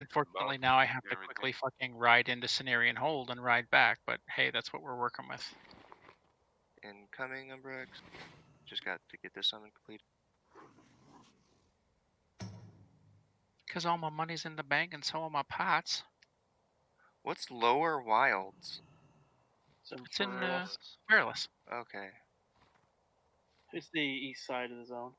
Unfortunately, now I have to quickly fucking ride into Cenarian Hold and ride back, but hey, that's what we're working with. Incoming, Umbrex. Just got to get this summon complete. Because all my money's in the bank and so are my pots. What's Lower Wilds? It's in Perilous. Okay. It's the east side of the zone.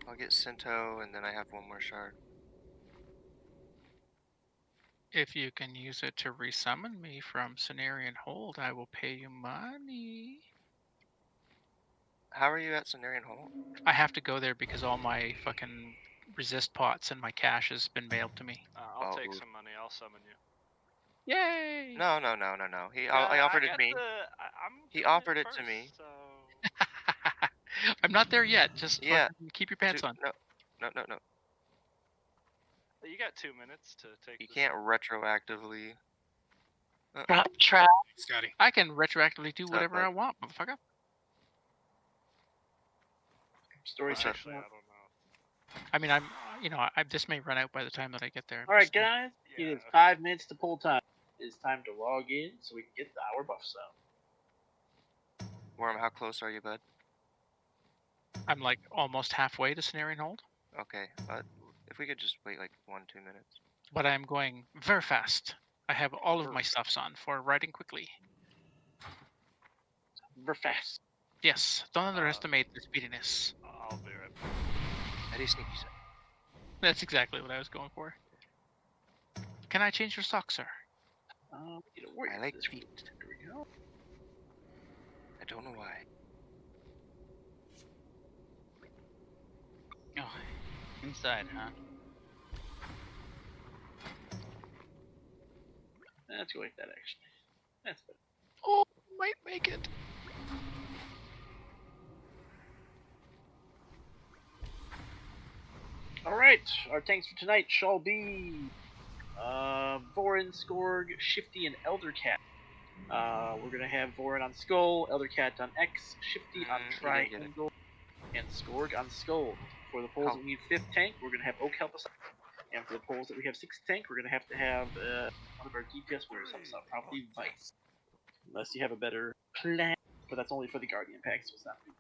I'll get Sinto, and then I have one more shard. If you can use it to resummon me from Cenarian Hold, I will pay you money. How are you at Cenarian Hold? I have to go there because all my fucking resist pots and my cash has been mailed to me. I'll take some money. I'll summon you. Yay! No. I offered it to me. He offered it to me. So... I'm not there yet. Just yeah. Keep your pants on. No. You got 2 minutes to take. You can't retroactively. Trap. Scotty. I can retroactively do whatever I want, motherfucker. Story Actually, I don't know. I mean, this may run out by the time that I get there. All right, guys. It is 5 minutes to pull time. It's time to log in so we can get our buffs out. Worm, how close are you, bud? I'm like almost halfway to Cenarian Hold. Okay, but if we could just wait like 1-2 minutes. But I'm going very fast. I have all of my stuffs on for riding quickly. Very fast. Yes, don't underestimate the speediness. I'll be right back. Eddie Sneaky said. That's exactly what I was going for. Can I change your socks, sir? I like feet. There we go. I don't know why. Oh, inside, huh? Let's go like that, actually. That's better. Oh, might make it. Alright, our tanks for tonight shall be Vorin, Skorg, Shifty, and Eldercat. We're going to have Vorin on Skull, Eldercat on X, Shifty on Triangle, and Skorg on Skull. For the polls that we need 5th tank, we're going to have Oak help us out. And for the polls that we have 6th tank, we're going to have one of our DPS winners help us out, probably Vice. Unless you have a better plan, but that's only for the Guardian pack, so it's not big.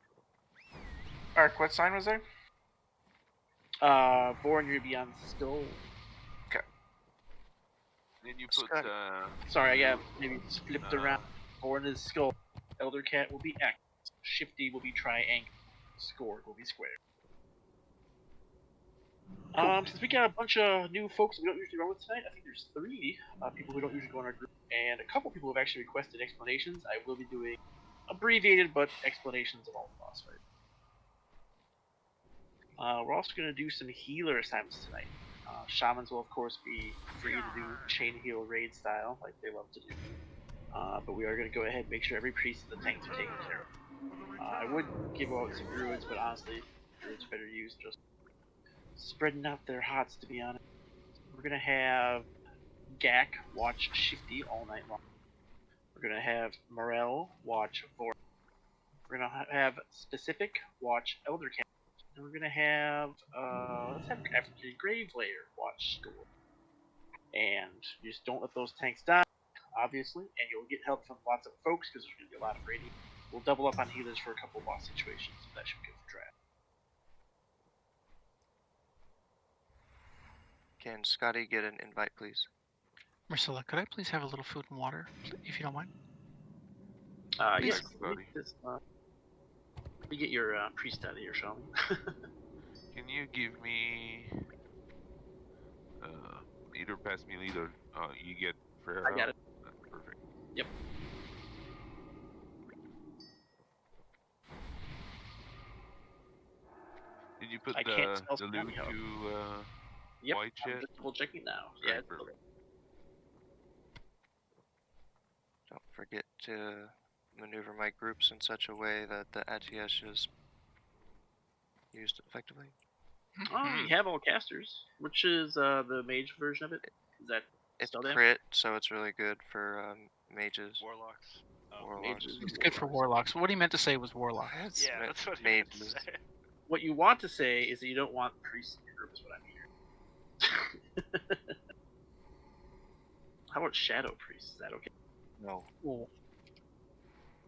Ark, what sign was there? Vorin, you're going to be on Skull. Okay. Then you put, Sorry, I got maybe flipped around. Vorin is Skull. Eldercat will be X. Shifty will be Triangle. Skorg will be Square. Since we got a bunch of new folks we don't usually run with tonight, I think there's 3 people who don't usually go in our group, and a couple people have actually requested explanations. I will be doing abbreviated but explanations of all the boss fights. We're also going to do some healer assignments tonight. Shamans will of course be free to do chain heal raid style, like they love to do. But we are going to go ahead and make sure every priest in the tanks are taken care of. I would give out some druids, but honestly, druids are better used just spreading out their hots, to be honest. We're going to have Gak watch Shifty all night long. We're going to have Morel watch Vor. We're going to have Specific watch Eldercat. And we're going to have, let's have Gravelayer watch Skull. And you just don't let those tanks die, obviously, and you'll get help from lots of folks because there's going to be a lot of raiding. We'll double up on healers for a couple boss situations, so that should be good for draft. Can Scotty get an invite, please? Marcella, could I please have a little food and water, if you don't mind? Yes. Scotty. Let me get your priest out of here, Sean. Can you give me either pass me lead or you get Frere? I got it. Perfect. Yep. Did you put I can't spell the spam, loot yo. to Yep, white I'm chest? just double checking now. Right, Yeah, perfect. Don't forget to maneuver my groups in such a way that the ATS is used effectively. Oh, you have all casters. Which is the mage version of it? Is that It's still there? crit, so it's really good for mages. Warlocks. Warlocks. Mages. It's good for warlocks. What he meant to say was warlock. Yeah, that's what he meant to mages. say. What you want to say is that you don't want priests in your group, is what I'm hearing. How about shadow priests? Is that okay? No, Cool.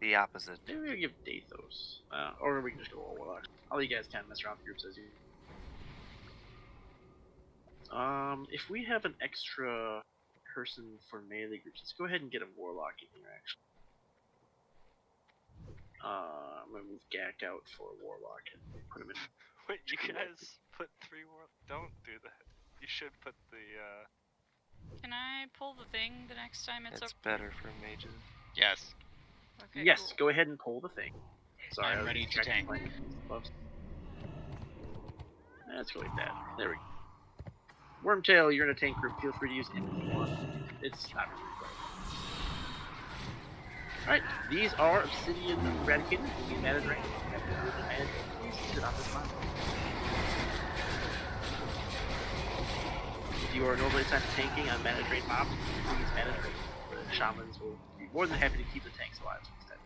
the opposite. Maybe we'll give Dathos. Or we can just go all warlocks. All you guys can mess around with groups as you. If we have an extra person for melee groups, let's go ahead and get a warlock in here, actually. I'm gonna move Gak out for a warlock and put him in. Wait, you guys put 3 war? Don't do that. You should put the. Can I pull the thing the next time it's It's over? better for mages. Yes. Okay, Yes, cool. go ahead and pull the thing. Sorry, I'm I was ready to distracted tank. by buffs. Let's go like that. There we go. Wormtail, you're in a tank group. Feel free to use anything you want. It's not really required. Alright, these are Obsidian Eradicators. We'll be mana drain. And please sit on this line. If you are normally assigned to tanking on mana drain mobs, please mana drain. The shamans will be more than happy to keep the tanks alive instead.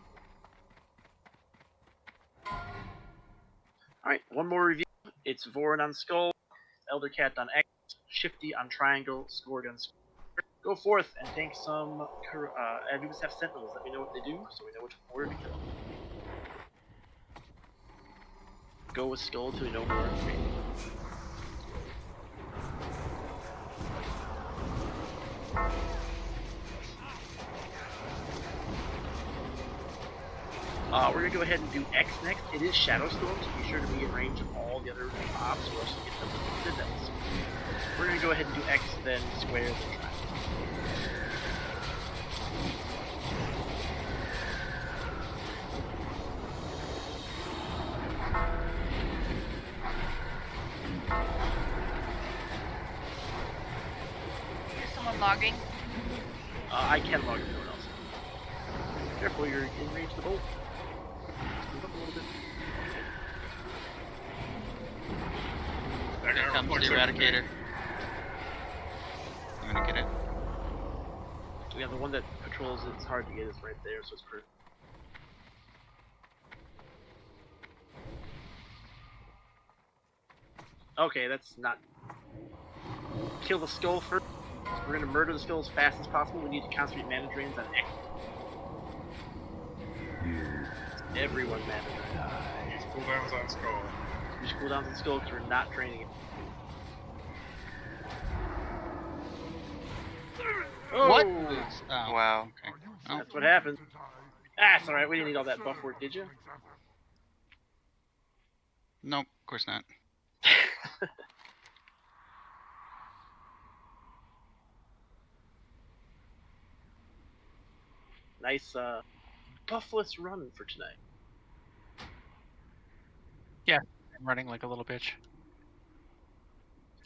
Alright, one more review. It's Voron on Skull, Elder Cat on X, Shifty on Triangle, Scourge on Square. Go forth and tank some Anubisath Sentinels. Let me know what they do, so we know which order to kill. Go with Skull till we know more information. We're gonna go ahead and do X next. It is Shadow Storm, so be sure to be in range of all the other mobs, or else you get them with Citadels. We're gonna go ahead and do X, then Square, then Triangle. Is someone logging? I can log if no one else. Careful, you're in range of the bolt. Move up a little bit. Here comes the Eradicator. I'm gonna get it. Yeah, the one that patrols it's hard to get is right there, so it's perfect. Okay, that's not. Kill the skull first. We're gonna murder the skull as fast as possible. We need to concentrate mana drains on X. Everyone mana drain. Use cooldowns on skull. Use cooldowns on skull because we're not draining it. What? Oh! Oh, Wow. okay. Oh, That's what happens. Ah, it's alright, we didn't need all that buff work, did you? nope, of course not. Nice, buffless run for tonight. I'm running like a little bitch.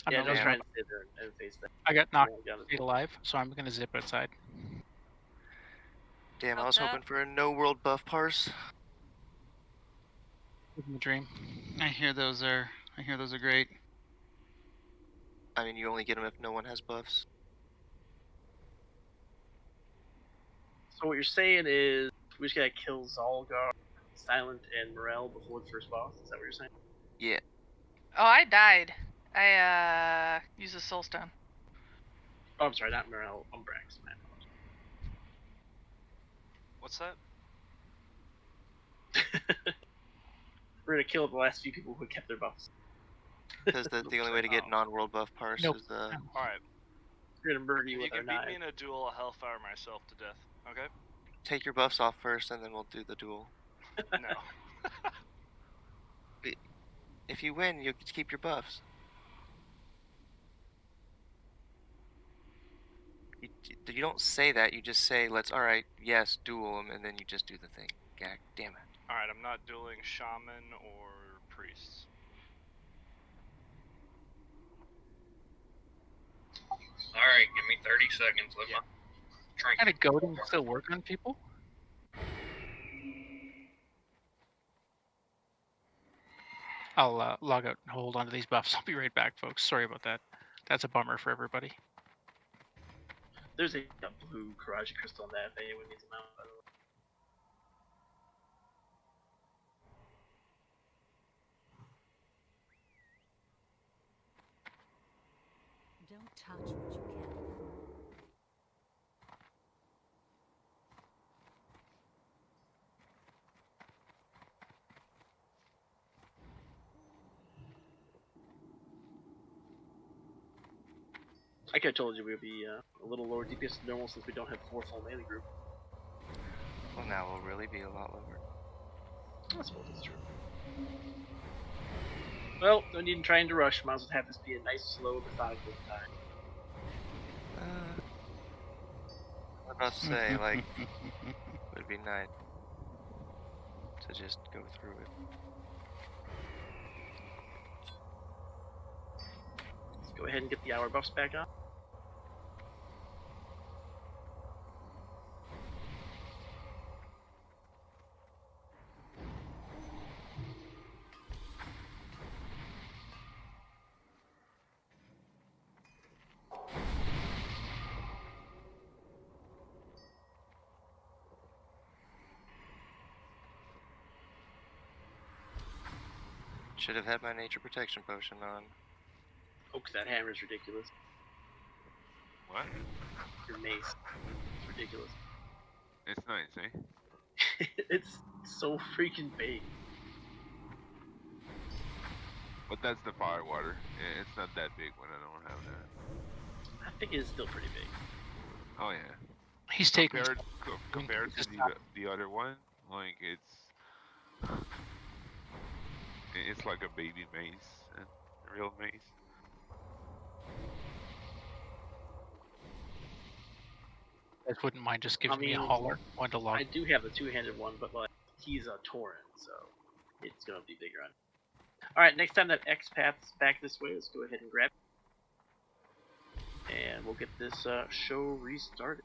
I'm Yeah, not don't losing try my- and sit there and face that. I got knocked Down the- stayed alive, so I'm gonna zip outside. Damn, I How's was that? hoping for a no world buff parse. Living the dream. I hear those are great. I mean, you only get them if no one has buffs. So what you're saying is we just gotta kill Zalgar, Silent, and Morel before the first boss? Is that what you're saying? Yeah. Oh, I died. I used a soul stone. Oh, I'm sorry, not Morel, Umbrax. My apologies. What's that? We're gonna kill the last few people who kept their buffs. Because the only way to get Oh. non-world buff parse Nope. is All right. We're gonna murder you If you with our can beat me knife. in a duel, I'll hellfire myself to death. Okay? take your buffs off first, and then we'll do the duel. No. If you win, you keep your buffs. You don't say that. You just say, "Let's all right, yes, duel them," and then you just do the thing. God damn it! All right, I'm not dueling shaman or priests. Alright, give me 30 seconds. Let Yeah. my trinket. Kind of goading still work on people? I'll log out and hold on to these buffs. I'll be right back, folks. Sorry about that. That's a bummer for everybody. There's a blue Karaji crystal in that if anyone needs them out, by the way. Don't touch what you can't afford. I could have told you we'd be a little lower DPS than normal since we don't have 4 full melee group. Well, now we'll really be a lot lower. I suppose that's true. Well, no need in trying to rush. Might as well have this be a nice, slow, methodical time. I was about to say, like, it would be nice to just go through it. Let's go ahead and get the hour buffs back on. Should have had my nature protection potion on. Oh, 'cause that hammer is ridiculous. What? Your mace. It's ridiculous. It's nice, eh? It's so freaking big. But that's the fire water. It's not that big when I don't have that. I think it is still pretty big. Oh yeah. He's taking. Compared to the other one, like it's like a baby mace, and a real mace. I wouldn't mind just giving me a mean, holler. One to log. I do have the two-handed one, but like he's a Tauren, so it's gonna be bigger on. All right, next time that X path's back this way, let's go ahead and grab it, and we'll get this show restarted.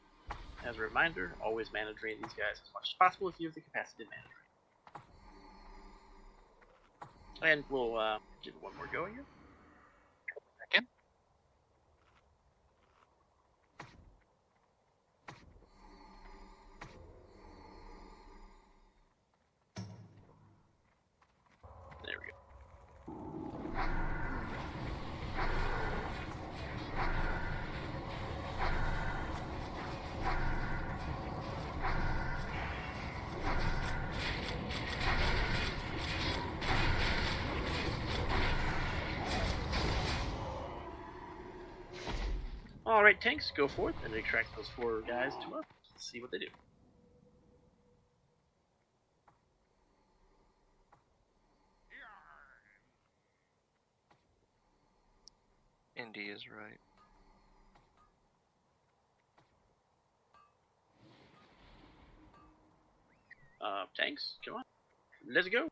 As a reminder, always mana drain these guys as much as possible if you have the capacity to mana drain. And we'll give it one more go here. Again? There we go. Alright, tanks, go forth and attract those 4 guys to us. Let's see what they do. Indy is right. Tanks, come on. Let's go.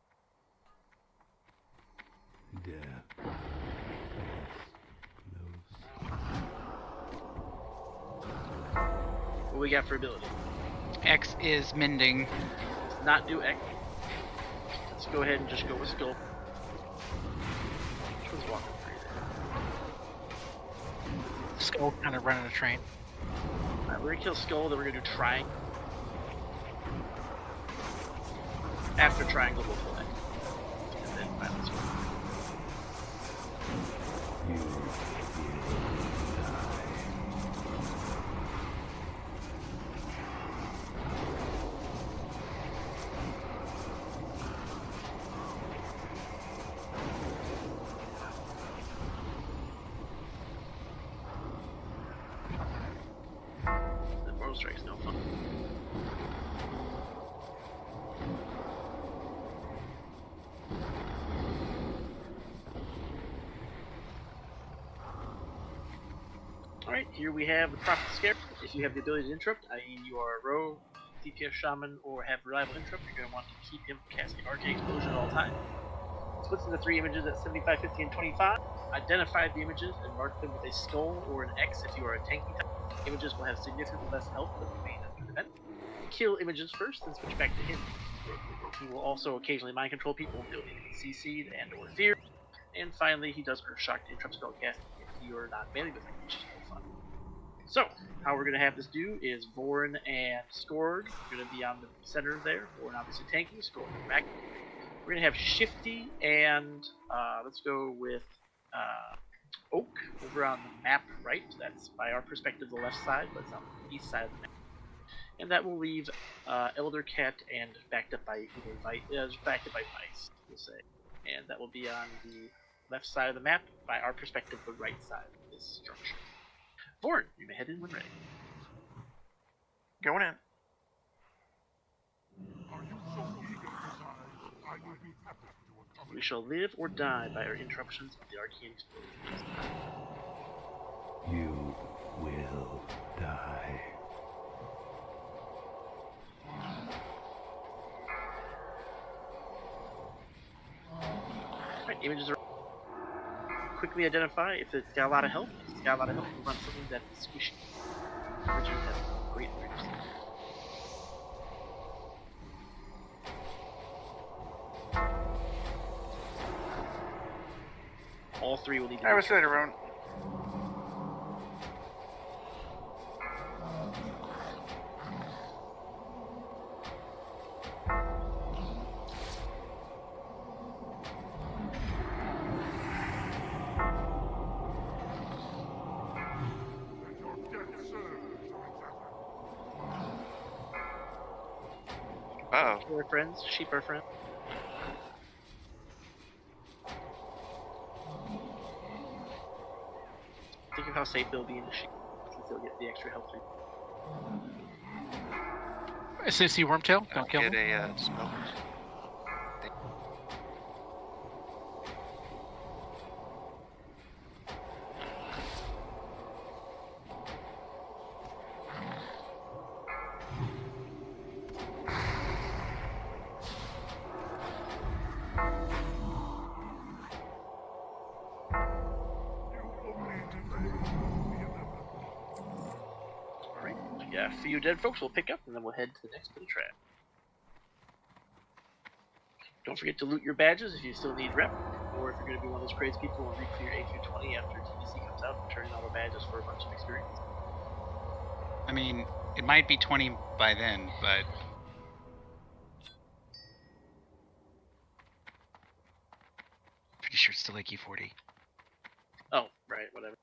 Death. What we got for ability? X is mending. Let's not do X. Let's go ahead and just go with Skull. Which one's walking free there? Skull kind of running a train. Alright, we're gonna kill Skull, then we're gonna do Triangle. After Triangle, we'll kill X. And then finally Skull. The Mortal Strike's no fun. Alright, here we have the Prophet Scare. If you have the ability to interrupt, i.e. you are a rogue, DPS shaman, or have reliable interrupt, you're going to want to keep him from casting Arcane Explosion at all times. Splits into 3 images at 75, 50, and 25. Identify the images and mark them with a skull or an X if you are a tanky type. Images will have significantly less health than the main event. Kill images first, then switch back to him. He will also occasionally mind control people, building CC'd and or fear. And finally, he does Earthshock to interrupt spellcasting if you are not melee with him, which is no fun. So, how we're going to have this do is Vorin and Skorg are going to be on the center there. Vorin obviously tanking, Skorg back. We're going to have Shifty and, let's go with oak over on the map right. That's by our perspective the left side, but it's on the east side of the map. And that will leave Elder Cat and backed up by either backed up by Vice, we'll say. And that will be on the left side of the map, by our perspective, the right side of this structure. Vorn, you may head in when ready. Going in. We shall live or die by our interruptions of the arcane explosions. You will die. Alright, images are quickly identify if it's got a lot of health. If it's got a lot of health, move on to something that is squishy. Creatures have great awareness. All three will need to I be was later on. Uh-oh. Sheep are friends. Sheep are friends. Think of how safe they'll be in the sheep, since they'll get the extra health. Sissy Wormtail, I'll don't kill get him. a smoke. Alright, yeah, a few dead folks will pick up, and then we'll head to the next bit of trap. Don't forget to loot your badges if you still need rep, or if you're going to be one of those crazy people and re-clear AQ40 after TBC comes out and turn in all the badges for a bunch of experience. I mean, it might be 20 by then, but pretty sure it's still AQ40. Oh, right, whatever.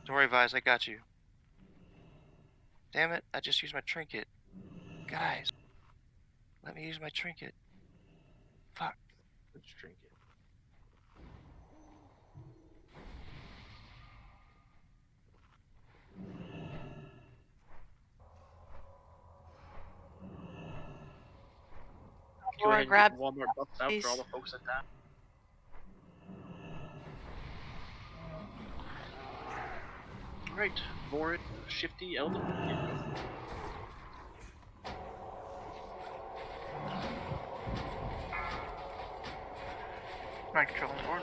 Don't worry, Vise, I got you. Damn it, I just used my trinket. Guys, let me use my trinket. Fuck. Which trinket? Go ahead and grab get Walmart buffs out for all the folks in town. Alright, Vorid, Shifty, Elder. Mind controlling board.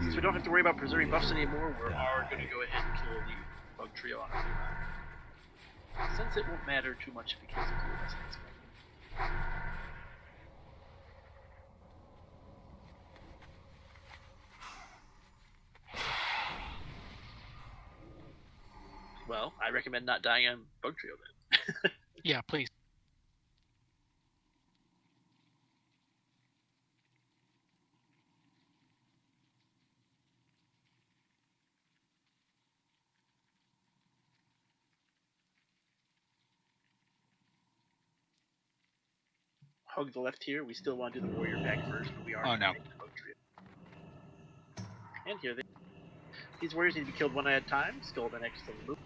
Since we don't have to worry about preserving buffs anymore, we are going to go ahead and kill the bug trio on our since it won't matter too much if we kill the two of us. Well, I recommend not dying on bug trio then. Yeah, please. Hug the left here. We still want to do the warrior pack first, but we are Oh, no. making the bug trio. And here these warriors need to be killed one at a time. Skull then X to the loop.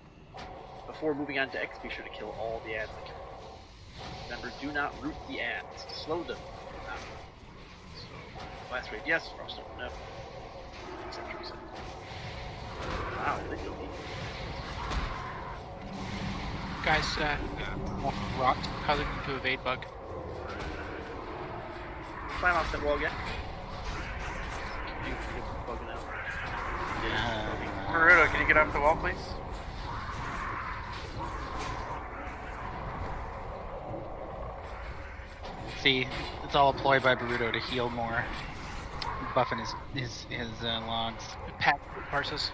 Before moving on to X, be sure to kill all the ads that come. Remember, do not root the ads. Slow them. So, blast rate, yes. Frost over, no. Etc. Wow, they kill me. Guys, rock causing them to evade bug. Climb off that wall again. do for bugging out. Naruto, can you get off the wall, please? See, it's all a ploy by Boruto to heal more, buffing his logs. Pat Parses.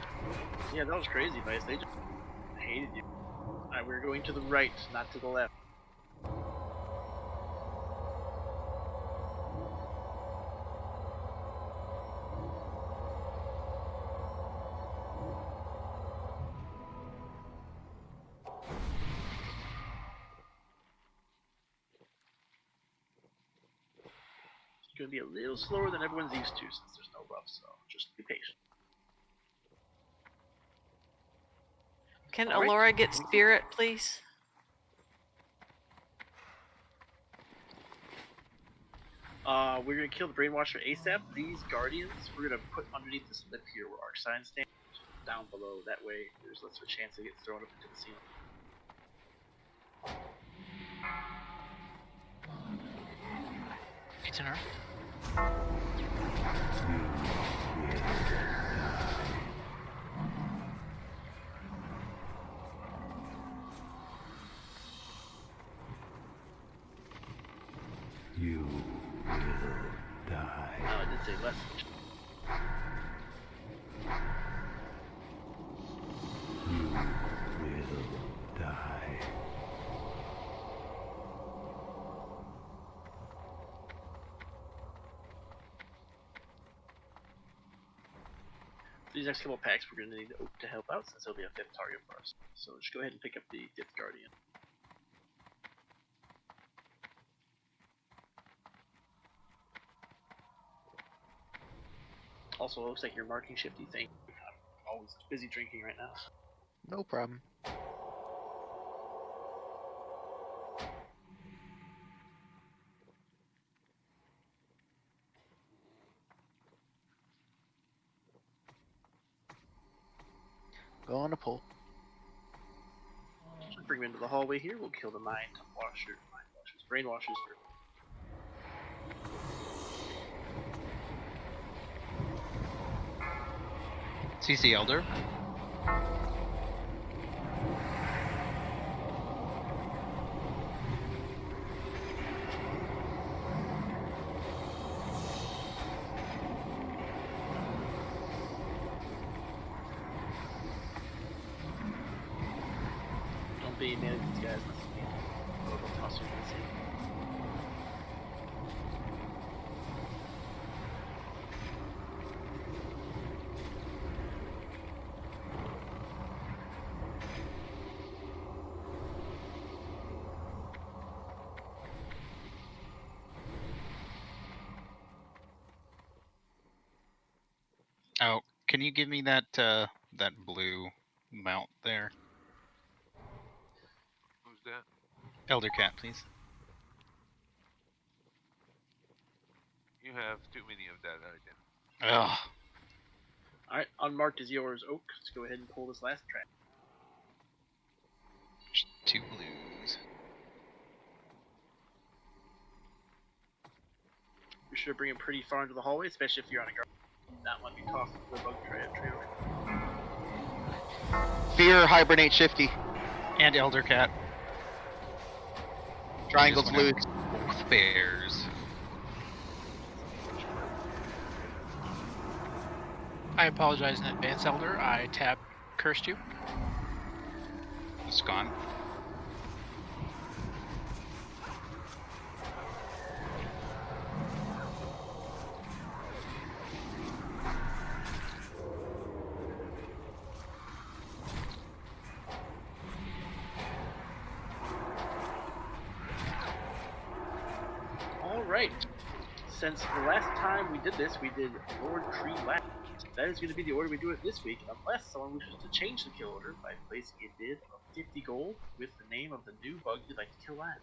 Yeah, that was crazy, Vice. They just hated you. Alright, we're going to the right, not to the left. It's going to be a little slower than everyone's used to since there's no buff, so just be patient. Can All right. Alora get spirit, please? We're going to kill the Brainwasher ASAP. These Guardians, we're going to put underneath this lip here where Archsign stands, down below. That way, there's less of a chance they get thrown up into the ceiling. It's an earth. You will die. No, I did say less. You will die. These next couple packs, we're going to need Oak to help out since he'll be a 5th target for us. So just go ahead and pick up the 5th Guardian. Also, it looks like you're marking Shifty. Thank you. I'm always busy drinking right now. No problem. Go on a pull. Just bring him into the hallway here. We'll kill the Brainwashers first. CC Elder. Don't be mad at these guys. Let's see. Go toss you in the sea. Oh, can you give me that that blue mount there? Who's that? Elder Cat, please. You have too many of that item. Ugh. Alright, unmarked is yours, Oak. Let's go ahead and pull this last track. Just 2 blues. Be sure to bring him pretty far into the hallway, especially if you're on a guard. Not let me toss the bug trio. Fear, hibernate, shifty. And Elder Cat. Triangle's loose. Both bears. I apologize in advance, Elder. I cursed you. It's gone. Alright. Since the last time we did this, we did Lord Tree Last. That is going to be the order we do it this week, unless someone wishes to change the kill order by placing a bid of 50 gold with the name of the new bug you'd like to kill last.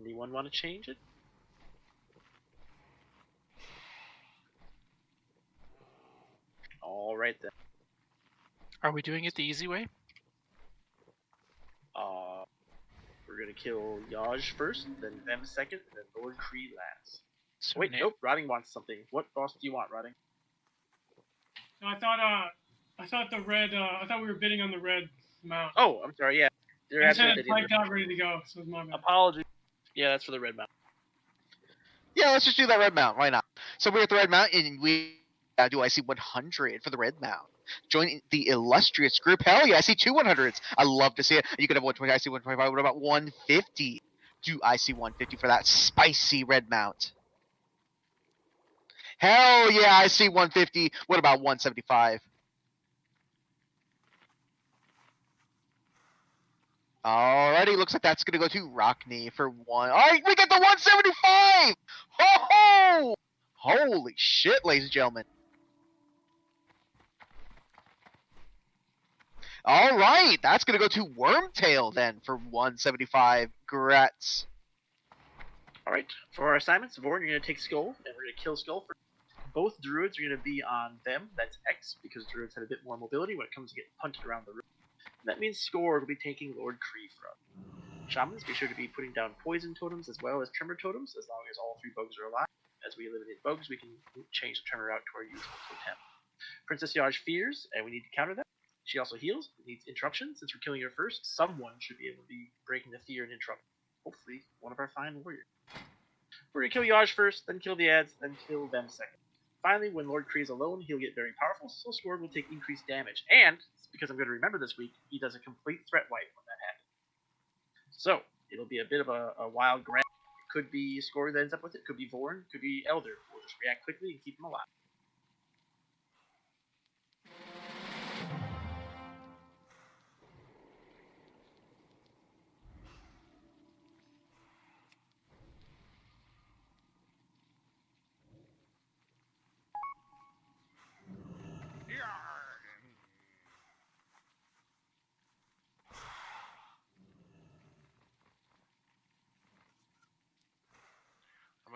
Anyone want to change it? Alright then. Are we doing it the easy way? We're gonna kill Yaj first, then Vem second, and then Lord Kree last. So Wait, na- nope. Rotting wants something. What boss do you want, Rotting? No, I thought the red. I thought we were bidding on the red mount. Oh, I'm sorry. Yeah, they're I just had absolutely it typed out ready to go, so it's my bad. Apologies. Yeah, that's for the red mount. Yeah, let's just do that red mount. Why not? So we're at the red mount, and we do IC 100 for the red mount. Join the illustrious group. Hell yeah, I see 2 100s. I love to see it. You could have 120, IC 125. What about 150? Do IC 150 for that spicy red mount. Hell yeah, I see 150. What about 175? Alrighty, looks like that's gonna go to Rockney for one. Alright, we get the 175! Ho ho! Holy shit, ladies and gentlemen. Alright, that's gonna go to Wormtail then for 175. Grats. Alright, for our assignments, Vorn, you're gonna take Skull, and we're gonna kill Skull first. Both druids are gonna be on them, that's X, because druids have a bit more mobility when it comes to getting punted around the room. That means Score will be taking Lord Kree from. Shamans, be sure to be putting down poison totems as well as tremor totems, as long as all 3 bugs are alive. As we eliminate bugs, we can change the tremor out to our usable totem. Princess Yaj fears, and we need to counter that. She also heals, needs interruption. Since we're killing her first, someone should be able to be breaking the fear and interrupt. Hopefully, one of our fine warriors. We're gonna kill Yaj first, then kill the ads, then kill them second. Finally, when Lord Kree is alone, he'll get very powerful, so Scorn will take increased damage. And, because I'm going to remember this week, he does a complete threat wipe when that happens. So, it'll be a bit of a wild grab. It could be Scorn that ends up with it, could be Vorn, could be Elder. We'll just react quickly and keep him alive.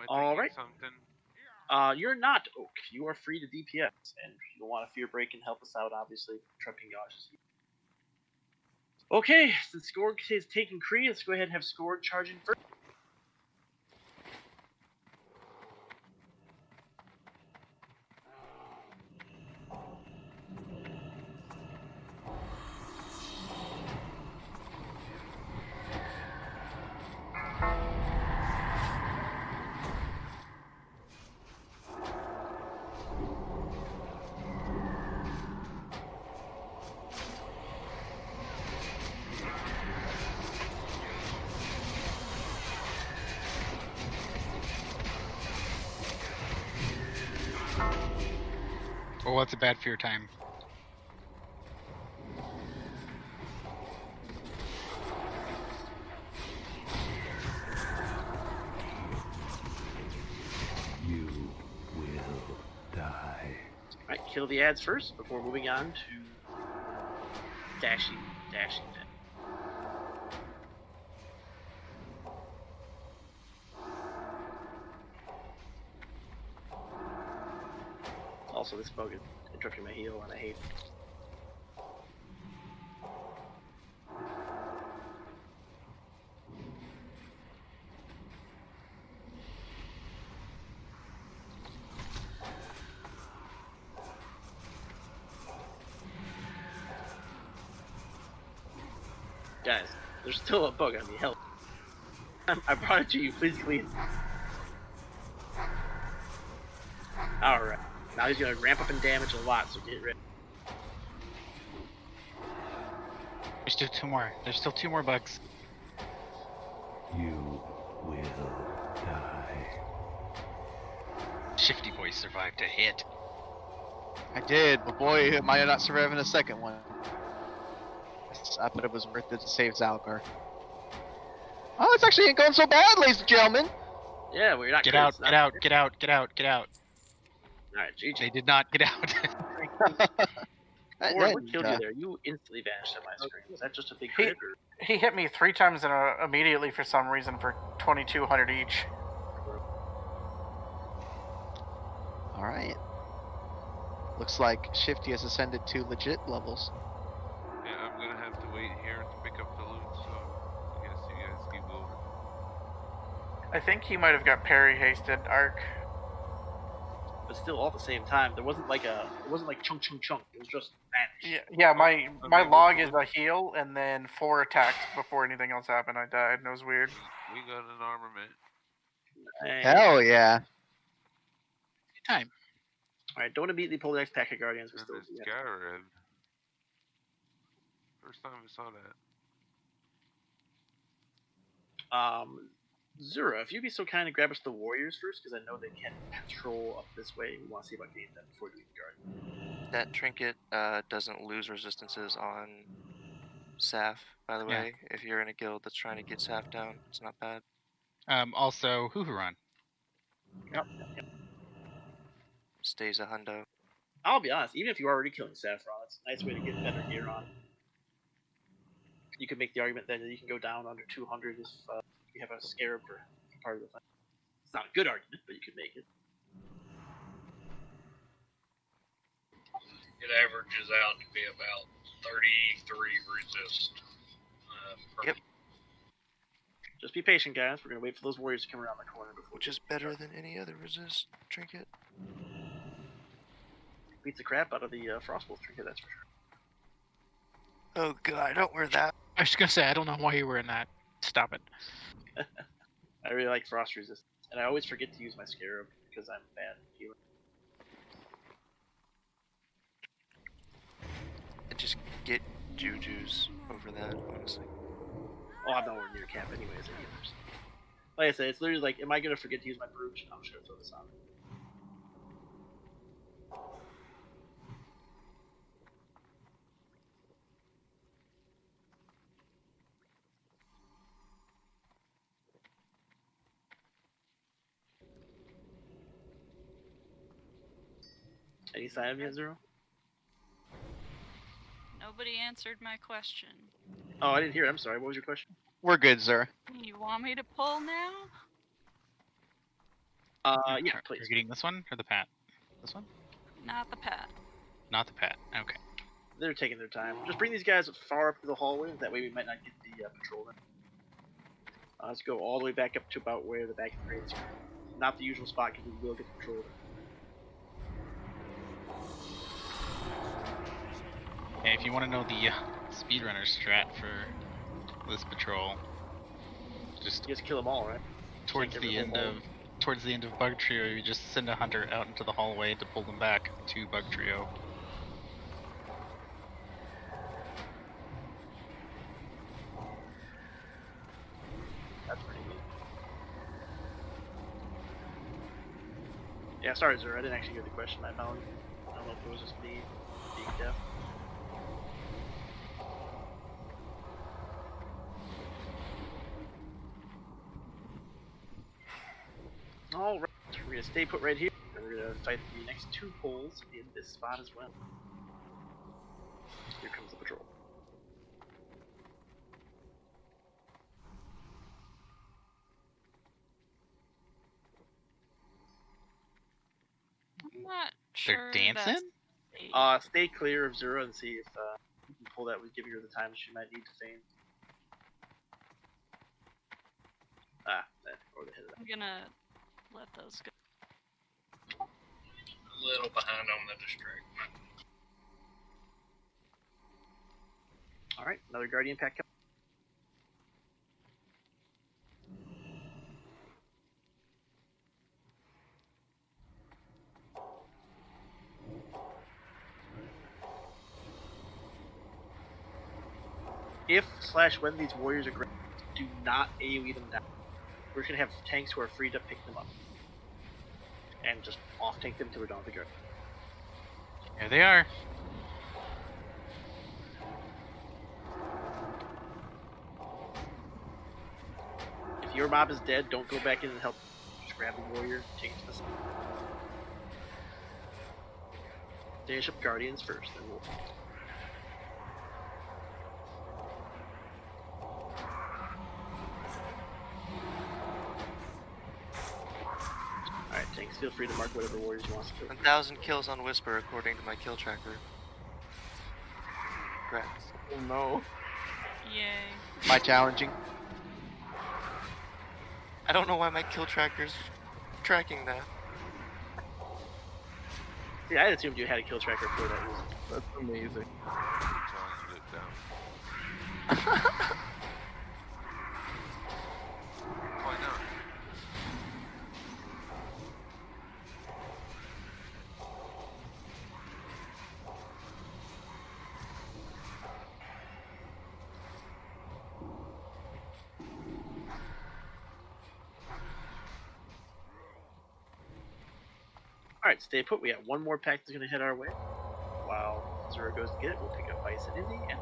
All right. You're not Oak. You are free to DPS, and you'll want to fear break and help us out, obviously. Trumping Gosh. Okay, since Scorg is taking Kree, let's go ahead and have Scorg charging first. Oh, what's a bad fear time? You will die. Alright, kill the ads first before moving on to dashing. Also, this bug is interrupting my heal, and I hate it. Guys, there's still a bug on me. Help. I brought it to you. Please clean. Alright. Now he's gonna ramp up in damage a lot, so get ready. There's still 2 more. There's still 2 more bugs. You will die. Shifty boy survived a hit. I did, but boy, it might not survive in the second one. I thought it was worth it to save Zalgar. Oh, it's actually ain't going so bad, ladies and gentlemen. Yeah, we're not. Get out! Get out! Get out! Get out! Get out! Alright, GG. They did not get out. Or what killed you there? You instantly vanished on my screen. Was that just a big crit? He hit me 3 times immediately for some reason for 2,200 each. Alright. Looks like Shifty has ascended to legit levels. Yeah, I'm gonna have to wait here to pick up the loot, so I guess you guys keep I think he might have got parry hasted arc. But still, all at the same time, there wasn't like chunk chunk chunk. It was just vanished. Yeah, my log is a heal and then 4 attacks before anything else happened. I died, and it was weird. We got an armament. Hell yeah. Time. Alright, don't immediately pull the next pack of Guardians. We And still the do that. Scarab. First time I saw that. Zura, if you'd be so kind to grab us the Warriors first, because I know they can patrol up this way. We want to see about getting them before doing Guardian. That trinket doesn't lose resistances on Saf, by the way. If you're in a guild that's trying to get Saf down, it's not bad. Also, Hoohuron. Yep. Stays a hundo. I'll be honest, even if you're already killing Saffron, it's a nice way to get better gear on. You could make the argument then that you can go down under 200 if you have a Scarab for part of the thing. It's not a good argument, but you could make it. It averages out to be about 33 resist. Yep. Just be patient, guys. We're gonna wait for those warriors to come around the corner before. Which is better than any other resist trinket. Beats the crap out of the Frostwolf trinket, that's for sure. Oh god, don't wear that. I was gonna say I don't know why you were in that. Stop it. I really like frost resistance, and I always forget to use my Scarab because I'm bad at healing. And just get Jujus over that, honestly. Oh, I'm nowhere near camp anyways. Like I said, it's literally like, am I gonna forget to use my brooch? I'm just gonna throw this on. Any sign of me at Zero? Nobody answered my question. Oh, I didn't hear it. I'm sorry. What was your question? We're good, Zura. You want me to pull now? Yeah, please. You're getting this one or the pat? This one? Not the pat. Not the pat. Okay. They're taking their time. Just bring these guys far up to the hallway. That way we might not get the patrol in. Let's go all the way back up to about where the back of the crates are. Not the usual spot because we will get the patrol in. Yeah, if you want to know the speedrunner strat for this patrol, just kill them all, right? Towards the end of Bug Trio, you just send a hunter out into the hallway to pull them back to Bug Trio. That's pretty neat. Yeah, sorry, Zura. I didn't actually hear the question. I found. I don't know if it was just me being deaf. Alright, we're gonna stay put right here, and we're gonna fight the next 2 poles in this spot as well. Here comes the patrol. I'm not sure. They're dancing? Stay clear of Zura and see if you can pull that with giving her the time she might need to feign. Or the head of that. I'm gonna let those go. A little behind on the distract. Alright, another Guardian pack coming. If/when these warriors are great, do not AoE them down. We're just gonna have tanks who are free to pick them up. And just off tank them till we're done with the guard. Here they are. If your mob is dead, don't go back in and help. Just grab the warrior, take it to the side. Finish up Guardians first, then we'll. Alright, tanks, feel free to mark whatever warriors you want to kill. 1,000 kills on Whisper according to my kill tracker. Congrats. Oh no. Yay. My challenging. I don't know why my kill tracker's tracking that. Yeah, I assumed you had a kill tracker for that reason. That's amazing. Trying to get down. Why not? Alright, stay put. We got one more pack that's going to head our way. While Zero goes to get it, we'll pick up Vice and Izzy and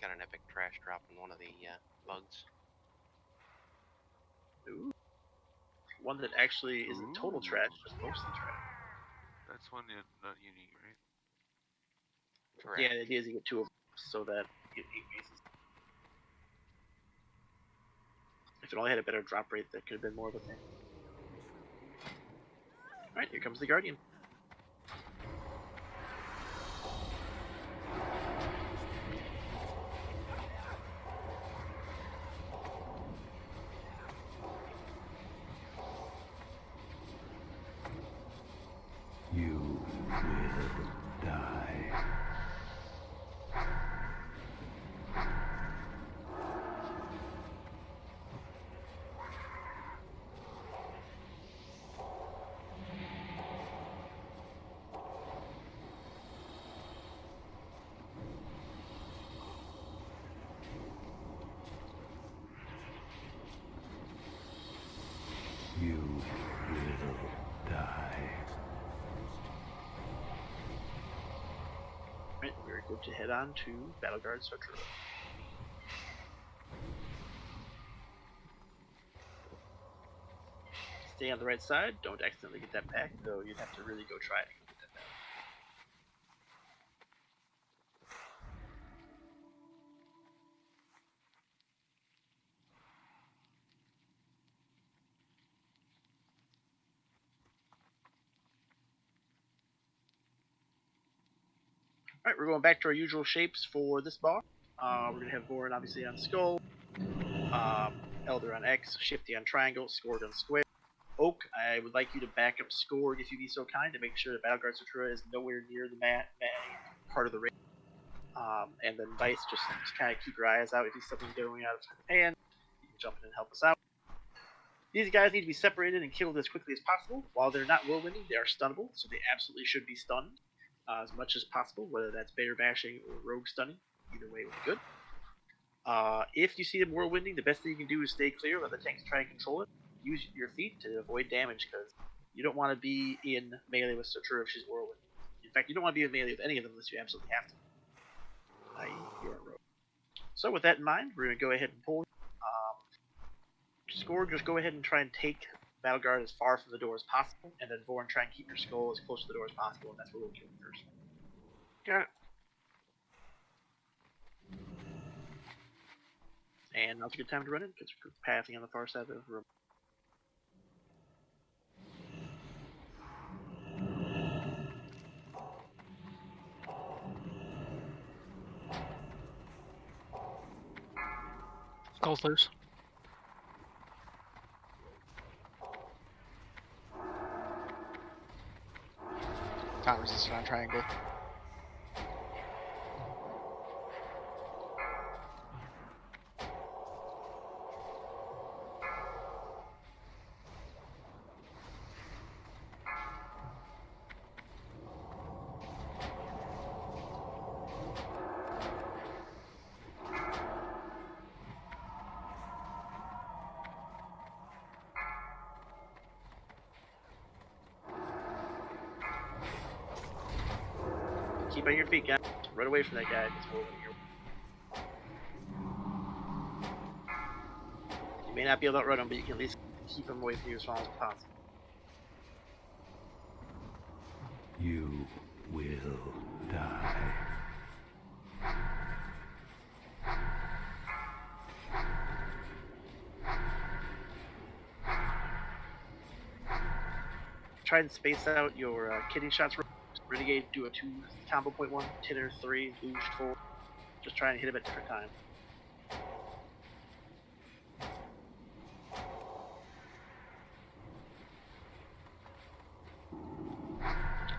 Got an epic trash drop in one of the bugs. Ooh. One that actually isn't total trash, just mostly trash. That's one not unique, right? Correct. Yeah, the idea is you get 2 of them so that you get 8 pieces. If it only had a better drop rate, that could have been more of a thing. Alright, here comes the Guardian. You will die. You will die. Alright, we're good to head on to Battleguard Sartura. Stay on the right side, don't accidentally get that pack, though you'd have to really go try it to get that pack. Alright, we're going back to our usual shapes for this boss. We're going to have Voran obviously on Skull, Elder on X, Shifty on Triangle, Scourge on Square. Oak, I would like you to back up Scourge if you'd be so kind to make sure that Battleguard Sartura is nowhere near the part of the raid. And then Vice, just kind of keep your eyes out. If you see something going out of hand, you can jump in and help us out. These guys need to be separated and killed as quickly as possible. While they're not whirlwinding, they are stunnable, so they absolutely should be stunned as much as possible, whether that's bear bashing or rogue stunning. Either way would be good. If you see them whirlwinding, the best thing you can do is stay clear, let the tanks try and control it. Use your feet to avoid damage, because you don't want to be in melee with Sartura if she's whirlwinding. In fact, you don't want to be in melee with any of them unless you absolutely have to. You're a rogue. So with that in mind, we're going to go ahead and pull. Score, just go ahead and try and take Battleguard as far from the door as possible, and then Voran, try and keep your skull as close to the door as possible, and that's where we'll kill you first. Got it. And now's a good time to run in, because we're passing on the far side of the room. Skull's loose. Not resistant on Triangle. Keep on your feet, guys. Run away from that guy. You may not be able to outrun him, but you can at least keep him away from you as long as possible. You will die. try and space out your kitting shots. Renegade do a 2 combo point 1, Tinner 3, Luge 4. Just try and hit him at different times.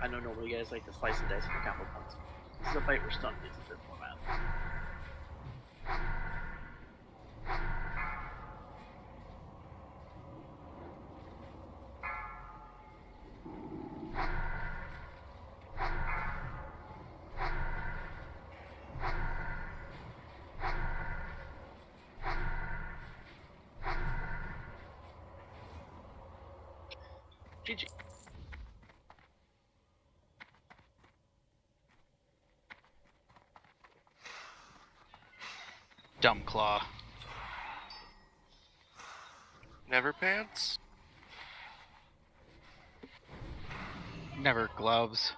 I know normally you guys like to slice and dice for combo points. This is a fight where stun is a bit more math. GG. Dumb claw. Never pants? Never gloves.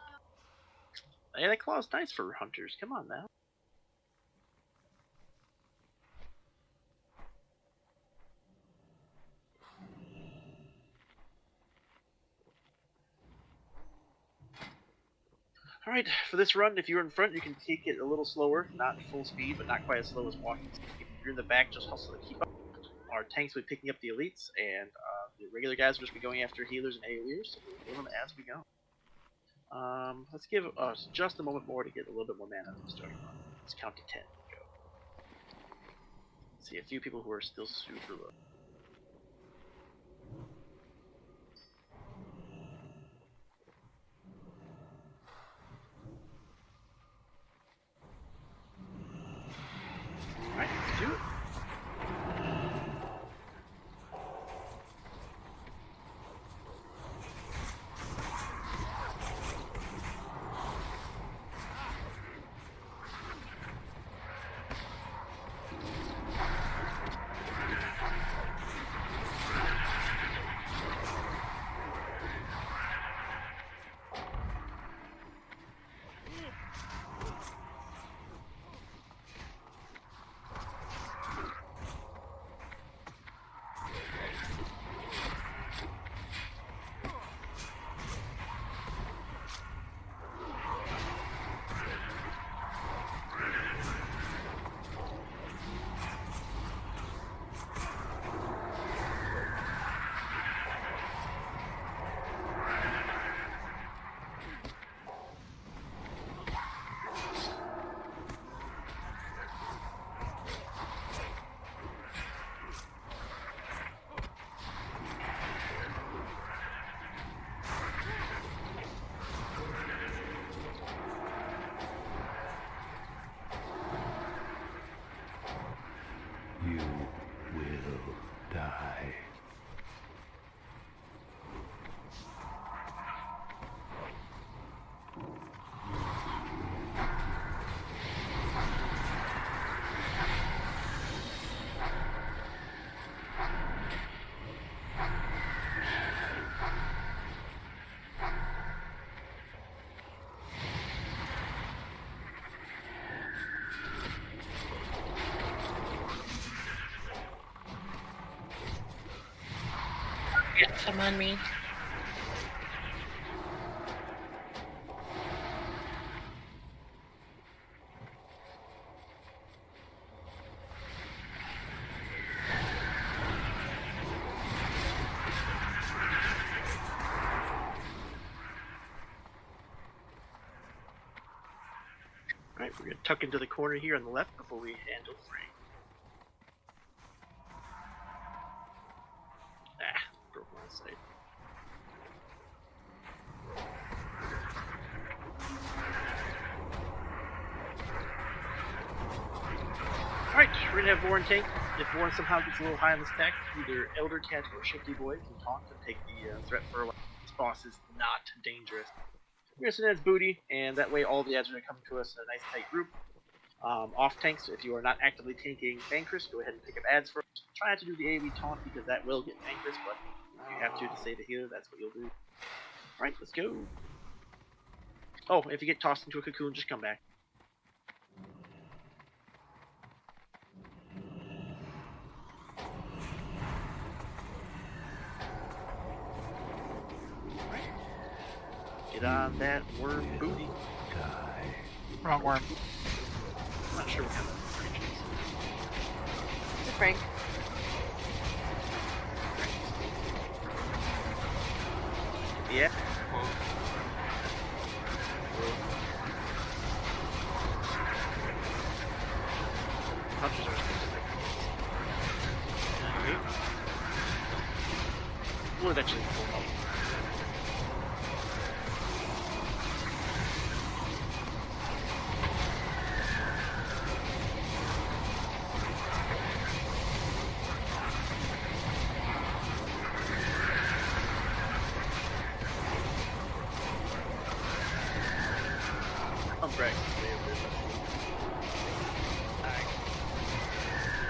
Hey, that claw's nice for hunters. Come on now. Alright, for this run, if you're in front, you can take it a little slower. Not full speed, but not quite as slow as walking. If you're in the back, just hustle to keep up. Our tanks will be picking up the elites, and the regular guys will just be going after healers and AoEers, so we'll kill them as we go. Let's give us just a moment more to get a little bit more mana at the starting run. Let's count to 10. Go. See a few people who are still super low. Alright, let's do it. You will die. Get some on me. Alright, we're going to tuck into the corner here on the left before we handle Frank. Broke one side. Alright, we're going to have Warren tank. If Warren somehow gets a little high on the stack, either Elder Cat or Shifty Boy can taunt and take the threat for a while. This boss is not dangerous. We're going to send it as booty, and that way all the ads are going to come to us in a nice tight group. Off tanks, if you are not actively tanking Vanquish, go ahead and pick up ads first. Try not to do the AoE taunt because that will get Vanquish, but if you have to save a healer, that's what you'll do. Alright, let's go. Oh, if you get tossed into a cocoon, just come back. Alright. Get on that worm booty. Die. Wrong worm. I'm not sure what kind of creature this It's Frank. is. Yeah. Hunters are specific. We'll eventually pull them up. I'm bragging today a bit.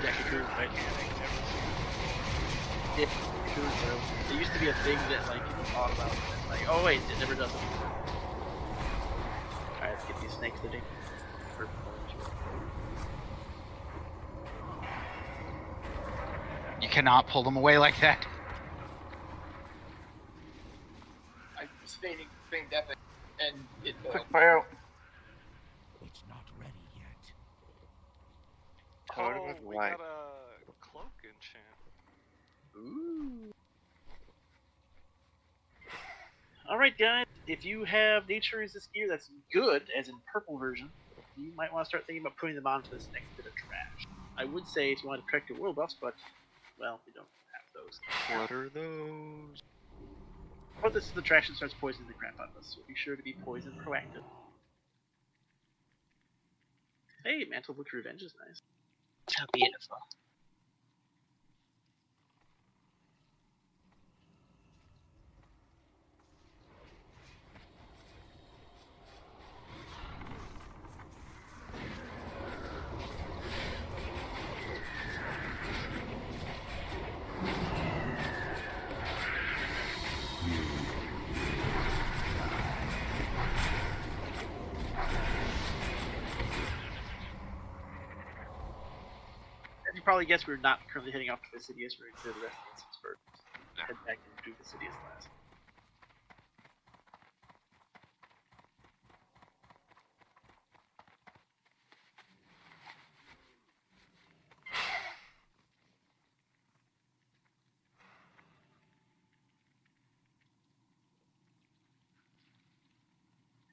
Yeah, cocoon, right? Yeah, cocoon, bro. It used to be a thing that, like, people thought about. Like, oh wait, it never does it. Alright, let's get these snakes today. You cannot pull them away like that. I was feigning death and it Quick fire. It's not ready yet. Totem Oh, of we Life. got a cloak enchant. Ooh. Alright guys, if you have nature resist gear that's good, as in purple version, you might want to start thinking about putting them on for this next bit of trash. I would say if you want to protect your world buffs, but, well, we don't have those. What are those? But this is the trash that starts poisoning the crap out of us, so be sure to be poison proactive. Hey, Mantle Book Revenge is nice. How beautiful. As you probably guessed, we're not currently heading off to Vesuvius, we're going to do the rest of the first. Head back and do Vesuvius last.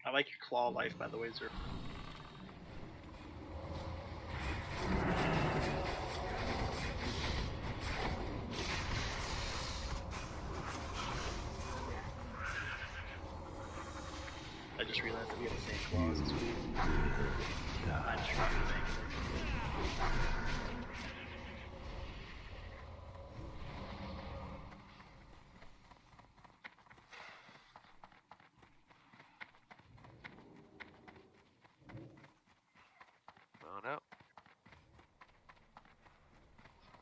I like your claw life, by the way, sir. I just realized that we have the same claws as we do. I'm just trying to think. Oh no.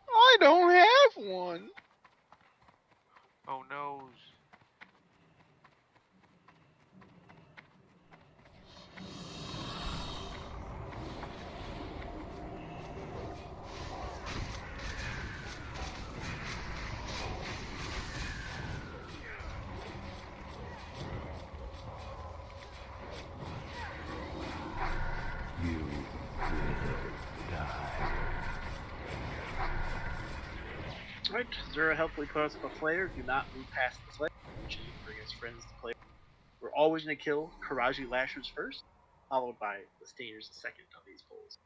I don't have one. Oh noes. You will die. Alright, Zura helpfully put us up a flare. Do not move past the flare. Which you bring us friends to play. We're always going to kill Karaji Lashers first, followed by the Stainers second on these polls.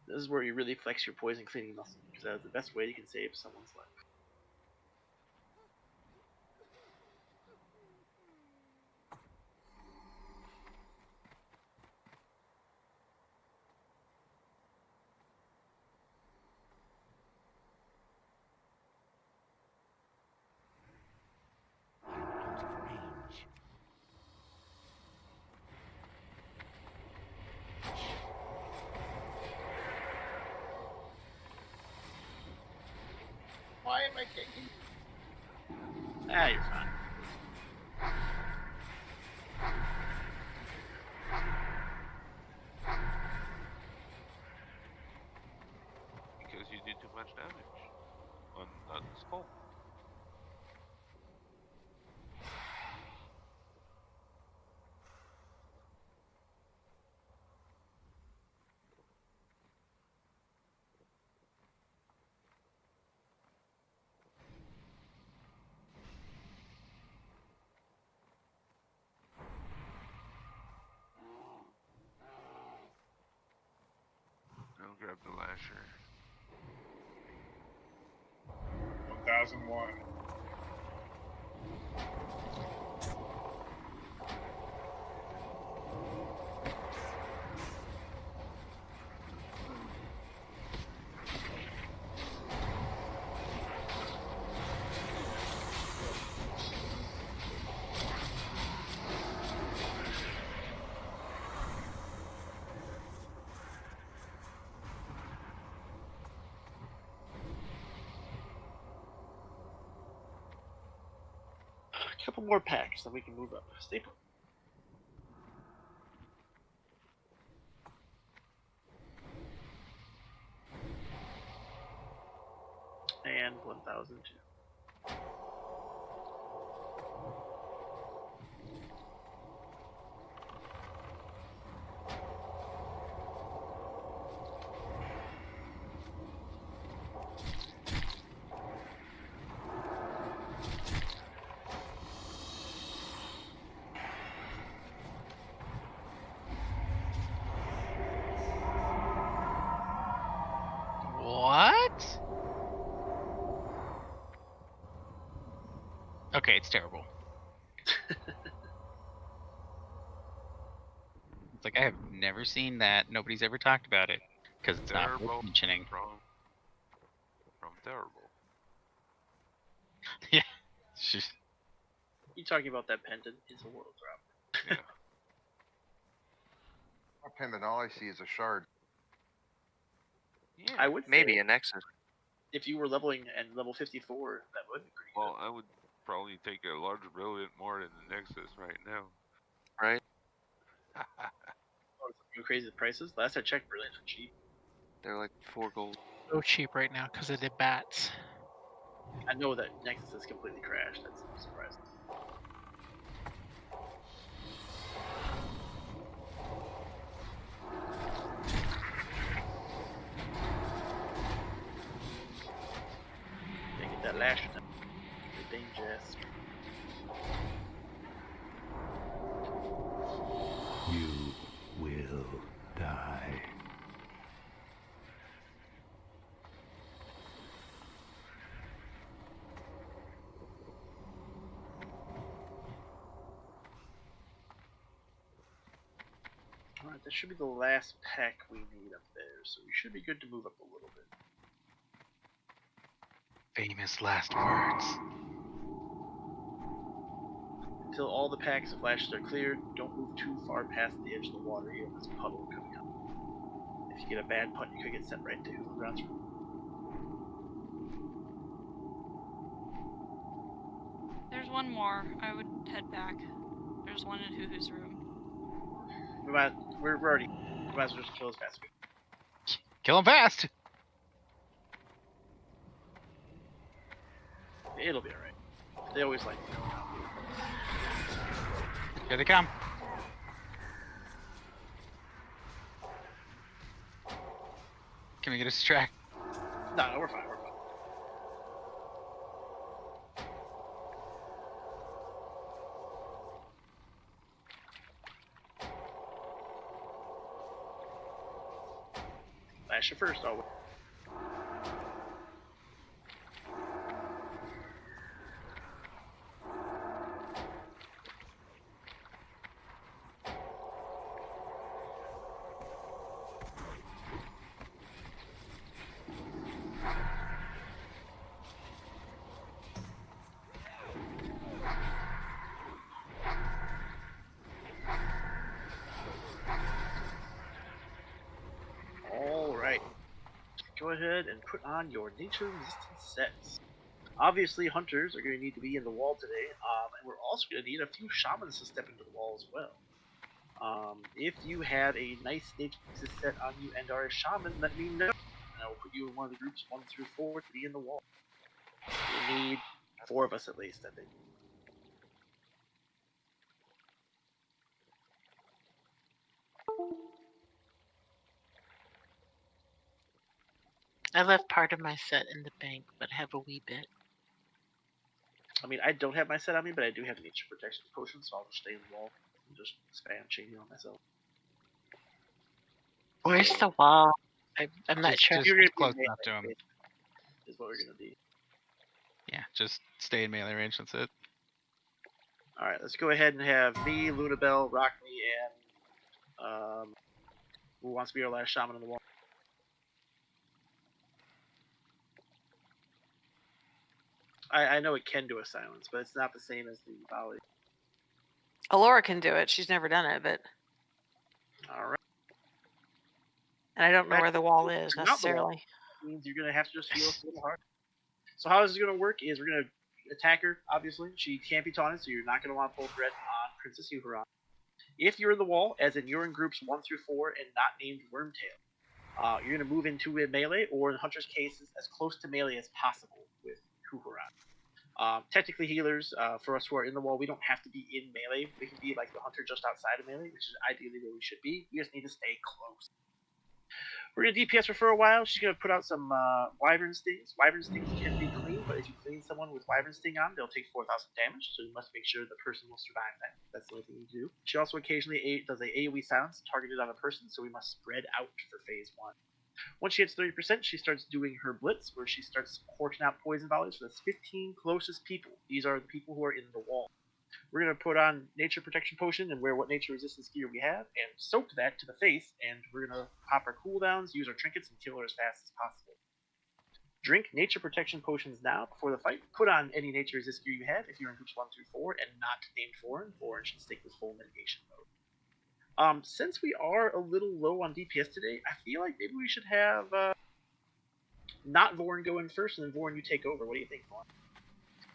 This is where you really flex your poison cleaning muscle, because that is the best way you can save someone's life. Range. Why am I taking? Ah, you're fine. Because you did too much damage on the skull. grab the lasher. 1001. A couple more packs, then we can move up. Stay put. And 1002. What? Okay, it's terrible. It's like I have never seen that. Nobody's ever talked about it because it's not worth Terrible mentioning. From terrible. Yeah. You talking about that pendant? It's a world drop. Yeah. A pendant, all I see is a shard. Yeah. I would Maybe say a Nexus. if you were leveling at level 54, that would be pretty Well, I would probably take a larger brilliant more than the Nexus right now. Right? good. Oh, it's crazy the prices. Last I checked, brilliants were cheap. They're like 4 gold. So cheap right now because of the bats. I know that Nexus is completely crashed. That's no surprise. Gotta get that lash done. The dangerous. You will die. Alright, that should be the last pack we need up there, so we should be good to move up a little bit. Famous last words. Until all the packs of flashes are cleared, don't move too far past the edge of the water. You have this puddle coming up. If you get a bad putt, you could get sent right to the grounds. There's one more. I would head back. There's one in Hoo-Hoo's room. We're already. We might as well just kill as fast as we can. Kill him fast! It'll be alright. They always like to know. Here they come. Can we get a distract? No, we're fine. We're fine. Flash it first, always. Alright. Go ahead and put on your nature resistant sets. Obviously, hunters are going to need to be in the wall today, and we're also going to need a few shamans to step into the wall as well. If you have a nice nature resistant set on you and are a shaman, let me know, and I will put you in one of the groups 1 through 4 to be in the wall. We need 4 of us at least, I think. I left part of my set in the bank, but have a wee bit. I mean, I don't have my set on me, but I do have nature protection potion, so I'll just stay in the wall and just spam chain heal myself. Where's the wall? I'm not sure. Just You're gonna be close melee, enough to him. basically, is what we're gonna be. Yeah, just stay in melee range. That's it. All right, let's go ahead and have me, Lunabelle, Rockney, and who wants to be our last shaman on the wall? I know it can do a silence, but it's not the same as the volley. Alora can do it. She's never done it, but All right. and I don't know where the wall is Not the wall. necessarily. That means you're gonna have to just heal us a little hard. So how this is gonna work is we're gonna attack her. Obviously, she can't be taunted, so you're not gonna want to pull threat on Princess Huron. If you're in the wall, as in you're in groups 1 through 4 and not named Wormtail, you're gonna move into a melee, or in Hunter's cases, as close to melee as possible with Huron. Technically, healers, for us who are in the wall, we don't have to be in melee. We can be like the Hunter just outside of melee, which is ideally where we should be. We just need to stay close. We're going to DPS her for a while. She's going to put out some Wyvern Stings. Wyvern Stings can be clean, but if you clean someone with Wyvern Sting on, they'll take 4,000 damage, so you must make sure the person will survive that. That's the only thing you do. She also occasionally does a AoE silence targeted on a person, so we must spread out for phase 1. Once she hits 30%, she starts doing her blitz, where she starts porting out poison volleys for the 15 closest people. These are the people who are in the wall. We're going to put on Nature Protection Potion and wear what nature resistance gear we have, and soak that to the face, and we're going to pop our cooldowns, use our trinkets, and kill her as fast as possible. Drink Nature Protection Potions now before the fight. Put on any nature resist gear you have if you're in groups 1 through 4 and not named foreign. Foreign should stick with full mitigation mode. Since we are a little low on DPS today, I feel like maybe we should have not Vorn go in first, and then Vorn you take over. What do you think, Vorn?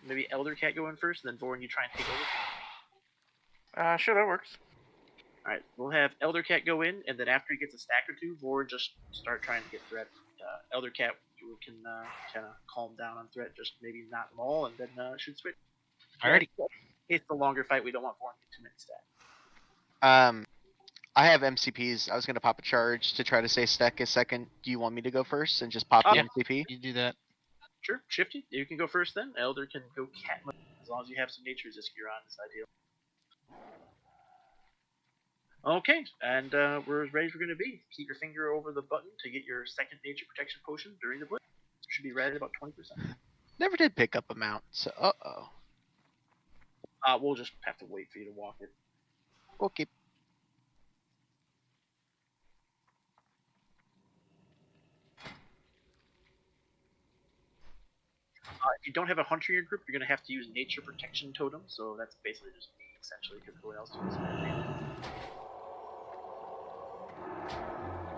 Maybe Elder Cat go in first, and then Vorn you try and take over? Sure, that works. Alright, we'll have Elder Cat go in, and then after he gets a stack or two, Vorn just start trying to get threat. Elder Cat can kind of calm down on threat, just maybe not them all, and then should switch. Alrighty. It's the longer fight, we don't want Vorn to get too many stacks. I have MCPs. I was going to pop a charge to try to say stack a second. Do you want me to go first and just pop the MCP? You do that. Sure, Shifty, you can go first then. Elder can go cat mode. As long as you have some nature resist gear on, it's ideal. Okay, and we're as ready as we're going to be. Keep your finger over the button to get your second nature protection potion during the blitz. Should be ready at about 20%. Never did pick up a mount, so we'll just have to wait for you to walk it. Okay. If you don't have a hunter in your group, you're going to have to use Nature Protection Totem, so that's basically just me, essentially, because everyone else does it.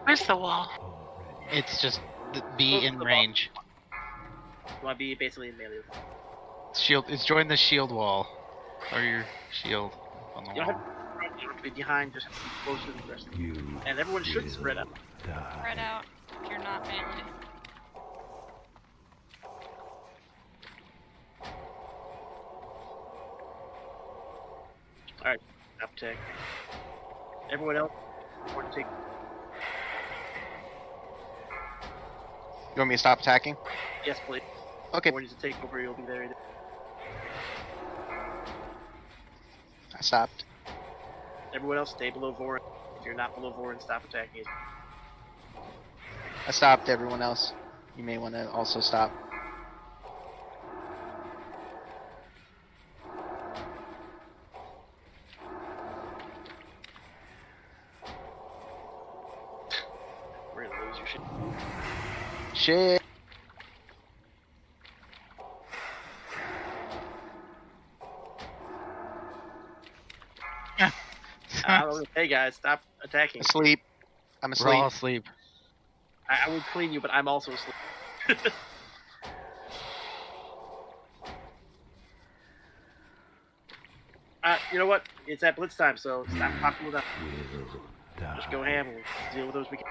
Where's the wall? It's just be in range. You want to be basically in melee. Shield. It's join the shield wall, or your shield on the You don't wall. have to be behind, just be closer to the rest of them. And everyone should spread out. Spread out if you're not melee. Alright, stop attack. Everyone else, want to take. You want me to stop attacking? Yes, please. Okay. When you take over, you'll be there. I stopped. Everyone else, stay below Vorin. If you're not below Vorin, stop attacking. I stopped. Everyone else, you may want to also stop. We're gonna lose your shit. Shit. Hey guys, stop attacking. Asleep. I'm asleep. We're all asleep. I would clean you, but I'm also asleep. You know what? It's at blitz time, so stop talking with us. Just go ham and we'll deal with those we can.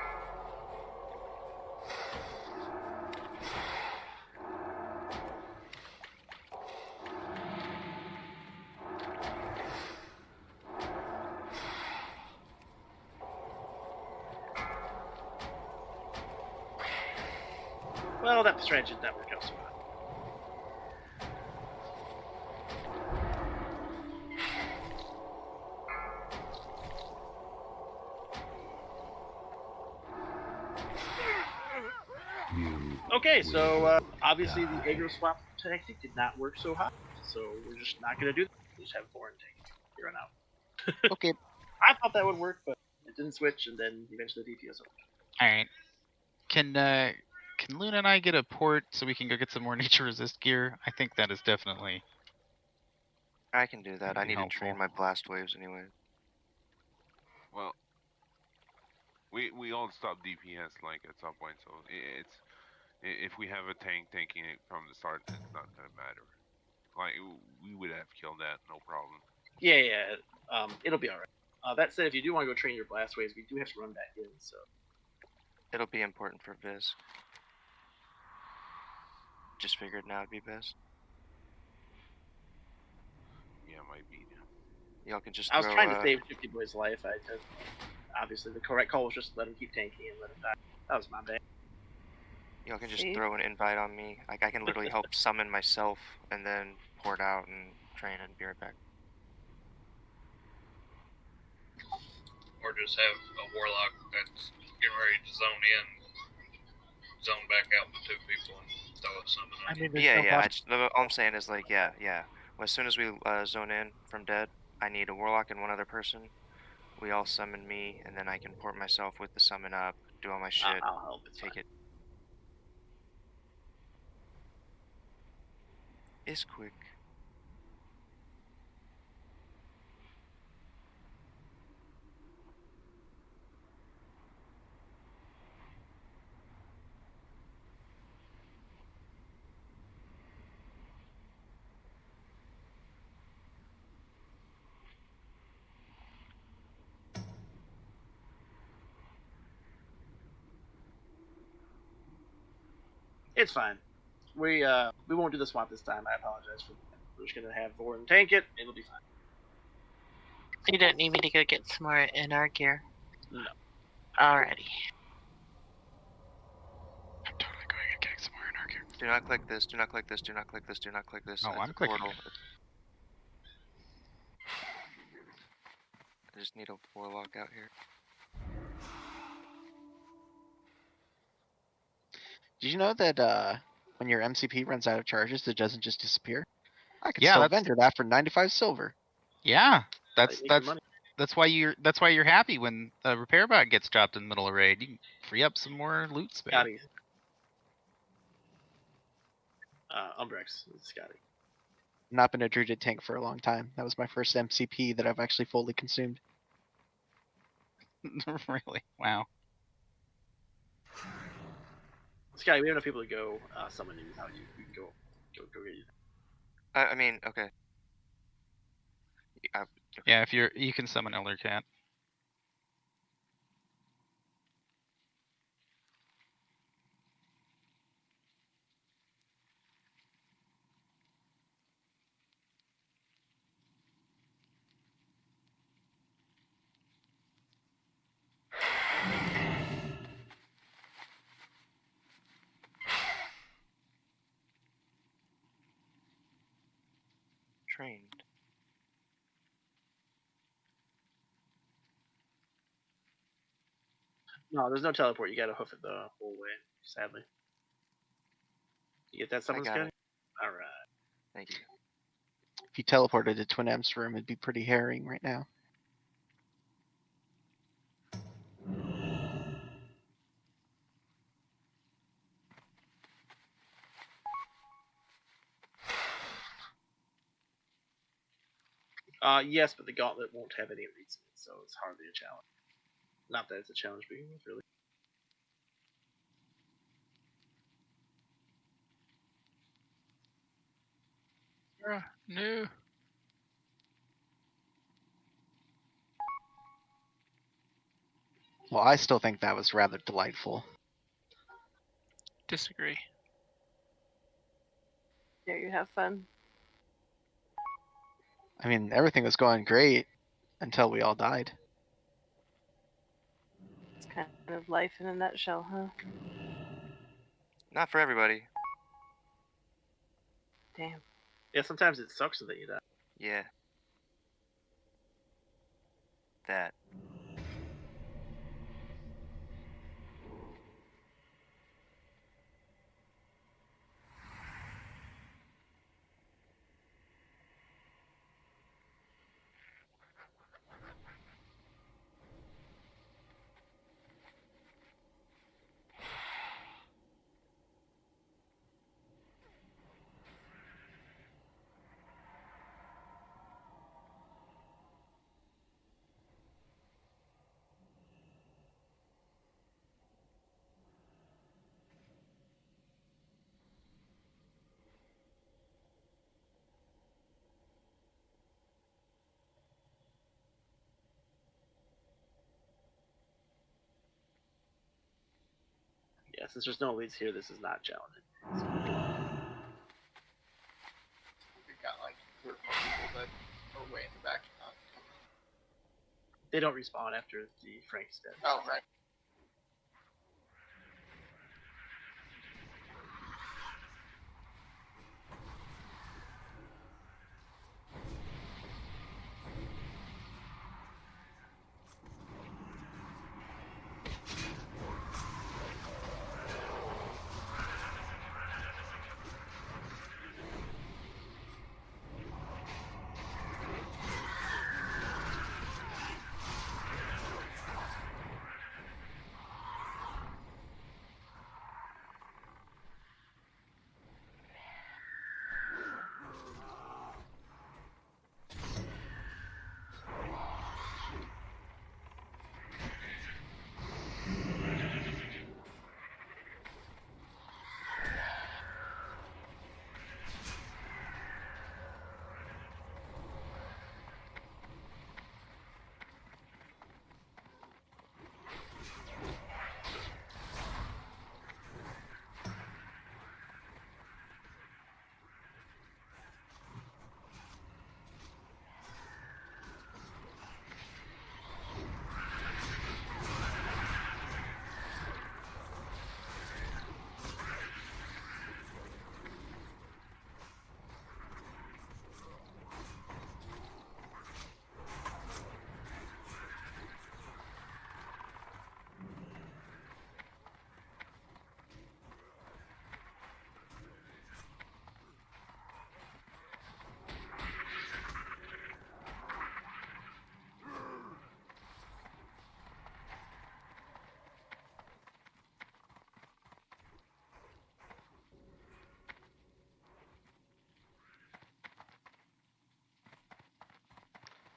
Well, that strategy did not work out so well. Okay, so obviously the aggro swap tactic did not work so hot, so we're just not gonna do that. We'll just have Thorin take it here on out. Okay. I thought that would work, but it didn't switch, and then eventually DPS up. All right. Can Luna and I get a port so we can go get some more nature resist gear? I think that is definitely. I can do that. I need to helpful. train my blast waves anyway. Well, we all stop DPS like at some point, so it's if we have a tank tanking it from the start, it's not gonna matter. Like we would have killed that, no problem. Yeah. It'll be alright. That said, if you do want to go train your blast waves, we do have to run back in, so. It'll be important for Viz. Just figured now it'd be best. Yeah, might be. Y'all can just I was throw, trying to save 50 Boy's life. Obviously, the correct call was just let him keep tanking and let him die. That was my bad. Y'all can just throw an invite on me. Like I can literally help summon myself and then port out and train and be right back. Or just have a warlock that's getting ready to zone in, zone back out with 2 people and throw it something on. Yeah. All I'm saying is like, yeah. Well, as soon as we zone in from dead, I need a warlock and one other person. We all summon me, and then I can port myself with the summon up, do all my shit, I'll help. take it. It's quick. It's fine. We won't do the swap this time. I apologize for that. We're just gonna have Thorin tank it. It'll be fine. You don't need me to go get some more in our gear? No. Alrighty. I'm totally going and getting some more in our gear. Do not click this. Do not click this. Do not click this. Do not click this. Oh, It's I'm a clicking portal. it. I just need a warlock out here. Did you know that when your MCP runs out of charges, it doesn't just disappear? I could Yeah, sell that's- vendor that for 95 silver. Yeah, Make your money. that's why you're happy when a repair bot gets dropped in the middle of raid. You can free up some more loot space. Scotty. Umbrex. Scotty. Not been a druid tank for a long time. That was my first MCP that I've actually fully consumed. Really? Wow. Scotty, we have enough people to go summon you without you. We can go get you. I mean, okay. Yeah, if you can summon Elder Cat. Trained. No, there's no teleport. You gotta hoof it the whole way, sadly. You get that summon, got Scotty? it. Alright. Thank you. If you teleported to Twin M's room, it'd be pretty harrowing right now. Yes, but the gauntlet won't have any reads in it, so it's hardly a challenge. Not that it's a challenge to begin with, really. No. Well, I still think that was rather delightful. Disagree. There you have fun. I mean, everything was going great until we all died. It's kind of life in a nutshell, huh? Not for everybody. Damn. Yeah, sometimes it sucks that you die. Yeah. That. since there's no leads here, this is not challenging. We got like 3 or 4 people that are way in the back. They don't respawn after the Frank's dead. Oh, right.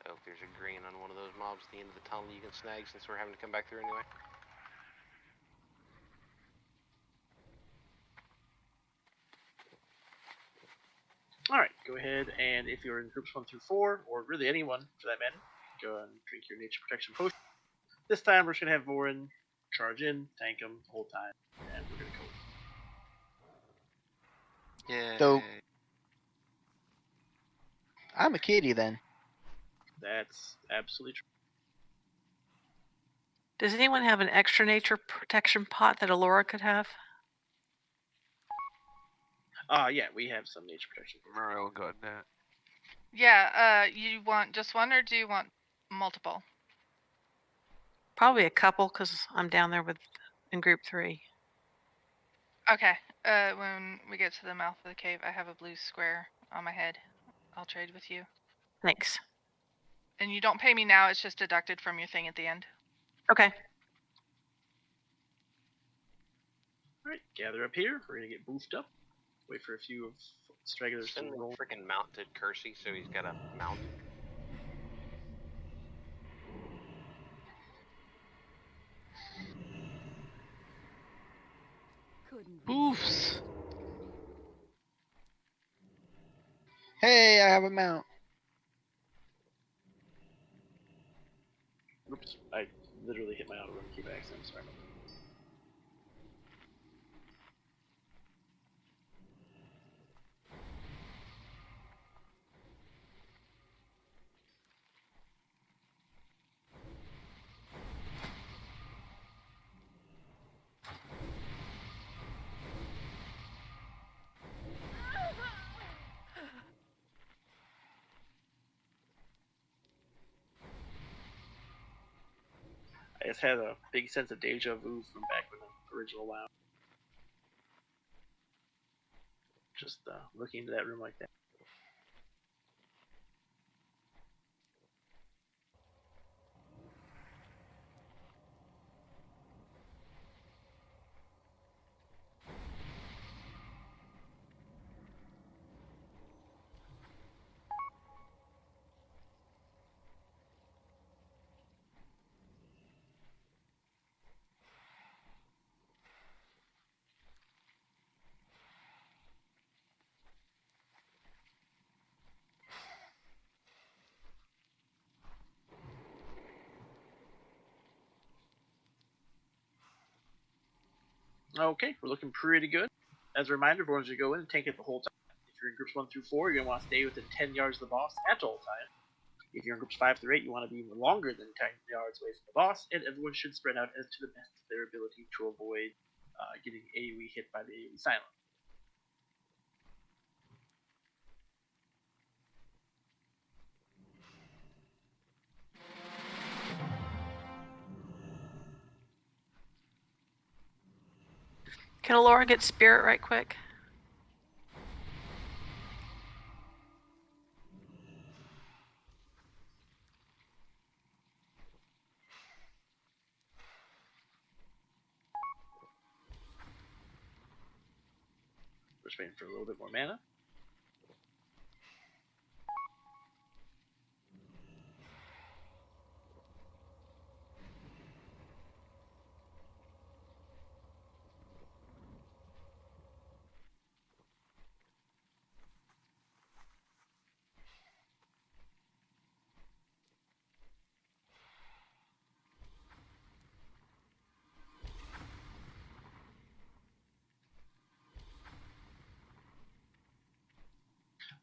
Oh, if there's a green on one of those mobs at the end of the tunnel you can snag since we're having to come back through anyway. Alright, go ahead and if you're in groups 1 through 4, or really anyone for that matter, go and drink your nature protection potion. This time we're just going to have Vorin charge in, tank him the whole time, and we're going to go. Yeah. So I'm a kitty then. That's absolutely true. Does anyone have an extra nature protection pot that Alora could have? Yeah, we have some nature protection. Morel got that. Yeah, you want just one or do you want multiple? Probably a couple, because I'm down there in group 3. Okay, when we get to the mouth of the cave, I have a blue square on my head. I'll trade with you. Thanks. And you don't pay me now, it's just deducted from your thing at the end. Okay. Alright, gather up here. We're going to get boofed up. Wait for a few of stragglers to Send the roll. freaking mount to Kersey so he's got a mount. Boofs. Hey, I have a mount. Oops, I literally hit my auto run key by accident. Sorry about that. I just had a big sense of deja vu from back when the original WoW. Just looking into that room like that. Okay, we're looking pretty good. As a reminder, everyone's going to go in and tank it the whole time. If you're in groups 1 through 4, you're going to want to stay within 10 yards of the boss at all times. If you're in groups 5 through 8, you want to be even longer than 10 yards away from the boss, and everyone should spread out as to the best of their ability to avoid getting AoE hit by the AoE silence. Can Alora get spirit right quick? We're just waiting for a little bit more mana.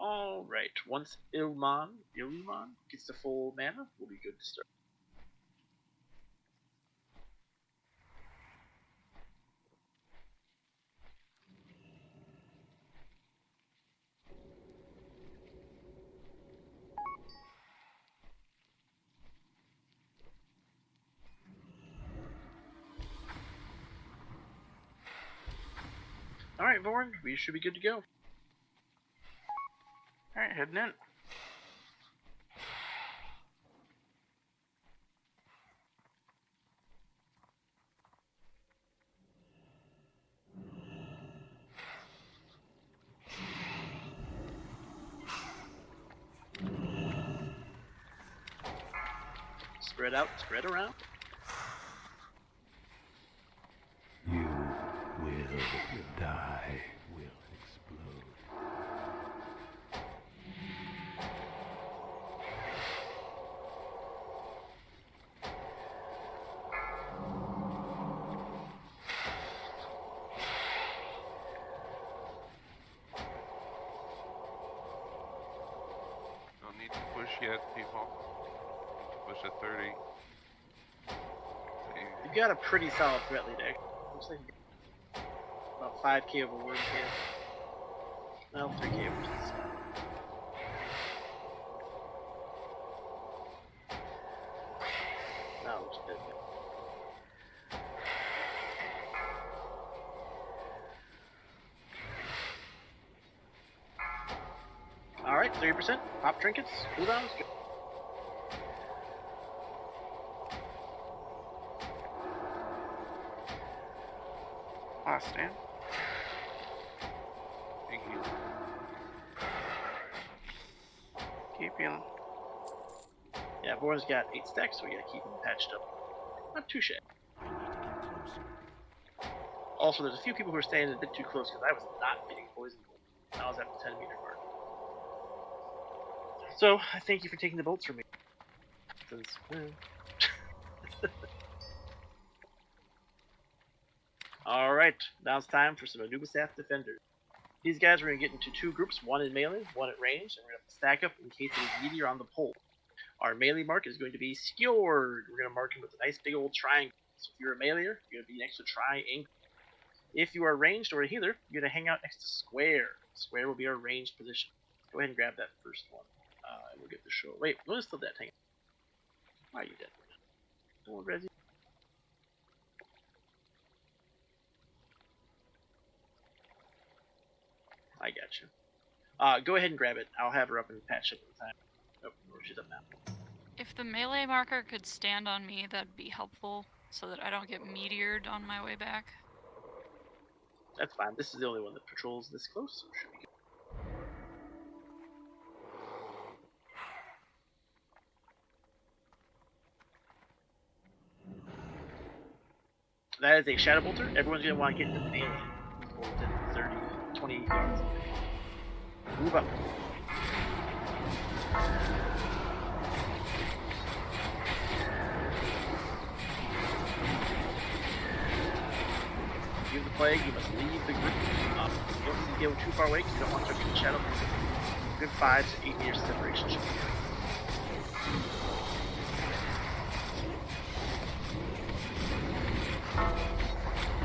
Alright, once Illuman gets to full mana, we'll be good to start. Alright, Vorn, we should be good to go. Alright, heading in. Spread out, spread around. You will die. Will explode. Don't need to push yet, people. Push at 30. You've got a pretty solid threat lead deck. Looks like you got about 5k of awards here. Well, 3k awards. That looks good. Alright, 30%. Pop trinkets, cooldowns, good. Last stand. Thank you. Keep healing. Yeah, Vorn's got 8 stacks, so we gotta keep him patched up. Not too shabby. Also, there's a few people who are staying a bit too close because I was not getting poisoned. I was at the 10 meter mark. So, I thank you for taking the bolts from me. Since, Alright, now it's time for some Anubisath Defenders. These guys are going to get into 2 groups, one in melee, one at range, and we're going to stack up in case it is meteor on the pole. Our melee mark is going to be Skeward. We're going to mark him with a nice big old triangle. So if you're a meleeer, you're going to be next to triangle. If you are ranged or a healer, you're going to hang out next to square. Square will be our ranged position. Go ahead and grab that first one. And we'll get the show. Wait, what is still dead? Hang on. Why are you dead? Don't res you. I got you. Go ahead and grab it. I'll have her up and patch up in time. Oh, she's up now. If the melee marker could stand on me, that'd be helpful, so that I don't get meteored on my way back. That's fine. This is the only one that patrols this close, so it should be good. That is a Shadow Bolter. Everyone's going to want to get into the melee. Bolted 30, 20 yards. Move up. Give the plague, you must leave the group. You don't need to go too far away because you don't want to start getting shadow. Good 5 to 8 meters separation should be good.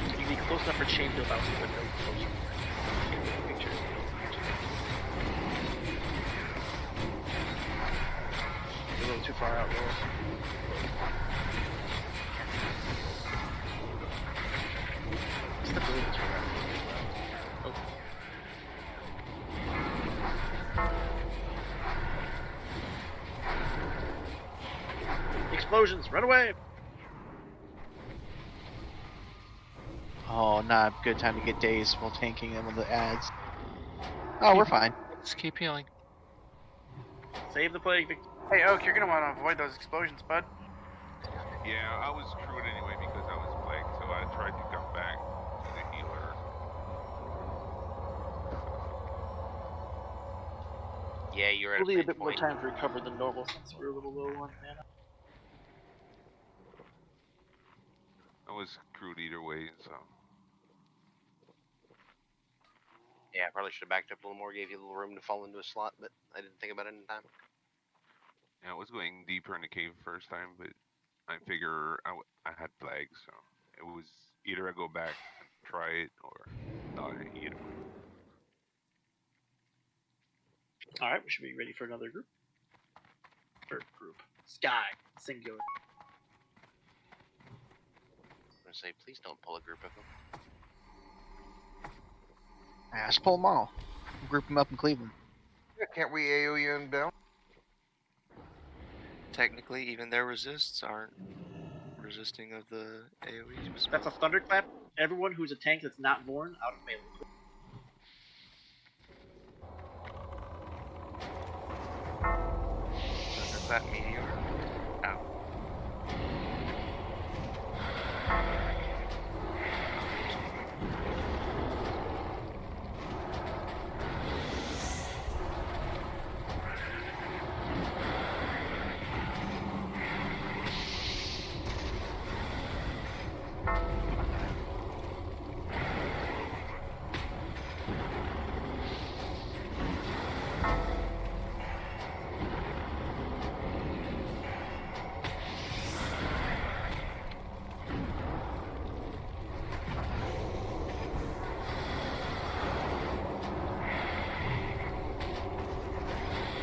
You can be close enough for chain to bounce, but no closer. Picture. A little too far out, Will. Step a little bit too far out. Oh. Explosions! Run away! Oh, not a good time to get dazed while tanking them with the ads. Oh, we're fine. Let's keep healing. Save the plague, Victor. Hey, Oak, you're gonna want to avoid those explosions, bud. Yeah, I was screwed anyway because I was plagued, so I tried to come back to the healer. Yeah, you're at We'll need a a bit more point. time to recover than normal since we're a little low on mana. I was screwed either way, so. Yeah, I probably should have backed up a little more, gave you a little room to fall into a slot, but I didn't think about it in time. Yeah, I was going deeper in the cave first time, but I figure I had flags, so it was either I go back and try it or die either way. Alright, we should be ready for another group. Or group. Sky. Singular. I'm gonna say, please don't pull a group of them. Yeah, just pull them all. Group them up in Cleveland. Yeah, can't we AoE them down? Technically, even their resists aren't resisting of the AoE. That's a thunderclap. Everyone who's a tank that's not Vorn, out of melee. Thunderclap meteor. Out.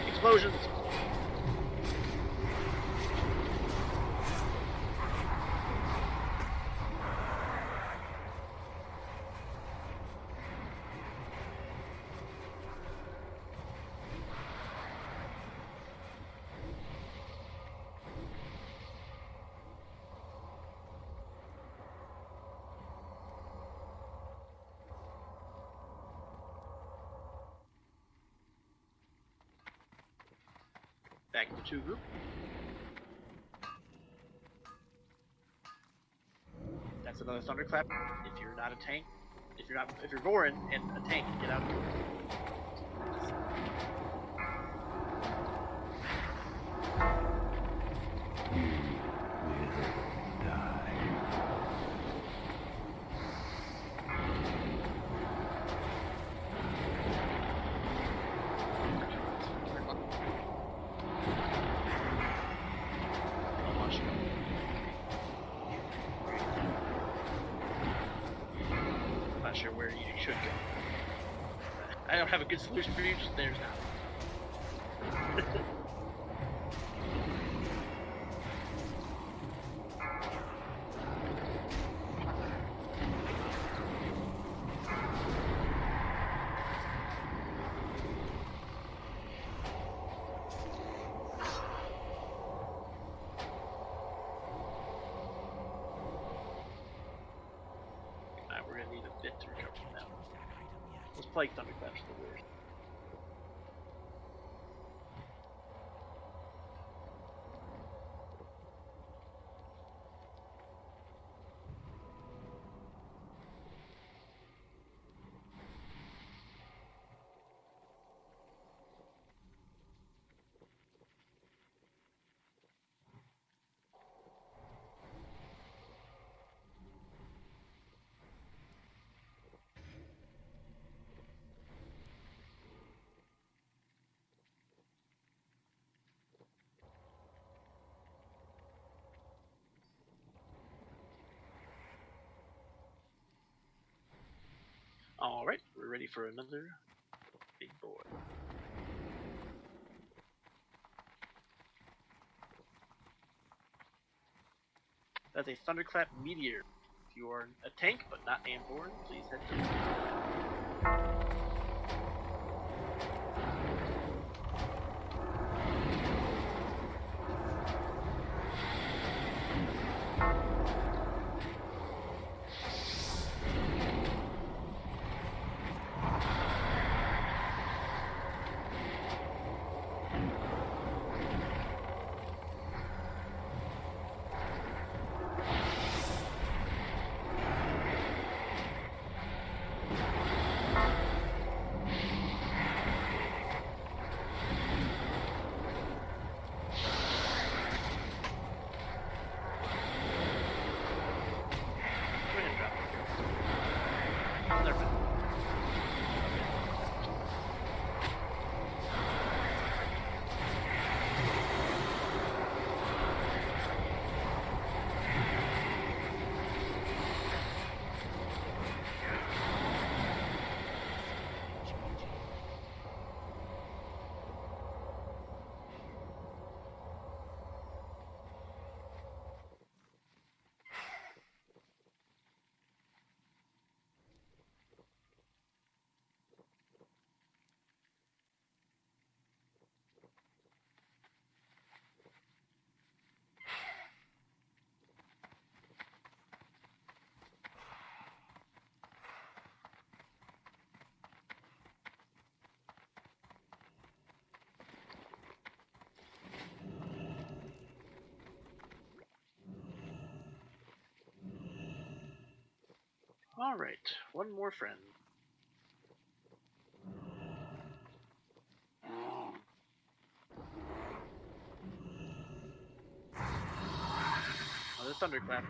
Explosions! Back to 2 group. That's another thunderclap. If you're not a tank, if you're Vorin and a tank, get out of here. Not sure where you should go. I don't have a good solution for you, just there's not. Alright, we're gonna need a bit to recover from that one. Let's play thunderclaps for the worst. All right, we're ready for another big boy. That's a Thunderclap Meteor. If you are a tank but not Anborn, please head to All right, one more friend. Another Thunderclap.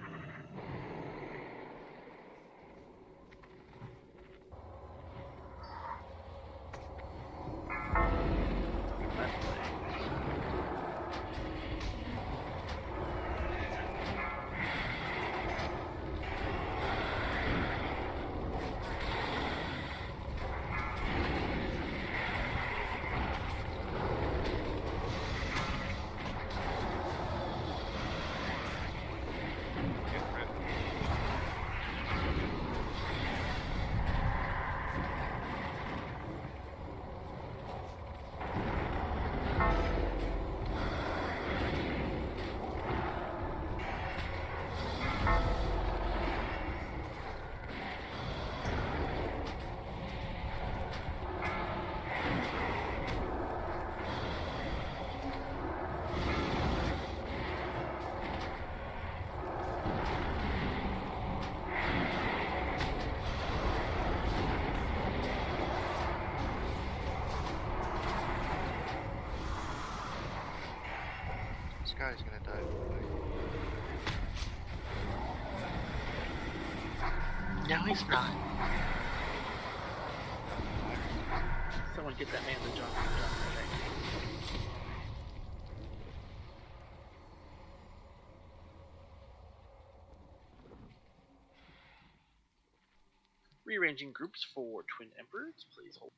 This guy's gonna die. No, he's not. Someone get that man the jump. Rearranging groups for Twin Emperors, please hold.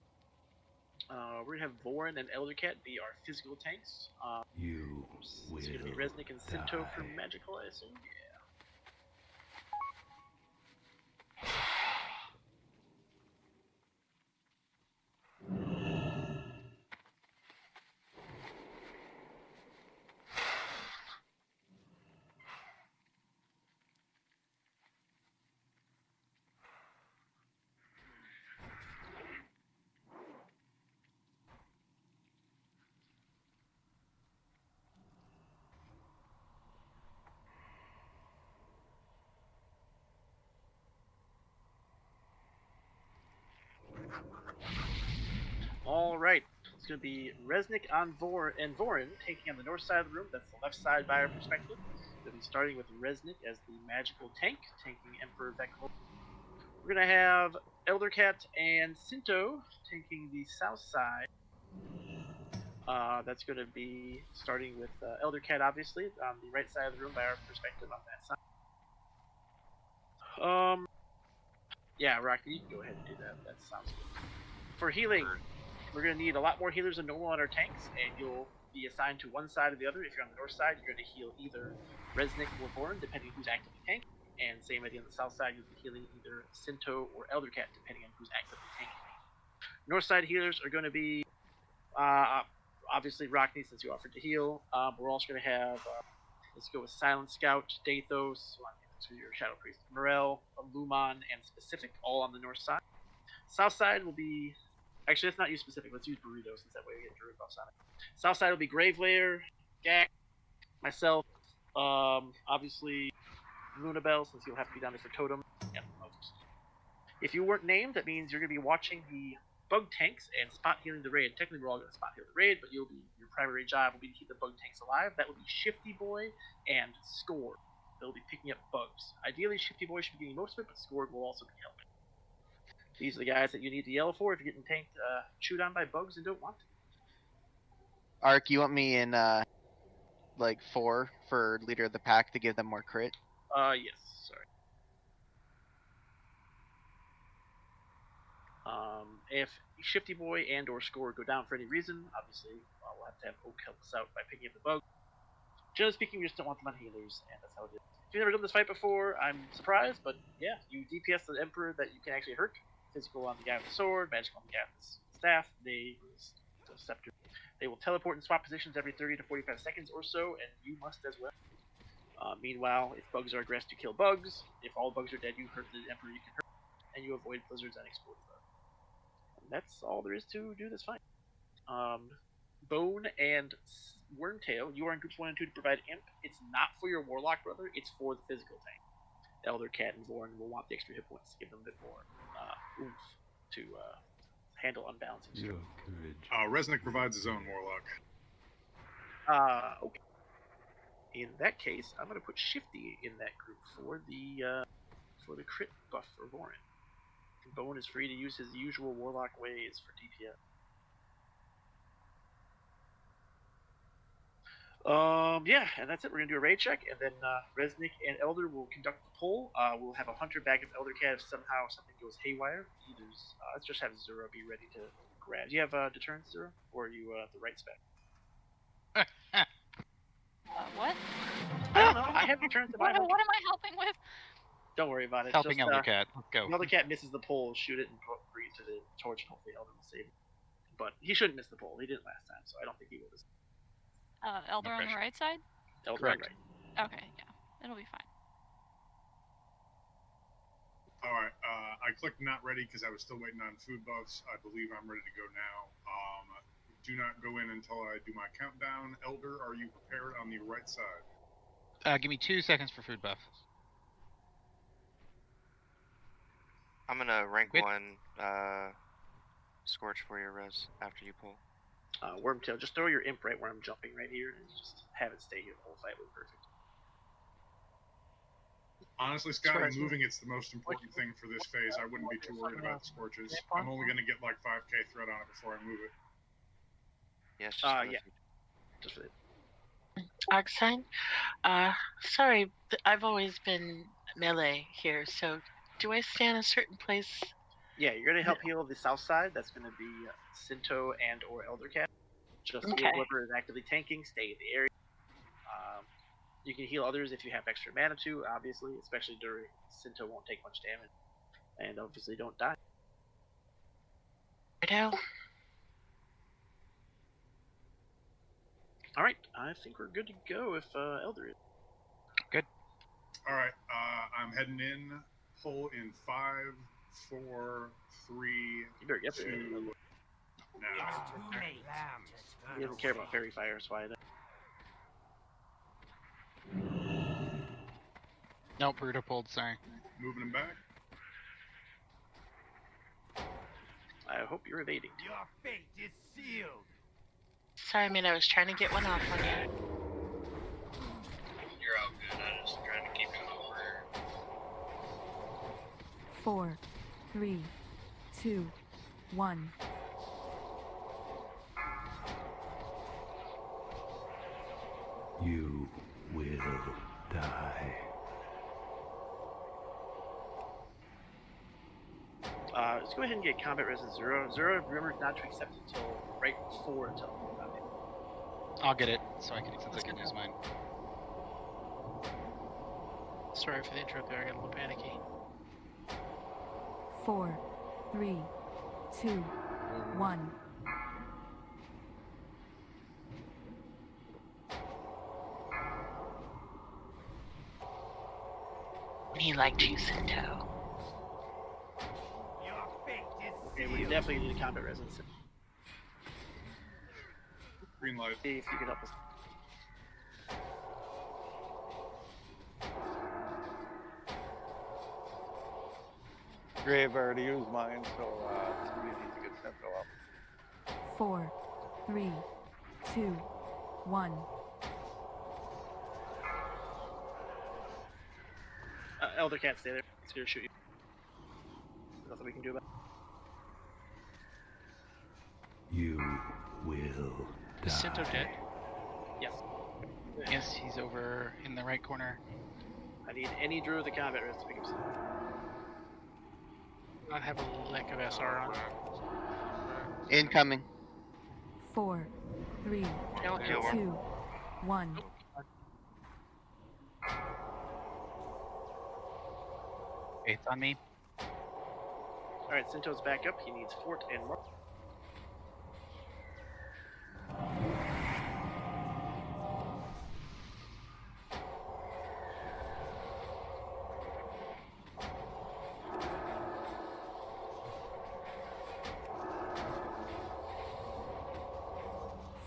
We're gonna have Vorin and Eldercat be our physical tanks. You It's gonna be will Resnick and Sinto for die. magical, I assume. Yeah. All right. It's going to be Resnick on Vorin taking on the north side of the room. That's the left side by our perspective. We'll be starting with Resnick as the magical tank, tanking Emperor Veklo. We're going to have Eldercat and Sinto taking the south side. That's going to be starting with Eldercat, obviously, on the right side of the room by our perspective on that side. Yeah, Rocky, you can go ahead and do that. That sounds good. For healing, we're going to need a lot more healers than normal on our tanks, and you'll be assigned to one side or the other. If you're on the north side, you're going to heal either Resnick or Bourne, depending on who's actively tanking. And same idea on the south side, you'll be healing either Sinto or Eldercat, depending on who's actively tanking. North side healers are going to be, obviously, Rockney, since you offered to heal. We're also going to have, let's go with Silent Scout, Dathos, your Shadow Priest, Morel, Lumon, and Specific, all on the north side. South side will be, actually, let's not use Specific, let's use Burrito, since that way we get Druid buffs on it. South side will be Gravelayer, Gak, myself, obviously Lunabelle, since you'll have to be down there for Totem. Yeah, if you weren't named, that means you're going to be watching the bug tanks and spot healing the raid. Technically, we're all going to spot heal the raid, but your primary job will be to keep the bug tanks alive. That will be Shifty Boy and Score. They'll be picking up bugs. Ideally, Shifty Boy should be getting most of it, but Score will also be helping. These are the guys that you need to yell for if you're getting tanked, chewed on by bugs and don't want to. Ark, you want me in like 4 for leader of the pack to give them more crit? Yes. Sorry. If Shifty Boy and or Score go down for any reason, obviously we'll have to have Oak help us out by picking up the bug. Generally speaking, we just don't want them on healers, and that's how it is. If you've never done this fight before, I'm surprised, but yeah, you DPS the Emperor that you can actually hurt. Physical on the guy with the sword, magical on the guy with the staff, the scepter. They will teleport and swap positions every 30 to 45 seconds or so, and you must as well. Meanwhile, if bugs are aggressed, you kill bugs. If all bugs are dead, you hurt the Emperor you can hurt, and you avoid blizzards and explode bugs. And that's all there is to do this fight. Bone and Wormtail, you are in groups 1 and 2 to provide imp. It's not for your Warlock brother, it's for the physical tank. Eldercat and Vorn will want the extra hit points to give them a bit more oomph to handle unbalancing strength. Resnick provides his own Warlock. Okay. In that case, I'm going to put Shifty in that group for the crit buff for Vorin. Bone is free to use his usual Warlock ways for DPS. Yeah, and that's it. We're gonna do a raid check, and then Resnick and Elder will conduct the poll. We'll have a hunter back of Eldercat if somehow something goes haywire. Let's just have Zura be ready to grab. Do you have deterrence, Zura, or are you the right spec? What? I don't know. I have deterrence in my What am I helping with? Don't worry about it. Helping just, Eldercat. Let's go. Eldercat misses the pole, shoot it, and breathe to the torch, and hopefully Elder will save it. But he shouldn't miss the pole. He didn't last time, so I don't think he will this time. Elder on the right side? Elder Correct. on the right. Okay, yeah. It'll be fine. Alright, I clicked not ready because I was still waiting on food buffs. I believe I'm ready to go now. Do not go in until I do my countdown. Elder, are you prepared on the right side? Give me 2 seconds for food buff. I'm gonna rank 1 Scorch for your res after you pull. Wormtail, just throw your imp right where I'm jumping right here, and just have it stay here the whole fight. Will be perfect. Honestly, Scott, moving it's the most important thing for this phase. I wouldn't be too worried about the Scorches. I'm only gonna get like 5k threat on it before I move it. Yes. Yeah. Just for the... Arcsign? Sorry, I've always been melee here, so do I stand a certain place? Yeah, you're going to help heal the south side. That's going to be Sinto and or Eldercat. Just heal whoever is actively tanking, stay in the area. You can heal others if you have extra mana too, obviously, especially during Sinto won't take much damage. And obviously don't die. Alright, I think we're good to go if Elder is. Good. Alright, I'm heading in. Pull in 5, 4, 3, you better get 2, now. He doesn't care about fairy fire, so I No, Bruto pulled, sorry. Moving him back. I hope you're evading. Your fate is sealed. Sorry, I was trying to get one off on you. You're all good. I'm just trying to keep him over. 4, 3, 2, 1. You will die. Let's go ahead and get combat resistance 0. 0, remember not to accept it until right before teleport. I'll get it, so I can since I can use mine. Sorry for the intro there, I got a little panicky. 4, 3, 2, 1. Me like you, Sinto. Okay, we definitely need a combat resistance. Green light. See if you can help us. Grave already used mine, so somebody needs to get Sinto up. 4, 3, 2, 1. Elder can't stay there. He's gonna shoot you. There's nothing we can do about it. You will Is Sinto dead? Yes. Yes, he's over in the right corner. I need any druid with a combat resist to pick up something. Not have a lick of SR on. Incoming. 4, 3, 2, 1. Faith on me. Alright, Sinto's back up. He needs Fort and Mark.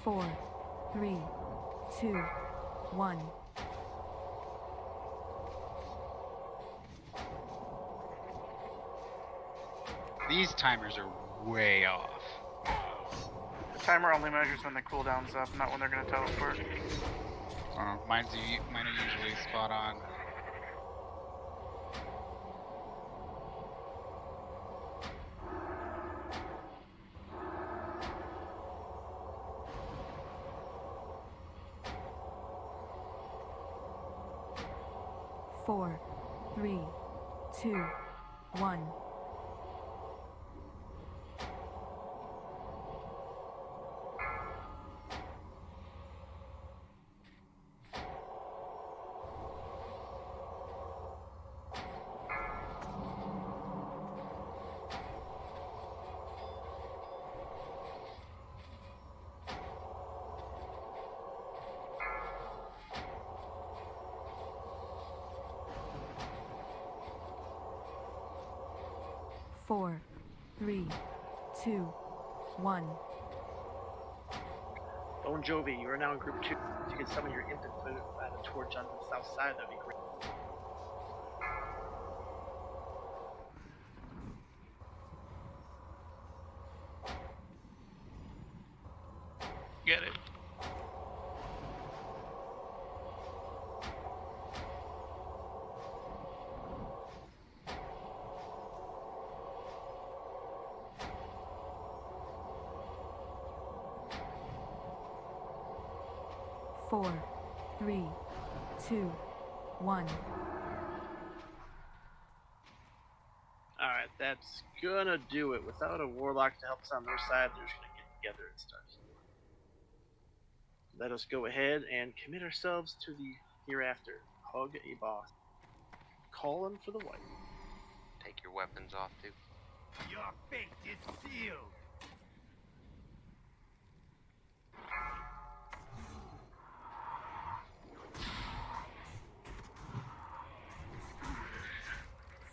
Four, 3, 2, 1. These timers are way off. The timer only measures when the cooldown's up, not when they're gonna teleport. Mine are usually spot on. Four, 3, 2, 1. Four, 3, 2, 1. Bon Jovi, you are now in group 2. If you can summon your imp and put it at a torch on the south side, that'd be great. Get it. Four, 3, 2, 1. Alright, that's gonna do it. Without a warlock to help us on their side, they're just gonna get together and start. Let us go ahead and commit ourselves to the hereafter. Hug a boss. Calling for the white. Take your weapons off, too. Your fate is sealed.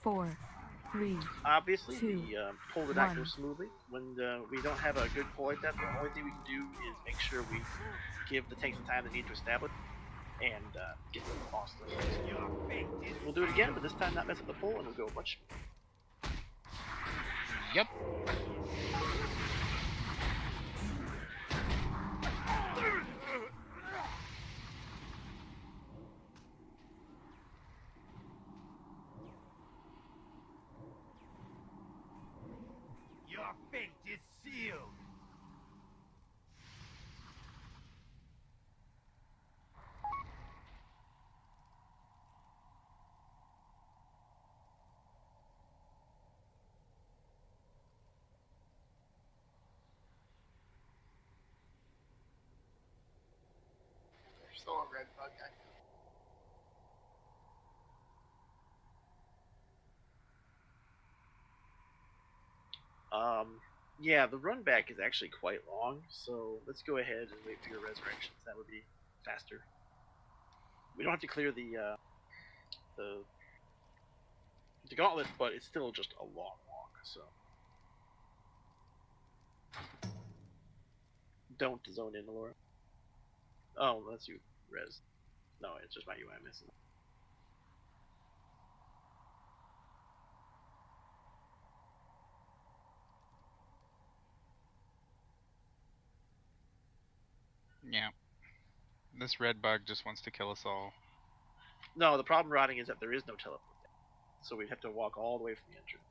Four, 3, Obviously, 2, the pull did not go 1. smoothly. When we don't have a good pull like that, the only thing we can do is make sure we give the tanks the time they need to establish and get the boss. We'll do it again, but this time not mess up the pull, and we'll go much. Yep. Your fate is sealed. still a red bug. Yeah, the run back is actually quite long, so let's go ahead and wait for your resurrections. That would be faster. We don't have to clear the gauntlet, but it's still just a long walk, so don't zone in, Laura. Oh, that's you, Res. No, it's just my UI missing. Yeah. This red bug just wants to kill us all. No, the problem, Rotting, is that there is no teleport. So we'd have to walk all the way from the entrance.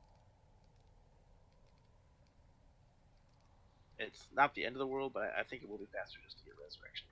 It's not the end of the world, but I think it will be faster just to get resurrection.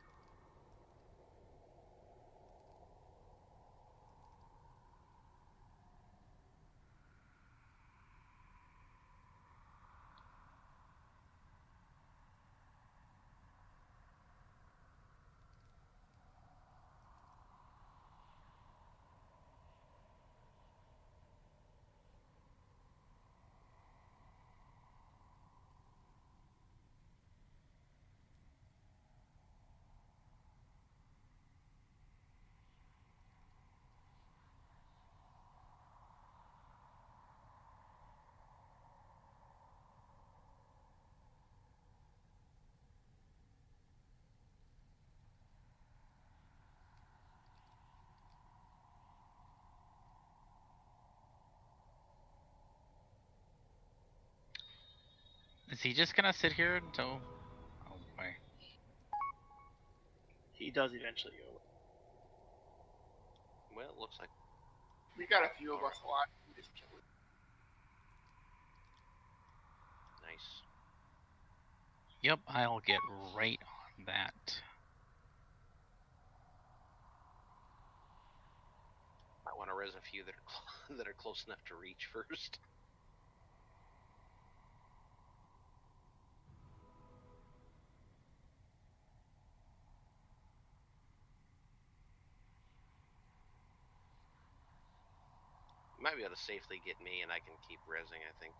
Is he just gonna sit here until... Oh boy. He does eventually go away. Well, it looks like We got a few of us alive. We just killed it. nice. Yep, I'll get right on that. Might want to res a few that are that are close enough to reach first. Might be able to safely get me, and I can keep resing, I think.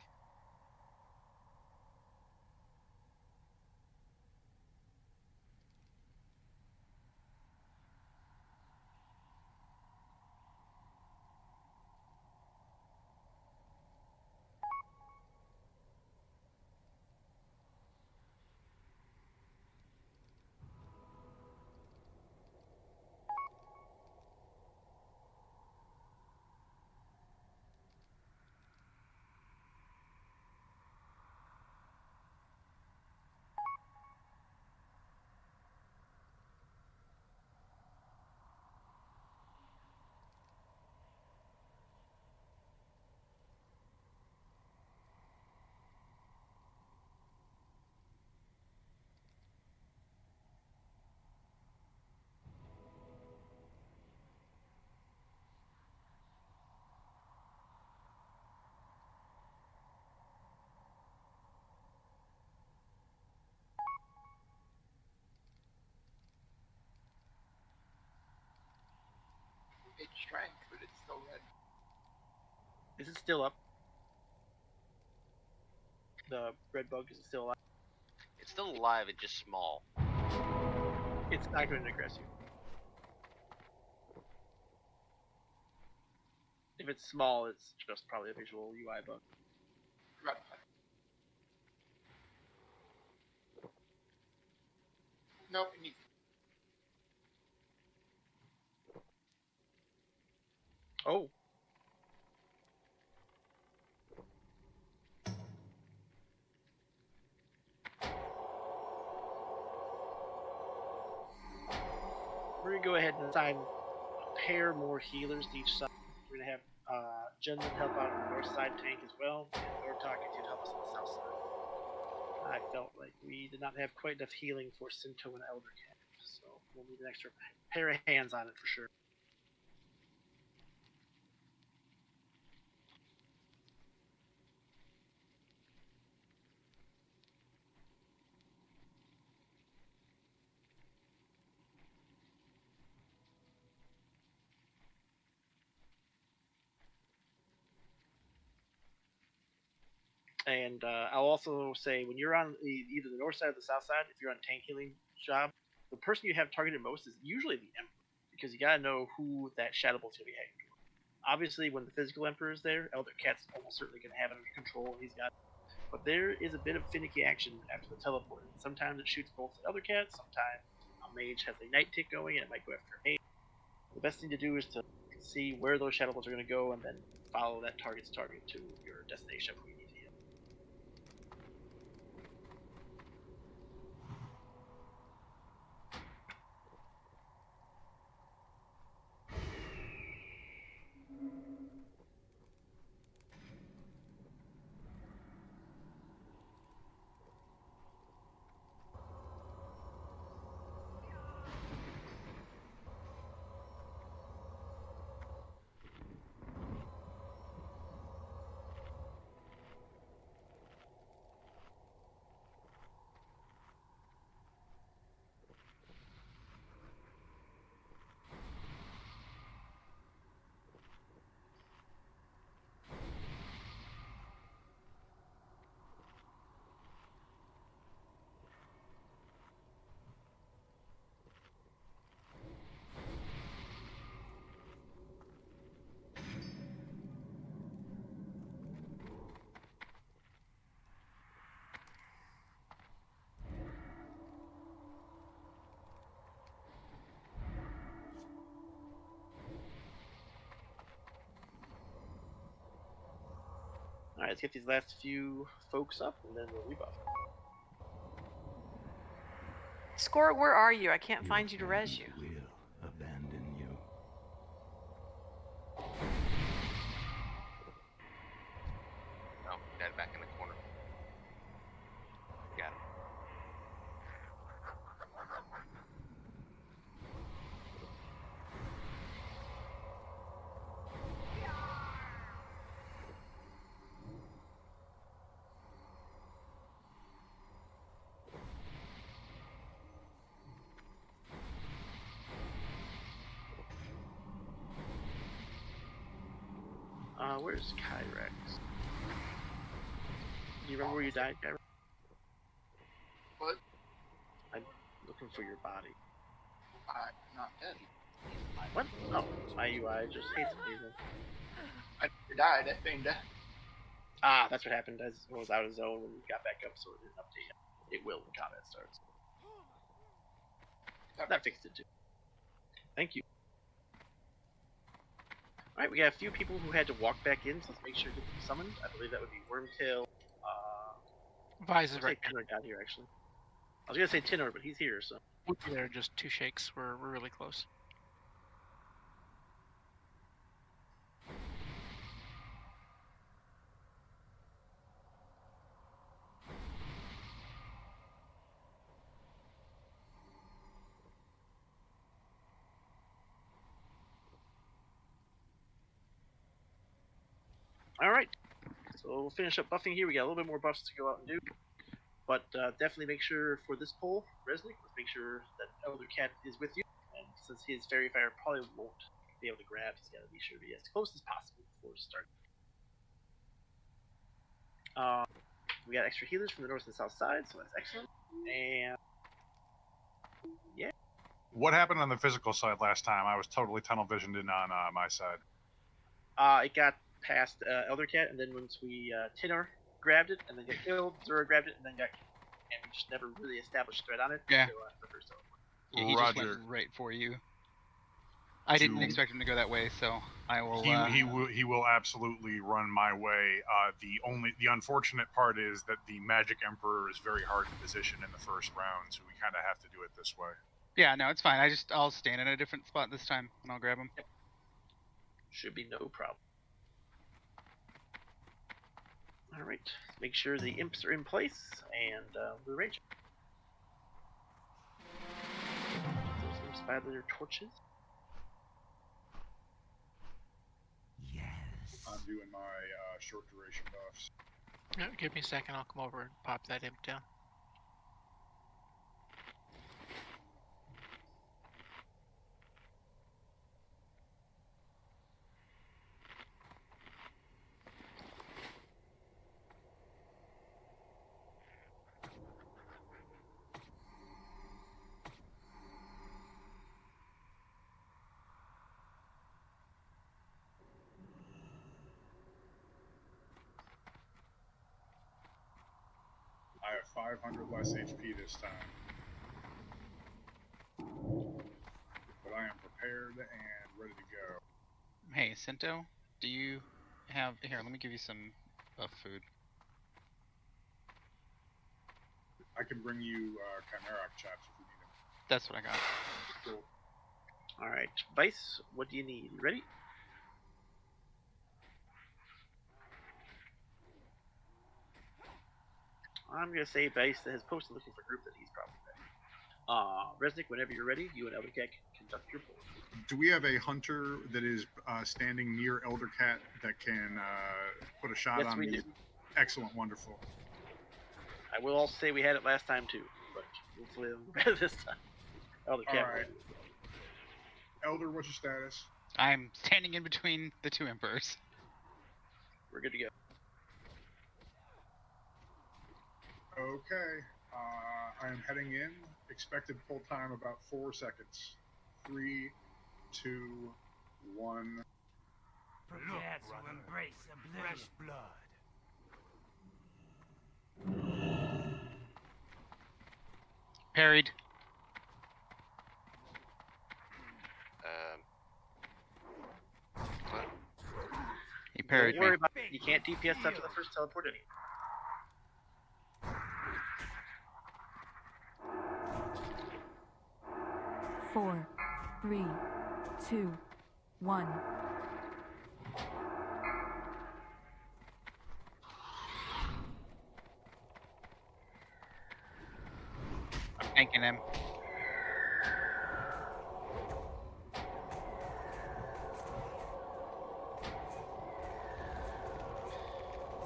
It shrank, but it's still red. Is it still up? The red bug, is it still alive? It's still alive, it's just small. It's not going to aggress you. If it's small, it's just probably a visual UI bug. Right. Nope, it needs. Oh. We're going to go ahead and assign a pair more healers to each side. We're going to have Jenlin help out on the north side tank as well, and Nortok can help us on the south side. I felt like we did not have quite enough healing for Sinto and Elder Cat, so we'll need an extra pair of hands on it for sure. And I'll also say when you're on either the north side or the south side, if you're on tank healing job, the person you have targeted most is usually the Emperor, because you gotta know who that Shadow Bolt's gonna be heading toward. Obviously, when the physical Emperor is there, Elder Cat's almost certainly gonna have it under control. He's got, but there is a bit of finicky action after the teleport. Sometimes it shoots bolts at Elder Cat. Sometimes a mage has a night tick going and it might go after a mage. The best thing to do is to see where those Shadow Bolts are gonna go and then follow that target's target to your destination where you need to heal. Alright, let's get these last few folks up, and then we'll rebuff. Score, where are you? I can't find you to res you. Will abandon you. Oh, dead back in the corner. Got him. Where's Kyrex? Do you remember where you died, Kyrex? What? I'm looking for your body. I'm not dead. What? Oh, my UI just hates me. I died. I think dead. Ah, that's what happened. I was out of zone when we got back up, so it didn't update yet. It will when combat starts. That fixed it too. Thank you. Alright, we got a few people who had to walk back in, so let's make sure to get them summoned. I believe that would be Wormtail. Vise is right. Tinor got here, actually. I was gonna say Tinor, but he's here, so. We'll be there in just 2 shakes. We're really close. Alright, so we'll finish up buffing here. We got a little bit more buffs to go out and do. But definitely make sure for this poll, Resnick, let's make sure that Elder Cat is with you. And since his Fairy Fire probably won't be able to grab, he's got to be sure to be as close as possible before start. We got extra healers from the north and south side, so that's excellent. And yeah. What happened on the physical side last time? I was totally tunnel visioned in on my side. It got past Elder Cat, and then once we Tinor grabbed it and then got killed, Zura grabbed it and then got killed. And we just never really established threat on it. Yeah. Until, Yeah, he just went right for you. I didn't expect him to go that way, so I will. He will absolutely run my way. The unfortunate part is that the Magic Emperor is very hard to position in the first round, so we kind of have to do it this way. Yeah, no, it's fine. I'll stand in a different spot this time and I'll grab him. Yep. Should be no problem. All right, make sure the imps are in place and we're raging. Those imps by their torches. I'm doing my short duration buffs. No, give me a second. I'll come over and pop that imp down. have 500 less HP this time. But I am prepared and ready to go. Hey, Sento, do you have... Here, let me give you some food. I can bring you Chimera chaps if you need them. That's what I got. Cool. Alright, Vice, what do you need? You ready? I'm gonna say Vice that has posted looking for a group that he's probably ready. Resnick, whenever you're ready, you and Eldercat can conduct your poll. Do we have a hunter that is standing near Eldercat that can put a shot Yes, on we me? do. Excellent, wonderful. I will also say we had it last time too, but hopefully it'll be better this time. Eldercat. Alright. Elder, what's your status? I'm standing in between the two emperors. We're good to go. Okay. I am heading in. Expected pull time about 4 seconds. 3, 2, 1. Prepare to embrace fresh blood. Parried. What? He parried Don't worry me. about it. You can't DPS after the first teleport anyway. Four, 3, 2, 1. I'm tanking him.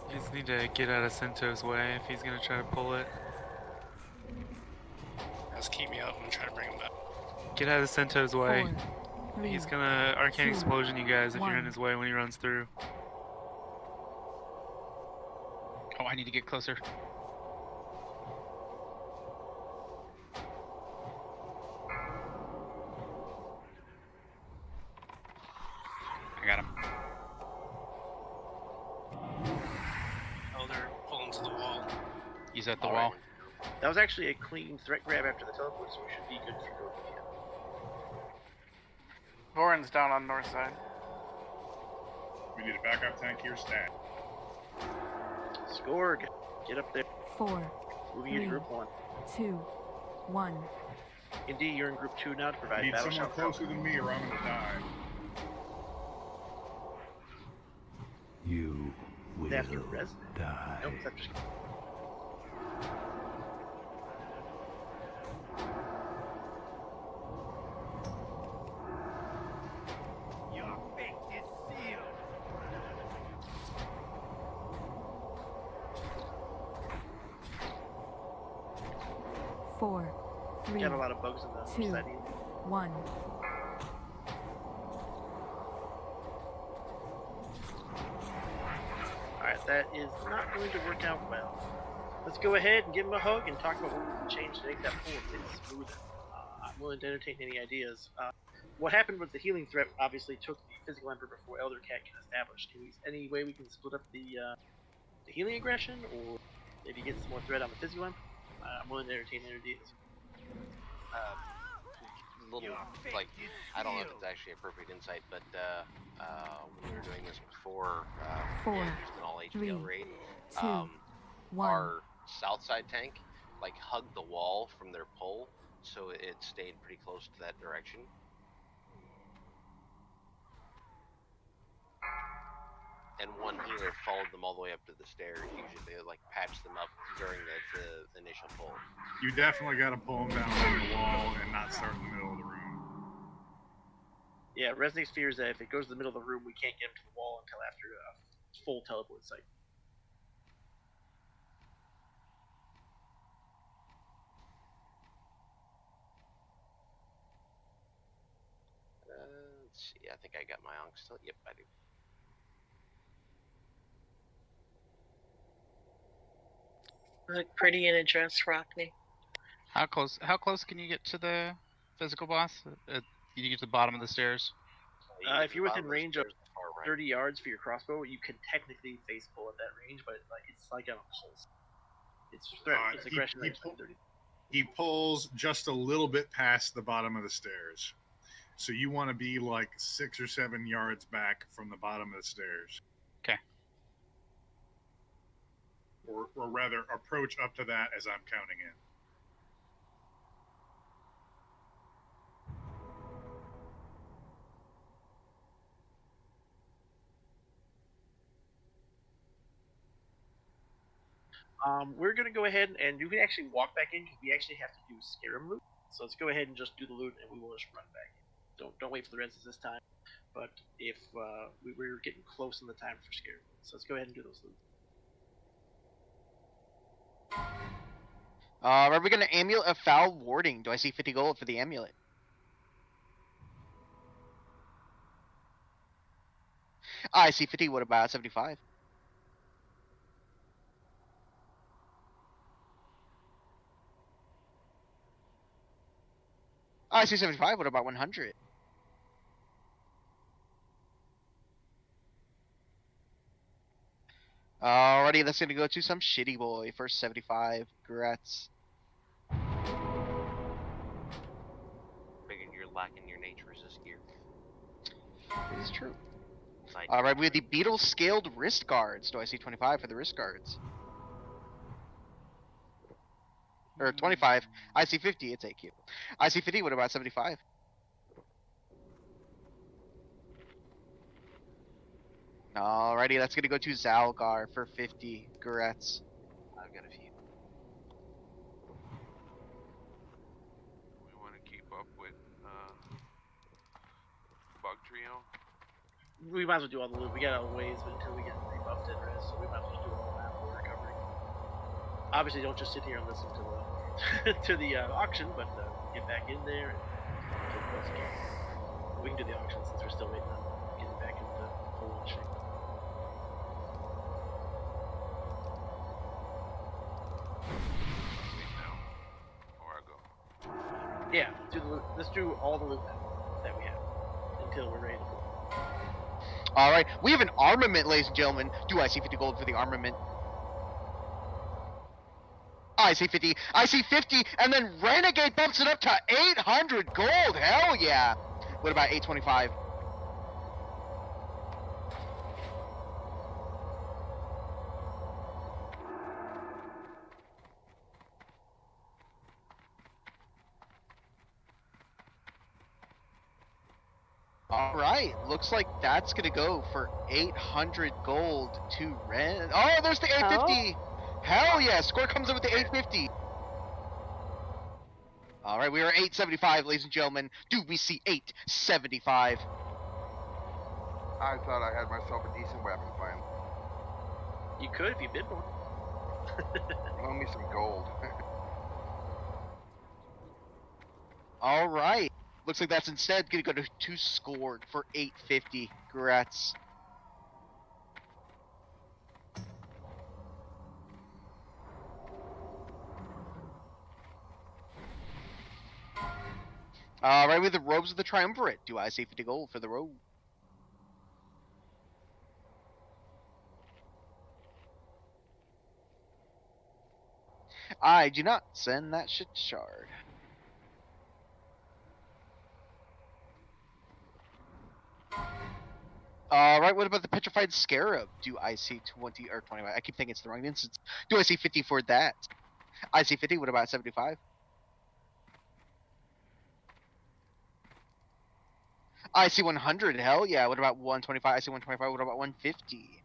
You just need to get out of Sento's way if he's gonna try to pull it. Just keep me up and try to bring him back. Get out of Sento's way. 4, 3, He's gonna Arcane 2, Explosion you guys if you're in 1. his way when he runs through. Oh, I need to get closer. I got him. Elder, pull him to the wall. He's at the All wall. right. That was actually a clean threat grab after the teleport, so we should be good for go again. Voran's down on north side. We need a backup tank here, stat. Scourg, get up there. 4, Moving into 3, group 1. 2, 1. Indeed, you're in group 2 now to I provide need battle someone shout closer cover. than me or I'm gonna die. You will After Resnick. die. Nope, that's just... Your fate is sealed. Four, 3, Got a lot of bugs in the 2, side. 1. Alright, that is not going to work out well. Let's go ahead and give him a hug and talk about what we can change to make that pool a bit smoother. I'm willing to entertain any ideas. What happened with the healing threat obviously took the physical emperor before Eldercat can establish. Any way we can split up the healing aggression, or maybe get some more threat on the physical emperor? I'm willing to entertain any ideas. Little, like, I don't know if it's actually appropriate insight, but when we were doing this before, 4, just an all three, HPL raid, 2, 1. our south side tank, like, hugged the wall from their pull, so it stayed pretty close to that direction. And one healer followed them all the way up to the stairs. Usually they like patch them up during the initial pull. You definitely got to pull them down on the wall and not start in the middle of the room. Yeah, Resnick's fear is that if it goes to the middle of the room, we can't get him to the wall until after full teleport sight. Let's see, I think I got my Ankh still. Yep, I do. Look pretty in a dress, Rockney. How close can you get to the physical boss? You can get to the bottom of the stairs. If you're within range of 30 yards for your crossbow, you can technically face pull at that range, but it's like on a pulse. It's threat. It's aggression range 30. He pulls just a little bit past the bottom of the stairs. So you want to be like 6 or 7 yards back from the bottom of the stairs. Okay. Or rather, approach up to that as I'm counting in. We're gonna go ahead and you can actually walk back in because we actually have to do Scarum loot. So let's go ahead and just do the loot, and we will just run back in. Don't wait for the reses this time. But if we're getting close in the time for Scarum, so let's go ahead and do those loot. Are we gonna amulet of foul warding? Do I see 50 gold for the amulet? I see 50. What about 75? I see 75. What about 100? Alrighty, that's gonna go to some shitty boy for 75. Congrats. Figured you're lacking your nature resist gear. It is true. Side Alright, we have the beetle scaled wrist guards. Do I see 25 for the wrist guards? Or 25. I see 50. It's AQ. I see 50. What about 75? Alrighty, that's gonna go to Zalgar for 50. Congrats. I've got a few. We want to keep up with Bug Trio. We might as well do all the loot. We got a ways until we get rebuffed and res, so we might as well do all that while we're recovering. Obviously, don't just sit here and listen to the to the auction, but get back in there and get those games. We can do the auction since we're still waiting on getting back into full on shape. Yeah, do the loot. Let's do all the loot that we have until we're ready to go. Alright, we have an armament, ladies and gentlemen. Do I see 50 gold for the armament? I see 50. I see 50, and then Renegade bumps it up to 800 gold. Hell yeah. What about 825? Alright, looks like that's gonna go for 800 gold to Ren. Oh, there's the 850! Hell yeah, score comes in with the 850. Alright, we are 875, ladies and gentlemen. Do we see 875? I thought I had myself a decent weapon finally. You could if you bid one. Loan me some gold. Alright. Looks like that's instead gonna go to 2 scored for 850. Congrats. Alright, with the robes of the Triumvirate. Do I see 50 gold for the robe? I do not send that shit shard. Alright, what about the Petrified Scarab? Do I see 20 or 25? I keep thinking it's the wrong instance. Do I see 50 for that? I see 50, what about 75? I see 100, hell yeah, what about 125? I see 125, what about 150?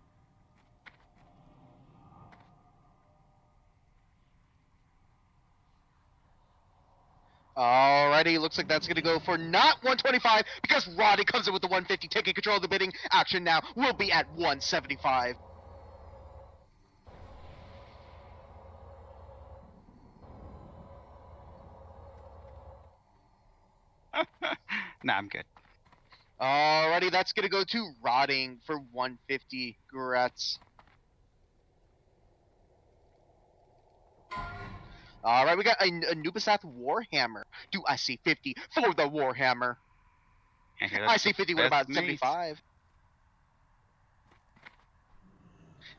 Alrighty, looks like that's gonna go for not 125 because Roddy comes in with the 150, taking control of the bidding. Action now will be at 175. Nah, I'm good. Alrighty, that's gonna go to Rotting for 150. Congrats. Alright, we got a Anubisath Warhammer. Do I see 50 for the Warhammer? I see 50, what about 75?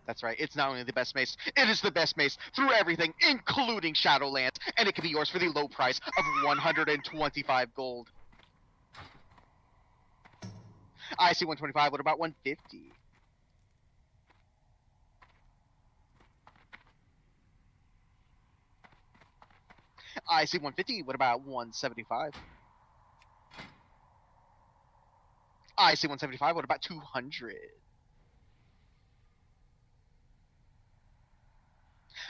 That's right. It's not only the best mace, it is the best mace through everything, including Shadowlands, and it can be yours for the low price of 125 gold. I see 125. What about 150? I see 150. What about 175? I see 175. What about 200?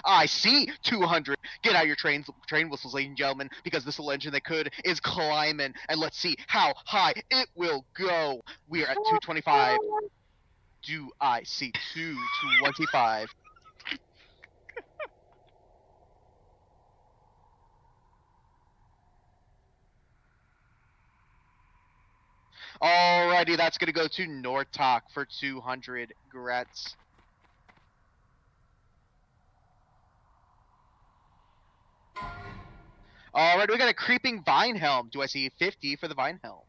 I see 200. Get out your train whistles, ladies and gentlemen, because this little engine that could is climbing, and let's see how high it will go. We are at 225. Do I see 225? Alrighty, that's gonna go to Nortok for 200 Gretz. Alright, we got a creeping Vine Helm. Do I see 50 for the Vine Helm?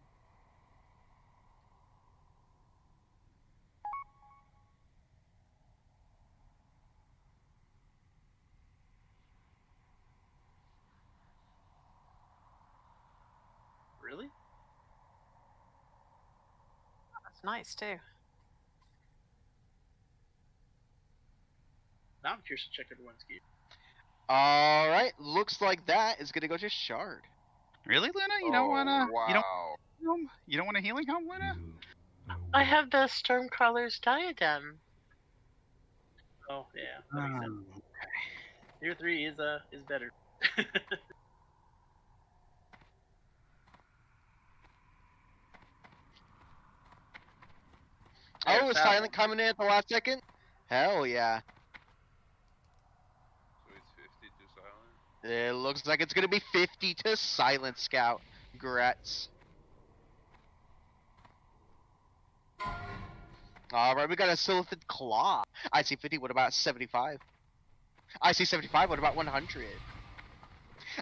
Really? That's nice too. Now I'm curious to check everyone's gear. Alright, looks like that is gonna go to Shard. Really, Luna? You don't wanna? Wow. You don't want a healing helm, Luna? I have the Stormcrawler's diadem. Oh yeah, that makes sense. Tier 3 is better. Oh, is Silent coming in at the last second? Hell yeah. So it's 50 to Silent? It looks like it's gonna be 50 to Silent Scout. Gretz. Alright, we got a Silithid Claw. I see 50, what about 75? I see 75, what about 100?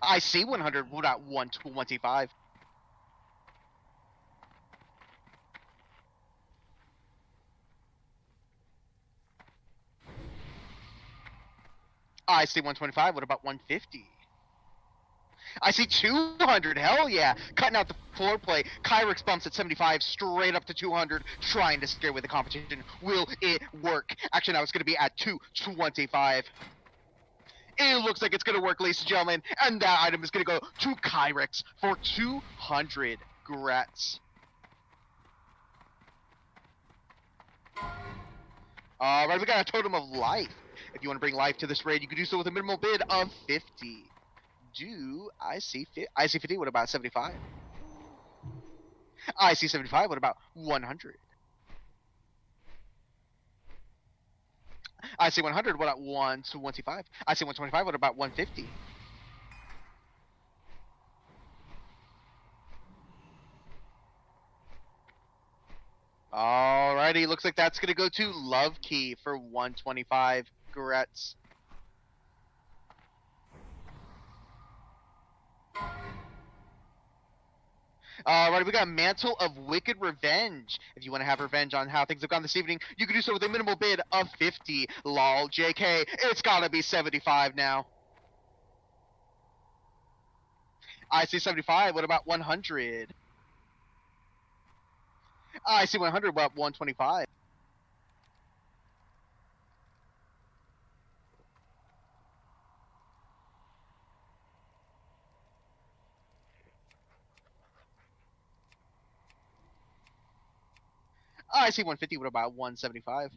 I see 100, what about 125? I see 125, what about 150? I see 200, hell yeah! Cutting out the floor play. Kyrix bumps at 75, straight up to 200, trying to scare away the competition. Will it work? Actually, now it's going to be at 225. It looks like it's going to work, ladies and gentlemen, and that item is going to go to Kyrix for 200 Gretz. Alright, we got a Totem of Life. If you want to bring life to this raid, you can do so with a minimal bid of 50. I see 50, what about 75? I see 75, what about 100? I see 100, what about 125? I see 125, what about 150? Alrighty, looks like that's gonna go to Love Key for 125 Gretz. Alright, we got Mantle of Wicked Revenge. If you want to have revenge on how things have gone this evening, you can do so with a minimal bid of 50. Lol, JK, it's gotta be 75 now. I see 75, what about 100? I see 100, what about 125? I see 150, what about 175?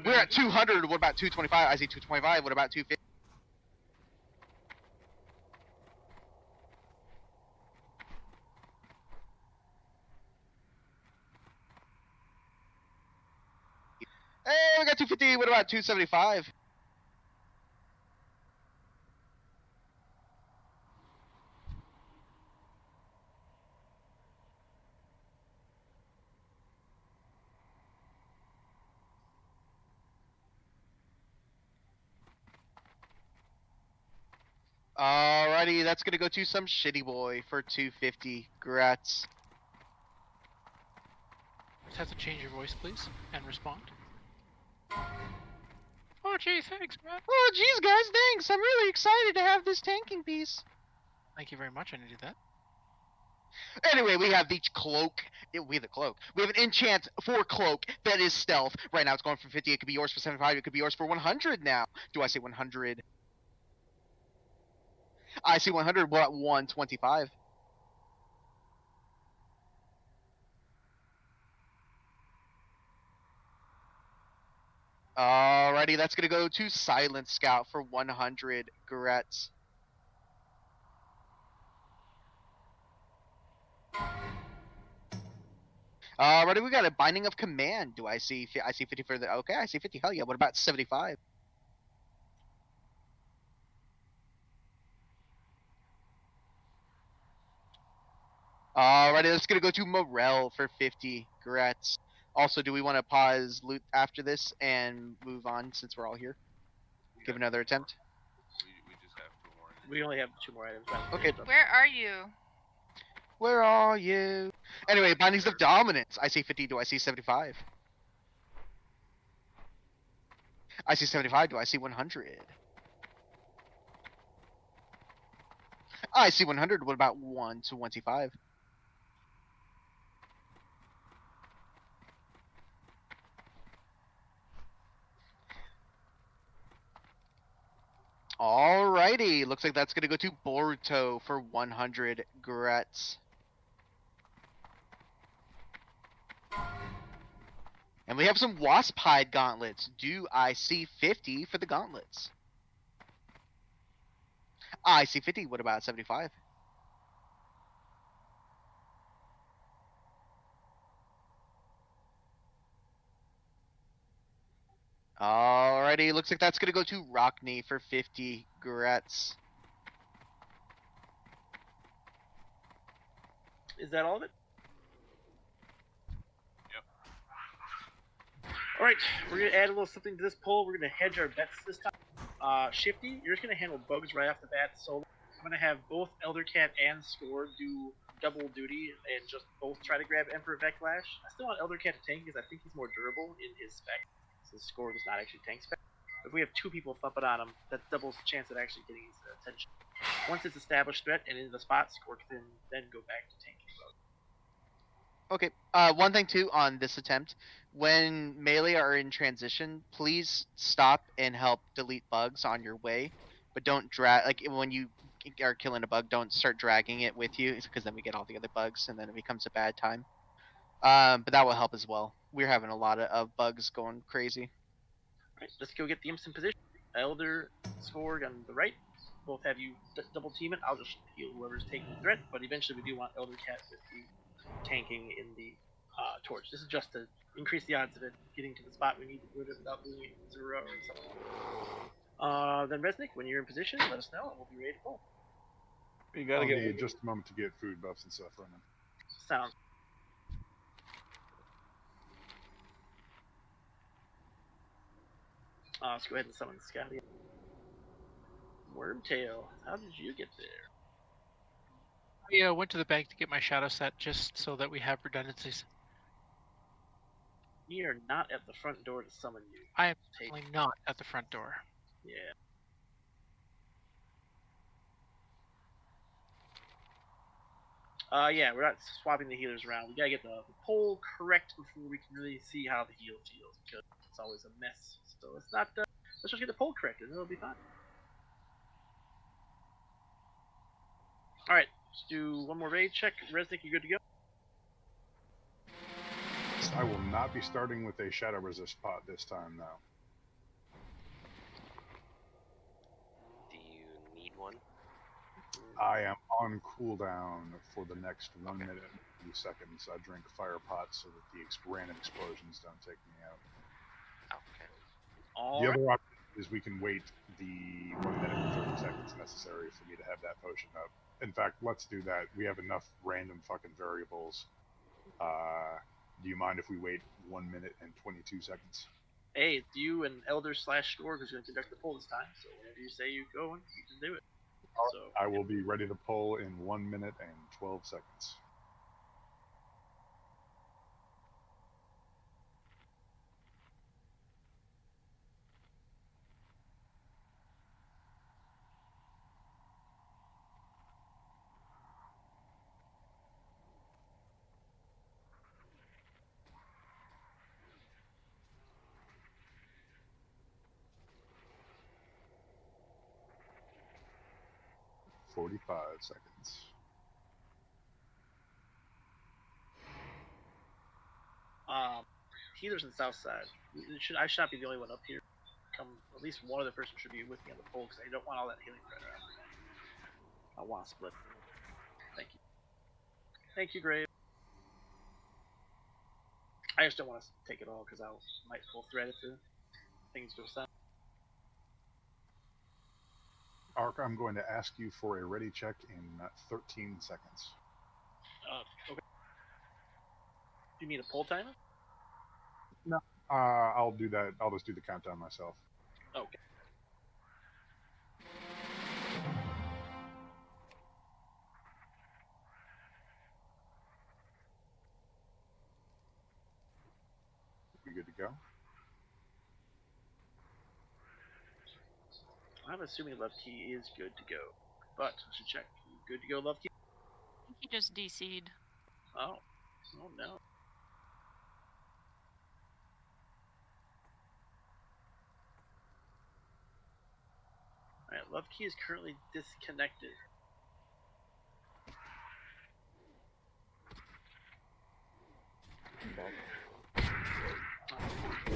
We're at 200, what about 225? I see 225, what about 250? Hey, we got 250, what about 275? Alrighty, that's gonna go to some shitty boy for 250. Grats. Just have to change your voice, please, and respond. Oh, gee, thanks, man. Oh, geez, guys, thanks. I'm really excited to have this tanking piece. Thank you very much. I needed that. Anyway, we have the cloak. We have the cloak. We have an enchant for cloak that is stealth. Right now, it's going from 50. It could be yours for 75. It could be yours for 100 now. Do I say 100? I see 100. We're at 125. Alrighty, that's gonna go to Silent Scout for 100. Gretz. Alrighty, we got a Binding of Command. Do I see? I see 50 for the. Okay, I see 50. Hell yeah. What about 75? Alrighty, that's gonna go to Morel for 50. Gretz. Also, do we want to pause loot after this and move on since we're all here? Give another attempt. We just have 2 more. We only have 2 more items. Okay. Where are you? Where are you? Anyway, Bindings of Dominance. I see 50. Do I see 75? I see 75. Do I see 100? I see 100. What about 1 to 125? Alrighty, looks like that's gonna go to Boruto for 100. Gretz. And we have some Wasp Hide gauntlets. Do I see 50 for the gauntlets? I see 50. What about 75? Alrighty, looks like that's gonna go to Rockney for 50. Gretz. Is that all of it? Yep. Alright, we're going to add a little something to this poll. We're going to hedge our bets this time. Shifty, you're just going to handle bugs right off the bat solo. I'm going to have both Eldercat and Score do double duty and just both try to grab Emperor Veclash. I still want Eldercat to tank because I think he's more durable in his spec. So Score does not actually tank spec. If we have 2 people thumping on him, that doubles the chance of actually getting his attention. Once it's established threat and in the spot, Score can then go back to tanking mode. Okay, one thing too on this attempt, when melee are in transition, please stop and help delete bugs on your way, but don't drag, like when you are killing a bug, don't start dragging it with you, because then we get all the other bugs and then it becomes a bad time. But that will help as well. We're having a lot of bugs going crazy. Alright, let's go get the imps in position. Elder, Scorg on the right. Both have you double team it. I'll just heal whoever's taking the threat, but eventually we do want Eldercat with the tanking in the torch. This is just to increase the odds of it getting to the spot we need to put it without losing 0 or something. Then Resnick, when you're in position, let us know and we'll be ready to pull. You gotta get just a moment to get food buffs and stuff running. Sounds. Let's go ahead and summon Scotty. Wormtail, how did you get there? I went to the bank to get my shadow set just so that we have redundancies. We are not at the front door to summon you. I am definitely not at the front door. Yeah. Yeah, we're not swapping the healers around. We gotta get the poll correct before we can really see how the heal feels, because it's always a mess. So let's not. Let's just get the poll correct, and it'll be fine. All right, let's do one more raid check. Resnick, you good to go? I will not be starting with a shadow resist pot this time now. Do you need one? I am on cooldown for the next 1 minute and 30 seconds. I drink fire pots so that the random explosions don't take me out. Okay. The other option is we can wait the 1 minute and 30 seconds necessary for me to have that potion up. In fact, let's do that. We have enough random fucking variables. Do you mind if we wait 1 minute and 22 seconds? Hey, it's you and Elder / Scorg who's going to conduct the poll this time. So whenever you say you go, you can do it. So I will be ready to pull in 1 minute and 12 seconds. "45 seconds. healers on the south side. I should not be the only one up here. At least one other person should be with me on the pole because I don't want all that healing right around. I want to split. Thank you. Thank you, Grave. I just don't want to take it all because I might full thread if the things go south. Ark, I'm going to ask you for a ready check in 13 seconds. Okay. Do you mean a pull timer? No. I'll do that. I'll just do the countdown myself. Okay. We good to go? I'm assuming Love Key is good to go, but I should check. Good to go, Love Key? I think he just DC'd. Oh. Oh no. Alright, Love Key is currently disconnected.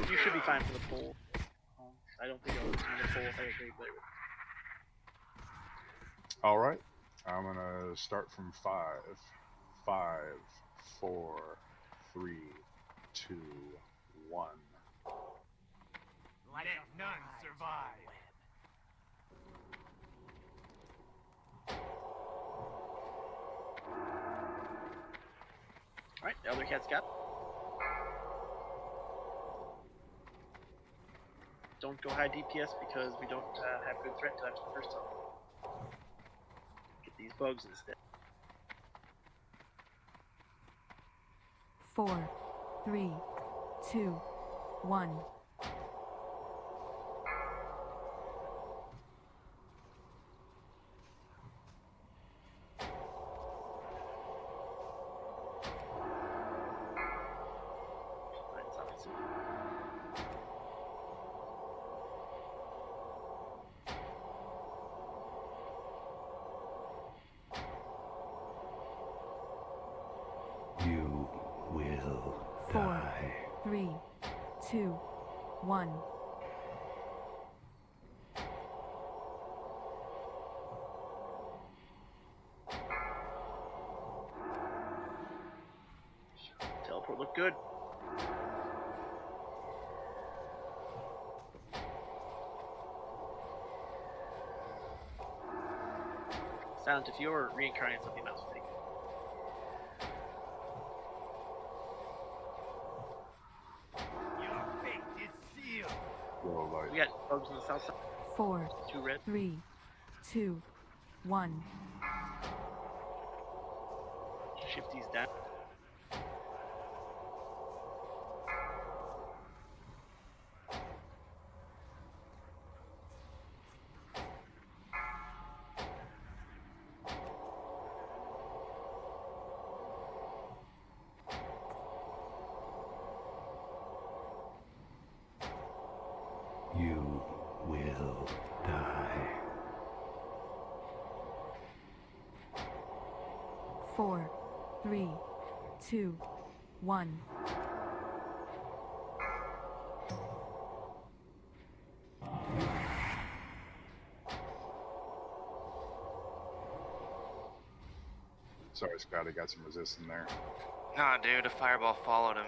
You should be fine for the poll. I don't think I'll lose the poll if I agree with it. All right. I'm going to start from 5. 5, 4, 3, 2, 1. Let none survive. Alright, the other cat's got. Don't go high DPS because we don't have good threat times the first time. Get these bugs instead. 4, 3, 2, 1. You will 4, die. 3, 2, 1. Teleport looked good. Silent, if you're reincarnating something else, take it. Your fate is sealed. We got bugs on the south side. 4, 2 red. 3, 2, 1. Shift these down. You will die. 4, 3, 2, 1. Sorry, Scott, I got some resist in there. Nah, dude, a fireball followed him.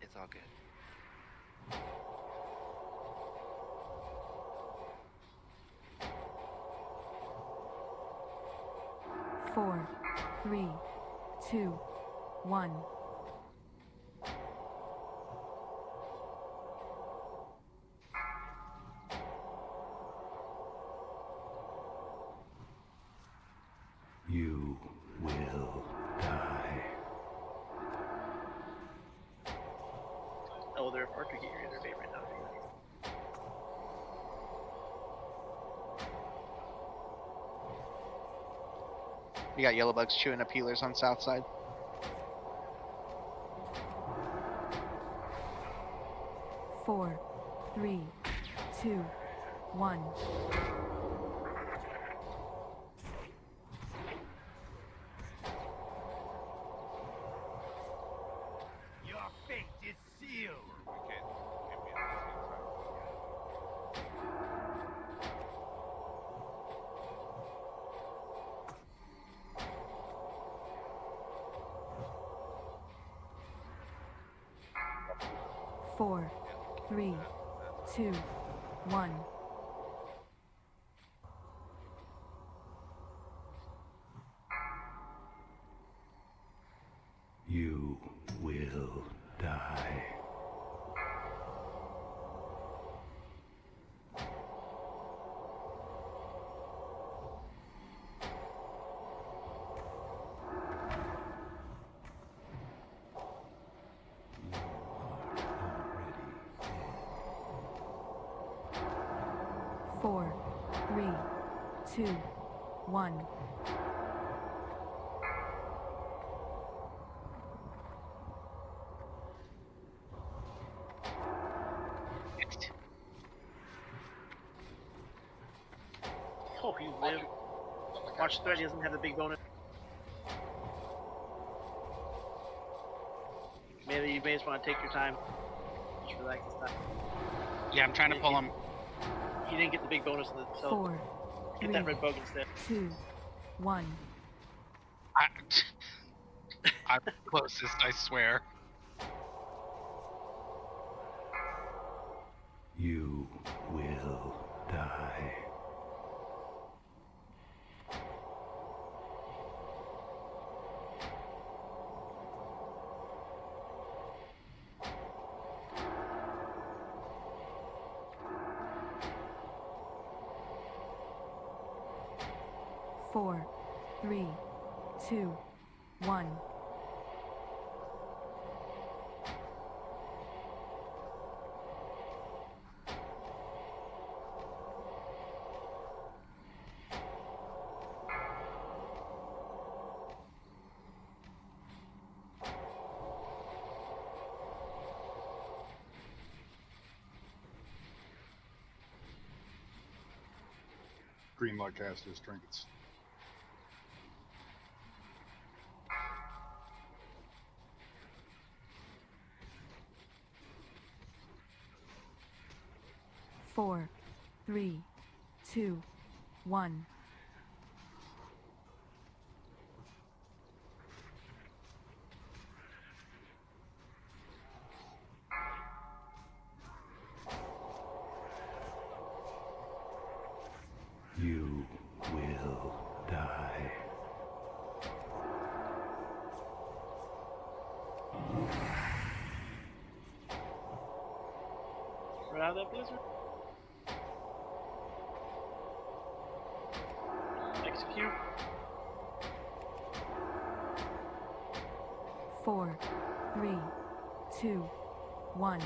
It's all good. 4, 3, 2, 1. Or could get your innervate right now. You got yellow bugs chewing up healers on south side. Four, three, two, one. Your fate is sealed. Four, three, two, one. You will die. Four, three, two, one. Oh, you live. Watch threat, he doesn't have the big bonus. Maybe you may just want to take your time. Just relax this time. Yeah, I'm trying to pull him. He didn't get the big bonus in the so Four, get that red bug instead. two, one. I'm closest, I swear. You will die. Four, three, two, one. Green light casters, trinkets. Four, three, two, one. You will die. Right out of that blizzard. Execute. Four, three, two, one.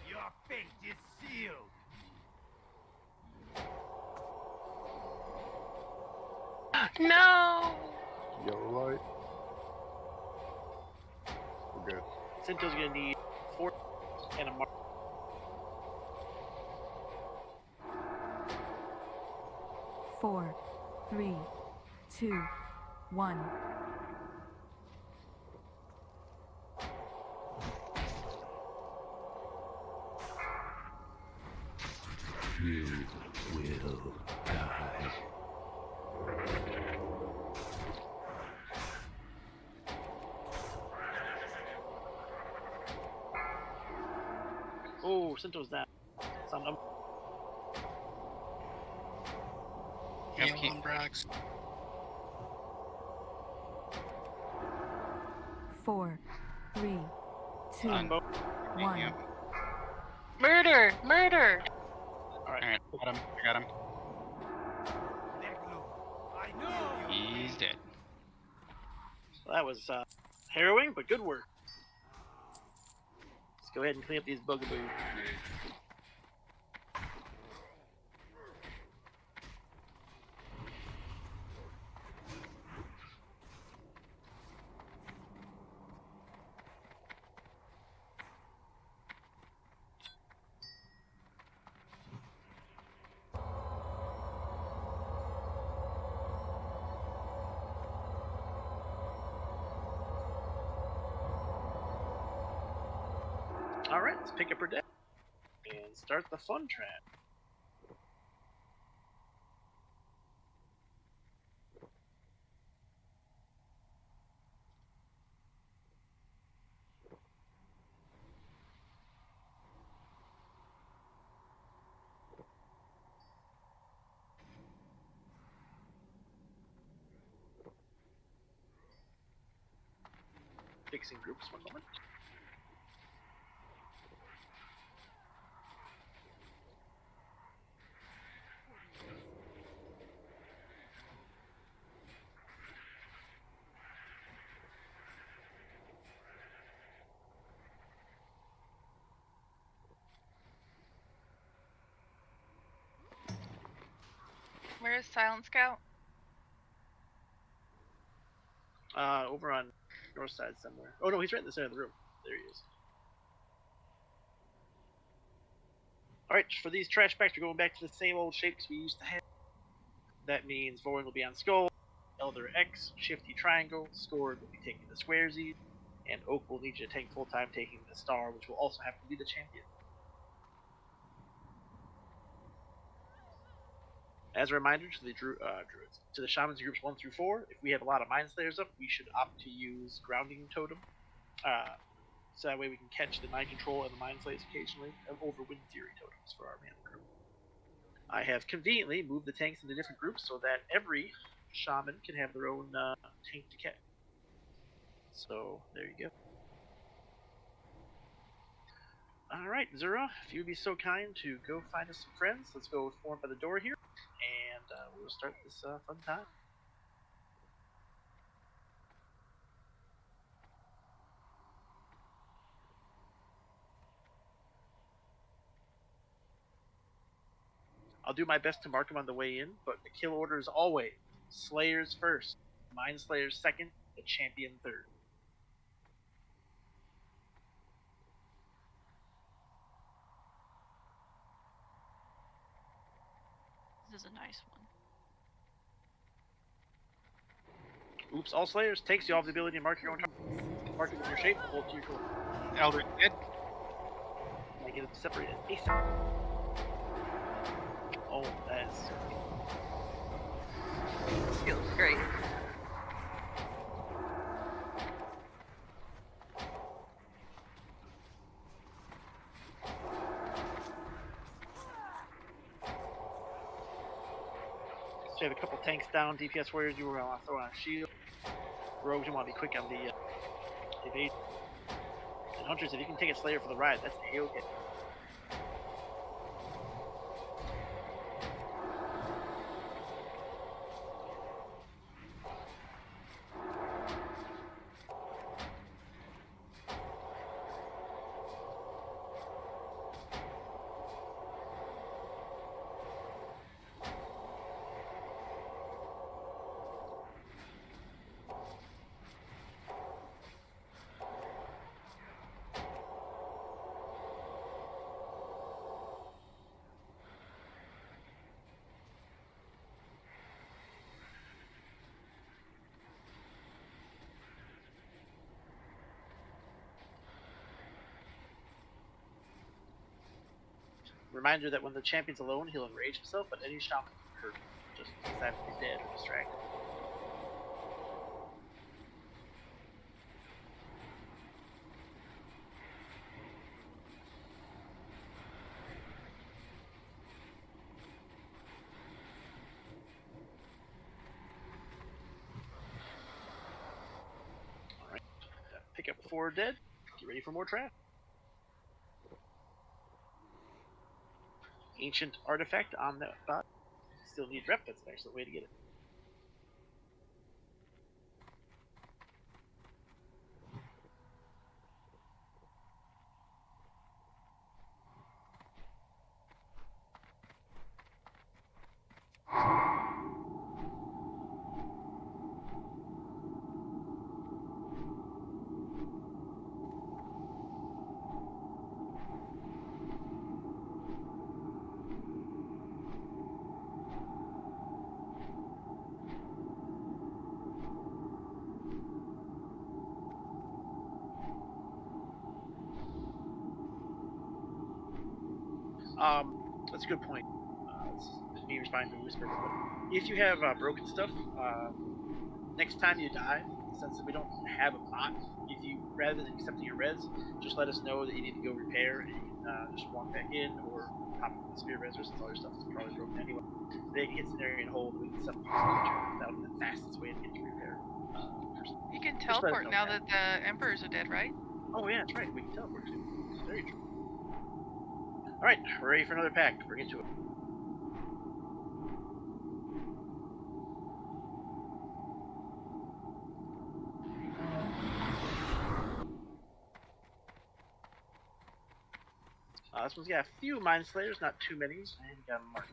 Your fate is sealed. No! Yellow light. We're good. Sento's gonna need 4 and a mark. Four, three, two, one. You will die. Oh, Sento's down. Heal on Brax. Four, three, two, one. Murder! Murder! Alright, got him. I got him. He's dead. Well, that was harrowing, but good work. Let's go ahead and clean up these bugaboos. Alright, let's pick up her deck and start the fun trap. Fixing groups, one moment. Where is Silent Scout? Over on north side somewhere. Oh no, he's right in the center of the room. There he is. Alright, for these trash packs, we're going back to the same old shapes we used to have. That means Vorin will be on Skull, Elder X, Shifty Triangle, Scored will be taking the Squaresies, and Oak will need you to tank full time taking the Star, which will also have to be the champion. As a reminder to the druids, to the shamans groups 1 through 4, if we have a lot of Mind Slayers up, we should opt to use Grounding Totem. So that way we can catch the Mind Control and the Mind Slayers occasionally over Wind Fury Totems for our mana group. I have conveniently moved the tanks into different groups so that every shaman can have their own tank to catch. So there you go. Alright, Zura, if you would be so kind to go find us some friends, let's go form by the door here, and we'll start this fun time. I'll do my best to mark them on the way in, but the kill order is always Slayers first, Mind Slayers second, the Champion third. This is a nice one. Oops, all Slayers takes you all the ability to mark your own target. Mark it with your shape, hold to your core. Elder dead. I get it separated ASAP. Oh, that is feels great. So you have a couple tanks down, DPS warriors, you want to throw on a shield. Rogues, you want to be quick on the evade. And hunters, if you can take a Slayer for the ride, that's A-okay. Reminder that when the champion's alone, he'll enrage himself, but any shaman can hurt him. Just decide if he's dead or distracted. Alright, pick up 4 dead. Get ready for more trap. Ancient artifact on the bot. Still need rep, that's an excellent way to get it. That's a good point. It's me responding to Whisper. But if you have broken stuff, next time you die, since we don't have a bot, if you rather than accepting your res, just let us know that you need to go repair, and you can just walk back in or pop up the spear reser since all your stuff is probably broken anyway. They can hit scenario and hold. We can set up that would be the fastest way to get to repair. You can teleport now that the Emperors are dead, right? Oh yeah, that's right. We can teleport too. Very true. All right, we're ready for another pack. Bring it to it. This one's got a few Mind Slayers, not too many, and got a mark.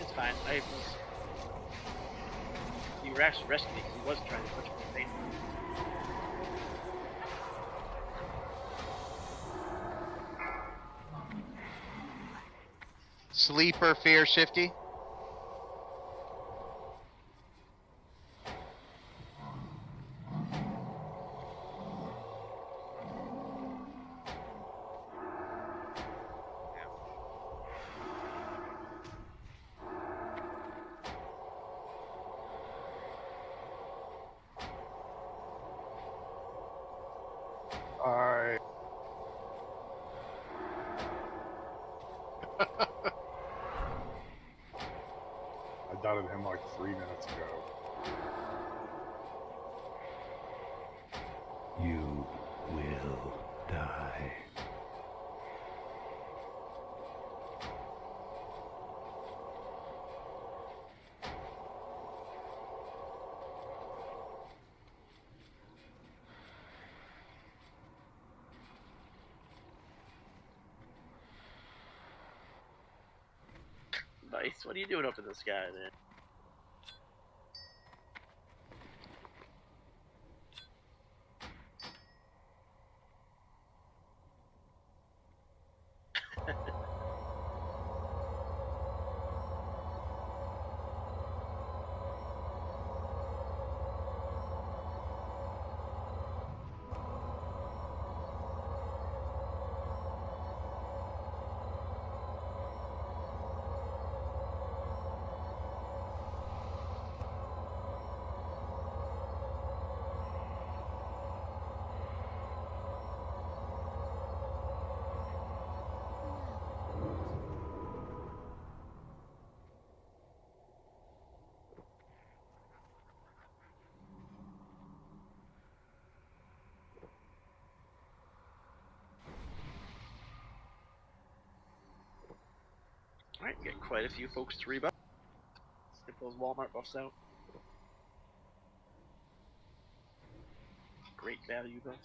It's fine. I was. You rescued me because he wasn't trying to touch my face. Sleeper, Fear, Shifty. Alright. I dotted him like 3 minutes ago. You will die. Nice. What are you doing up in the sky then? Alright, we got quite a few folks to rebuff. Let's get those Walmart buffs out. Great value buff.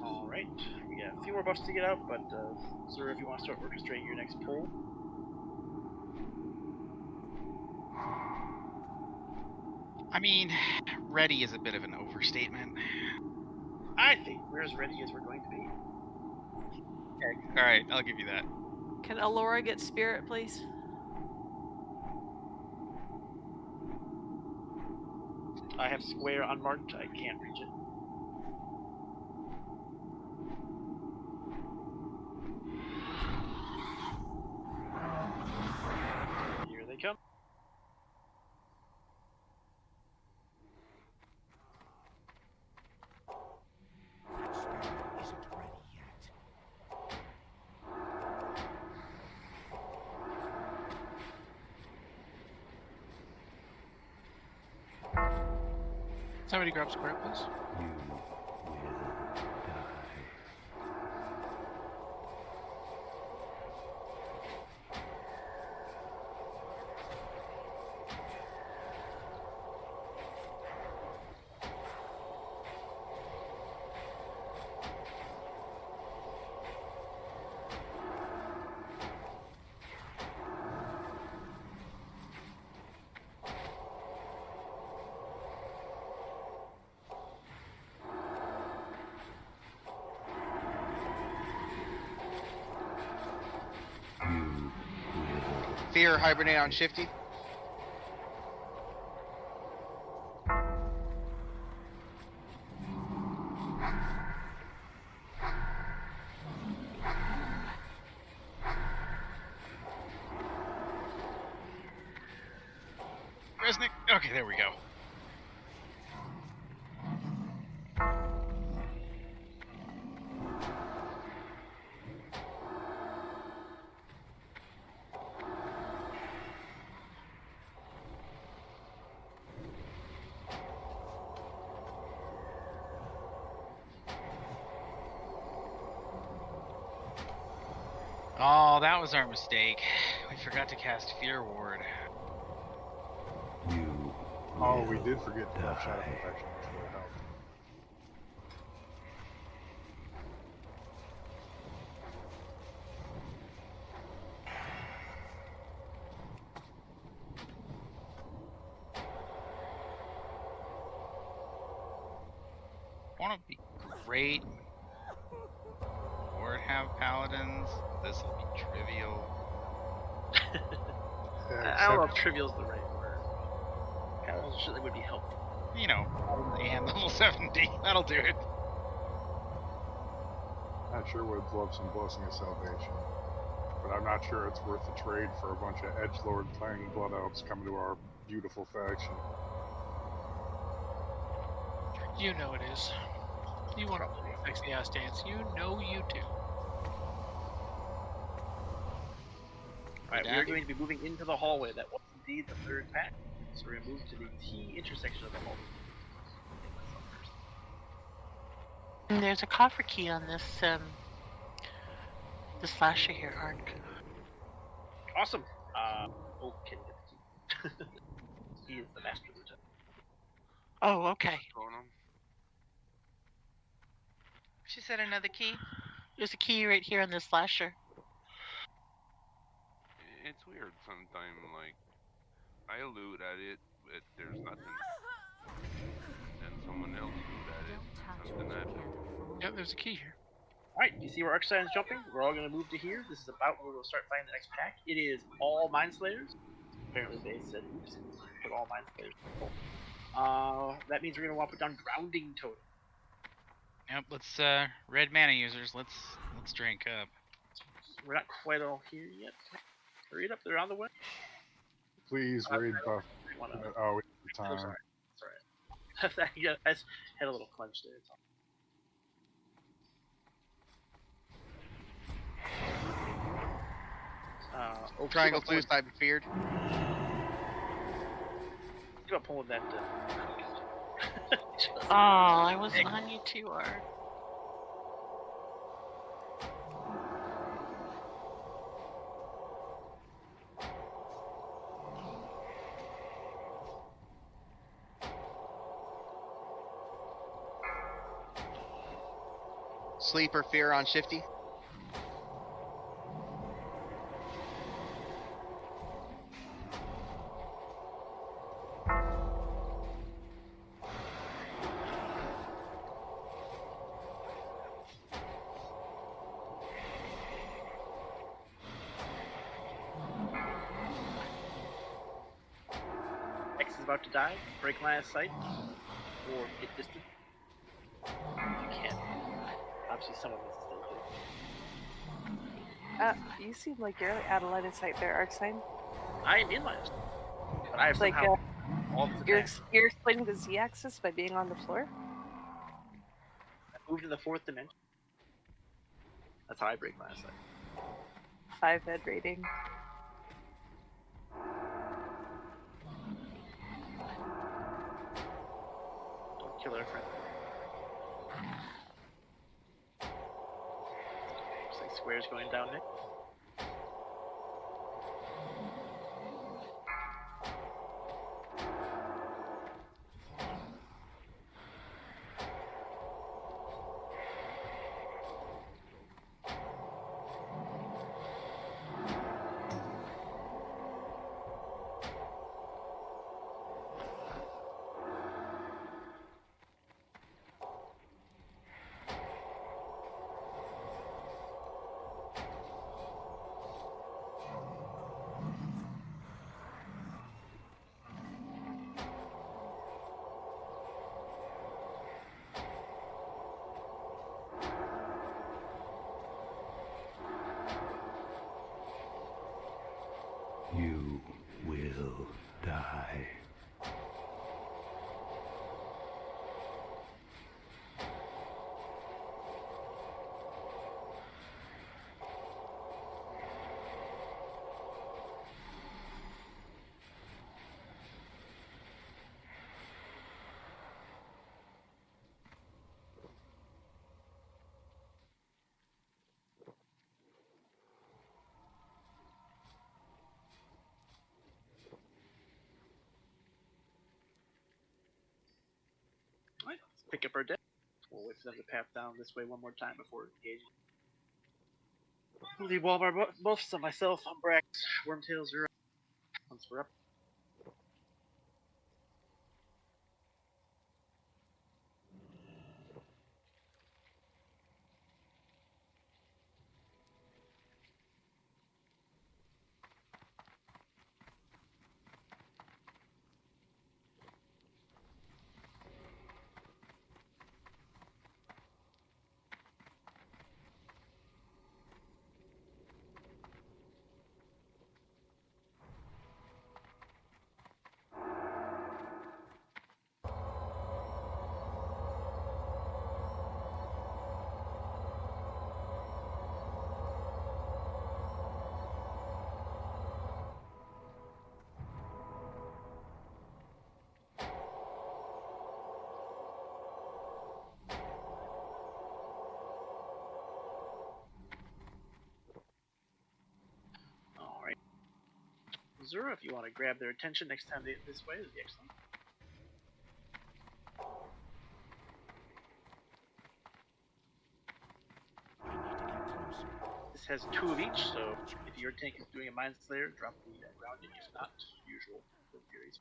Alright, we got a few more buffs to get out, but sir, if you want to start orchestrating your next pull. I mean, ready is a bit of an overstatement. I think we're as ready as we're going to be. Alright, I'll give you that. Can Alora get spirit, please? I have square unmarked. I can't reach it. Here they come. Isn't ready yet. Somebody grab square, please. You will die. Fear, hibernate on Shifty. Resnick. Okay, there we go. Oh, that was our mistake. We forgot to cast Fear Ward. You Oh, we did forget to have shadow protection. Which would have helped. Wanna be great. Or have paladins. This will be trivial. I don't know if trivial is the right word. Paladins certainly would be helpful. You know, and level 70. That'll do it. I sure would love some Blessing of Salvation. But I'm not sure it's worth the trade for a bunch of edgelord playing Blood Elves coming to our beautiful faction. You know it is. You want to play sexy ass dance. You know you do. Alright, we are going to be moving into the hallway. That was indeed the third pack. So we're going to move to the T intersection of the hallway. And there's a coffer key on this the slasher here, Ark. Awesome. Oak can get the key. He is the master lieutenant. Oh, okay. She said another key. There's a key right here on this slasher. It's weird sometimes, like, I loot at it, but there's nothing. And someone else loot at it, and something happens. Yeah, there's a key here. Alright, you see where Arcsine's jumping? We're all going to move to here. This is about where we'll start finding the next pack. It is all Mind Slayers. Apparently they said, oops, put all Mind Slayers. That means we're going to want to put down Grounding Totem. Yep, let's red mana users, let's drink up. We're not quite all here yet. Hurry it up, they're on the way. Please raid buff. Oh, we have time. Sorry. Sorry. Yeah, I just had a little clench there. Triangle blue side feared. Think about pulling that. Oh, I was on you too, Ark. Sleeper fear on Shifty. is about to die, break line of sight, or get distant. You can't. Obviously, someone needs to still do. You seem like you're out of line of sight there, Arcsign. I am in line of sight, but I have Like, somehow all this you're, attack. you're explaining the Z-axis by being on the floor? I moved to the 4th dimension. That's how I break line of sight. 5 head rating. Don't kill our friend. Looks like square's going down next. You will die. Alright, let's pick up our deck. We'll wait for them to path down this way one more time before engaging. We'll leave all of our buffs on myself, on Brax, Wormtail, Zero. Once we're up. Alright. Zero, if you want to grab their attention next time they hit this way, would be excellent. This has 2 of each, so if your tank is doing a Mind Slayer, drop the grounding. If not, usual for Furies.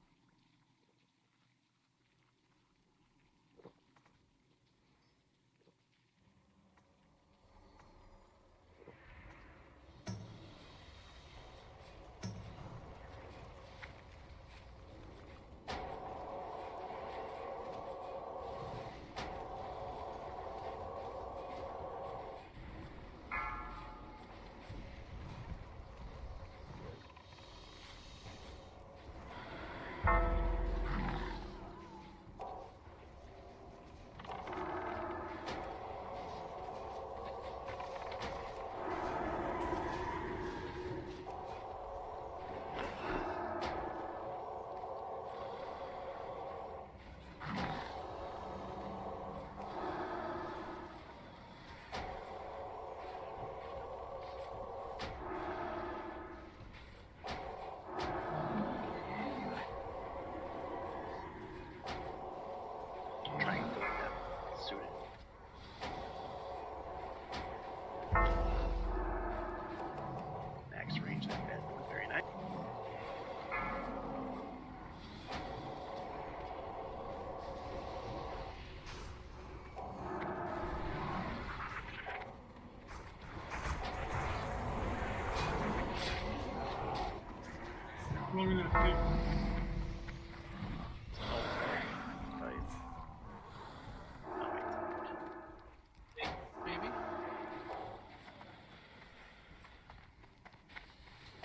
Max range that bad boy, very nice.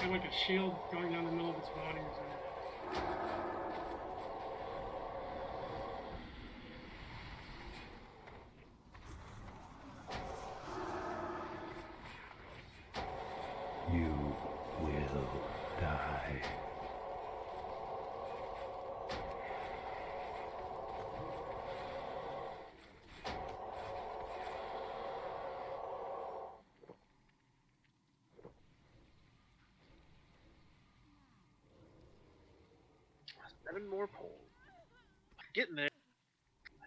have like a shield going down the middle of its body or something. You will die. Seven more poles. Getting there.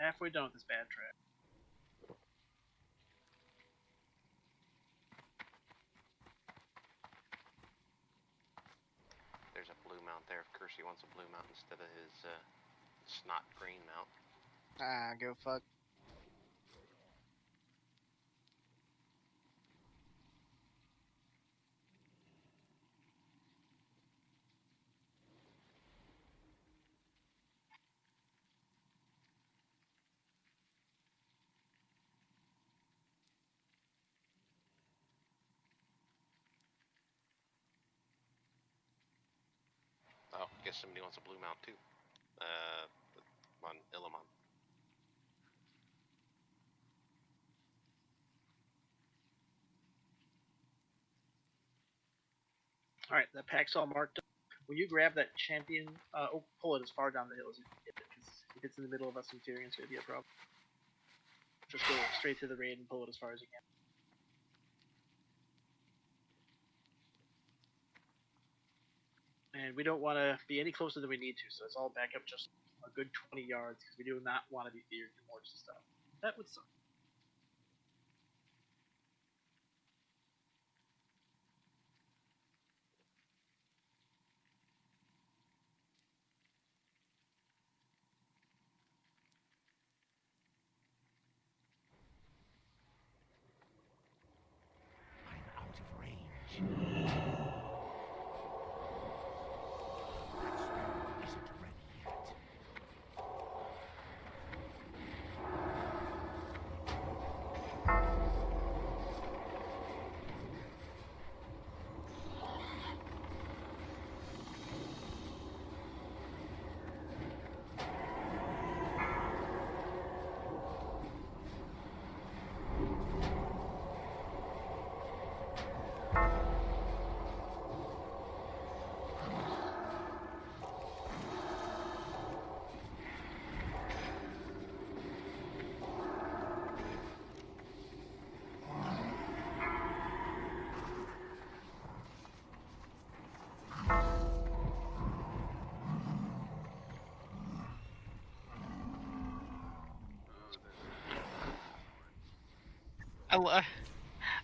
Halfway done with this bad track. There's a blue mount there if Kersey wants a blue mount instead of his snot green mount. Ah, go fuck. Oh, guess somebody wants a blue mount too. On Illiman. Alright, that pack's all marked up. When you grab that champion, pull it as far down the hill as you can get it, because if it's in the middle of us and Tyrion, it's going to be a problem. Just go straight to the raid and pull it as far as you can. And we don't want to be any closer than we need to, so it's all back up just a good 20 yards, because we do not want to be feared from hordes and stuff. That would suck. I'm out of range. That spell isn't ready yet.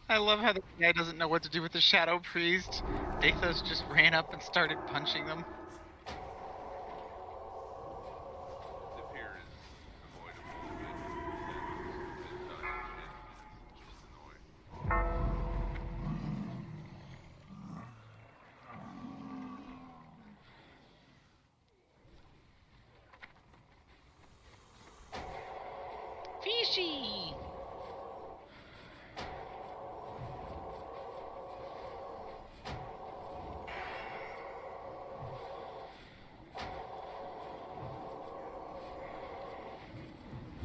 I love how the guy doesn't know what to do with the Shadow Priest. Dathos just ran up and started punching them. Fishy!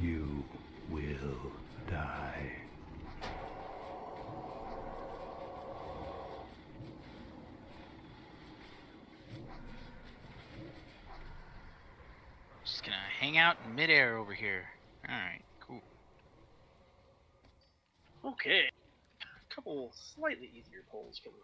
You will die. Just gonna hang out in midair over here. Alright, cool. Okay. A couple slightly easier polls coming.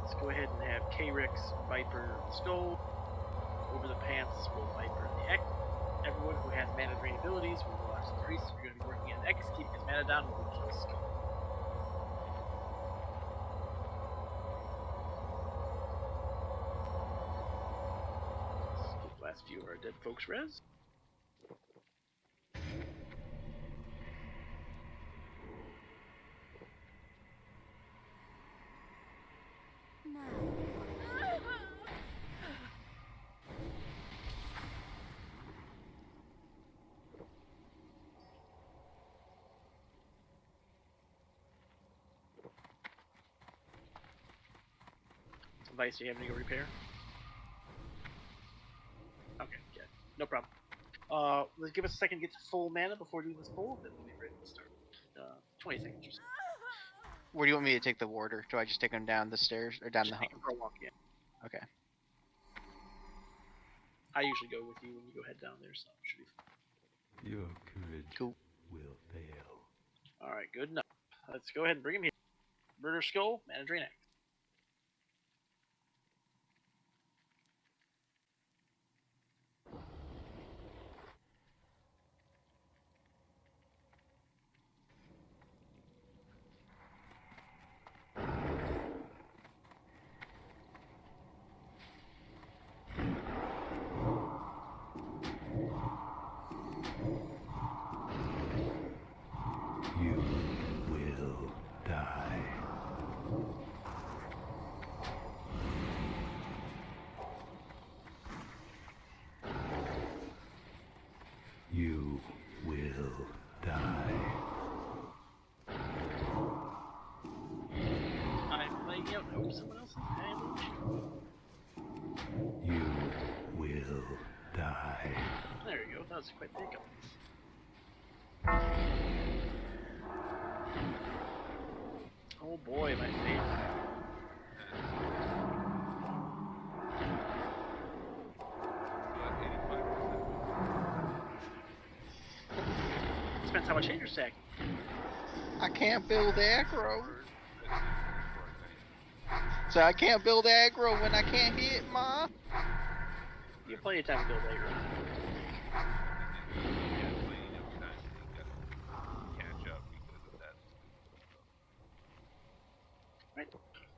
Let's go ahead and have K-Rex, Viper, Skull. Over the pants will Viper the X. Everyone who has mana drain abilities will watch the priest. We're going to be working on X, keeping his mana down while we kill Skull. Let's get the last few of our dead folks res. Vice, are you having to go repair? Okay, yeah, no problem. Let's give us a second to get to full mana before doing this poll, then we'll be ready to start. 20 seconds or so. Where do you want me to take the warder? Do I just take him down the stairs or down Just the take him for a walk, yeah. Okay. I usually go with you when you go head down there, so it should be fine. Your courage will fail. Alright, good enough. Let's go ahead and bring him here. Murder Skull, Mana Drain Axe. You will die. You will die. I'm playing out. Hope someone else is damage. You will die. There you go. That was quite the hiccup. Oh boy, my favorite. Depends how much hit you're stacking. I can't build aggro. So I can't build aggro when I can't hit, Ma. You have plenty of time to build aggro. Right,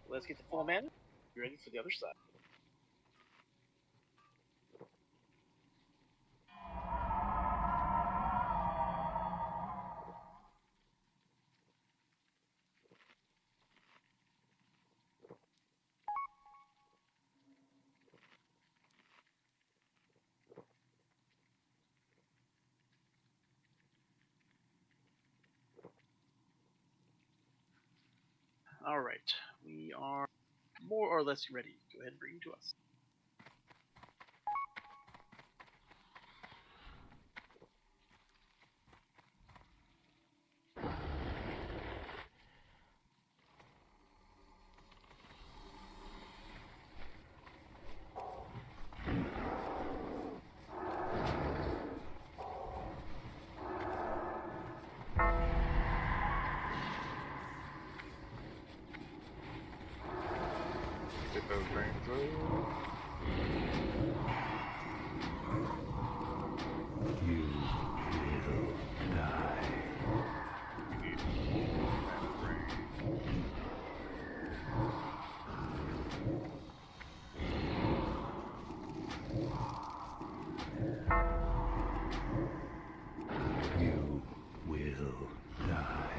let's get the full mana. Be ready for the other side. All right, we are more or less ready. Go ahead and bring him to us. Get those things You will die. You will die.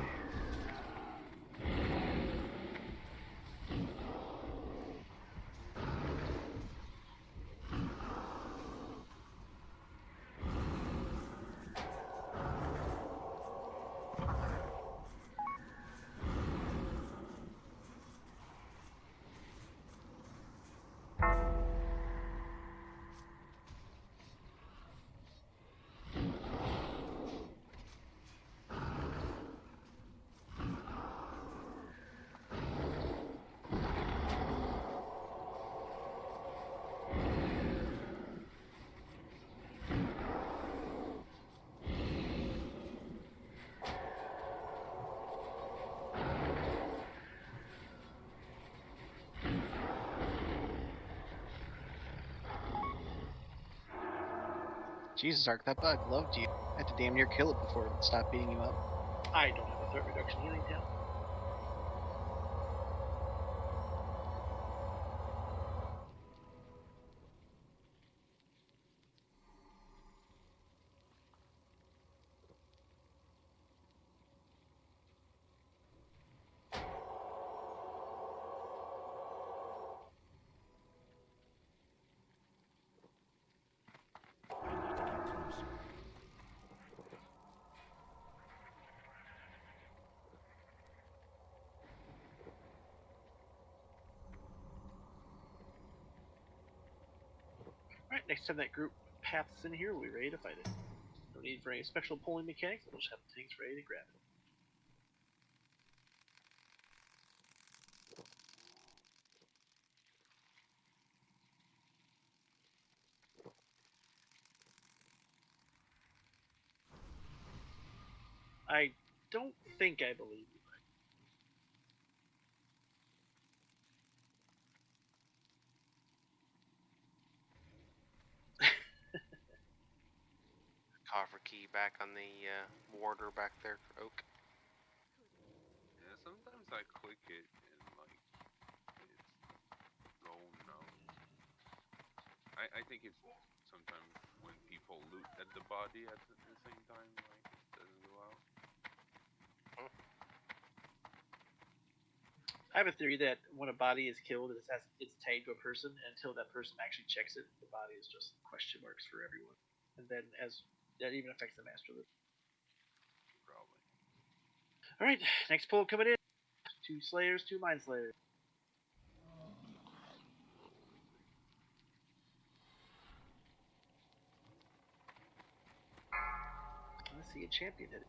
Jesus, Ark, that bug loved you. I had to damn near kill it before it would stop beating you up. I don't have a threat reduction healing down. next time that group paths in here, we'll be ready to fight it. No need for any special pulling mechanics, we'll just have the tanks ready to grab it. I don't think I believe you. Coffer key back on the mortar back there for Oak. Yeah, sometimes I click it and like it's going out. I think it's sometimes when people loot at the body at the same time, like it doesn't go out. I have a theory that when a body is killed, it's tagged to a person, and until that person actually checks it, the body is just question marks for everyone. And then as that even affects the master loot. Probably. Alright, next pull coming in. 2 Slayers, 2 Mind Slayers. Let's see a champion hit it.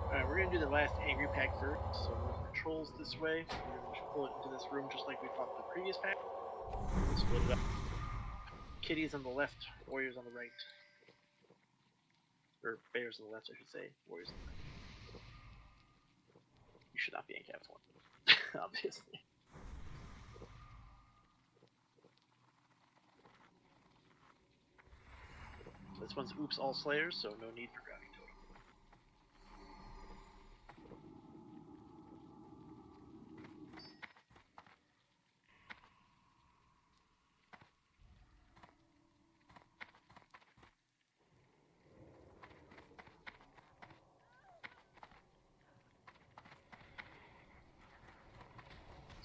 Alright, we're gonna do the last angry pack first, so we're gonna controls this way. We're gonna pull it into this room just like we fought the previous pack. Split it up. Kitties on the left, warriors on the right. Or bears on the left, I should say. Warriors on the right. You should not be in Cap 1. Obviously. This one's Oops All Slayers, so no need for grounding totem.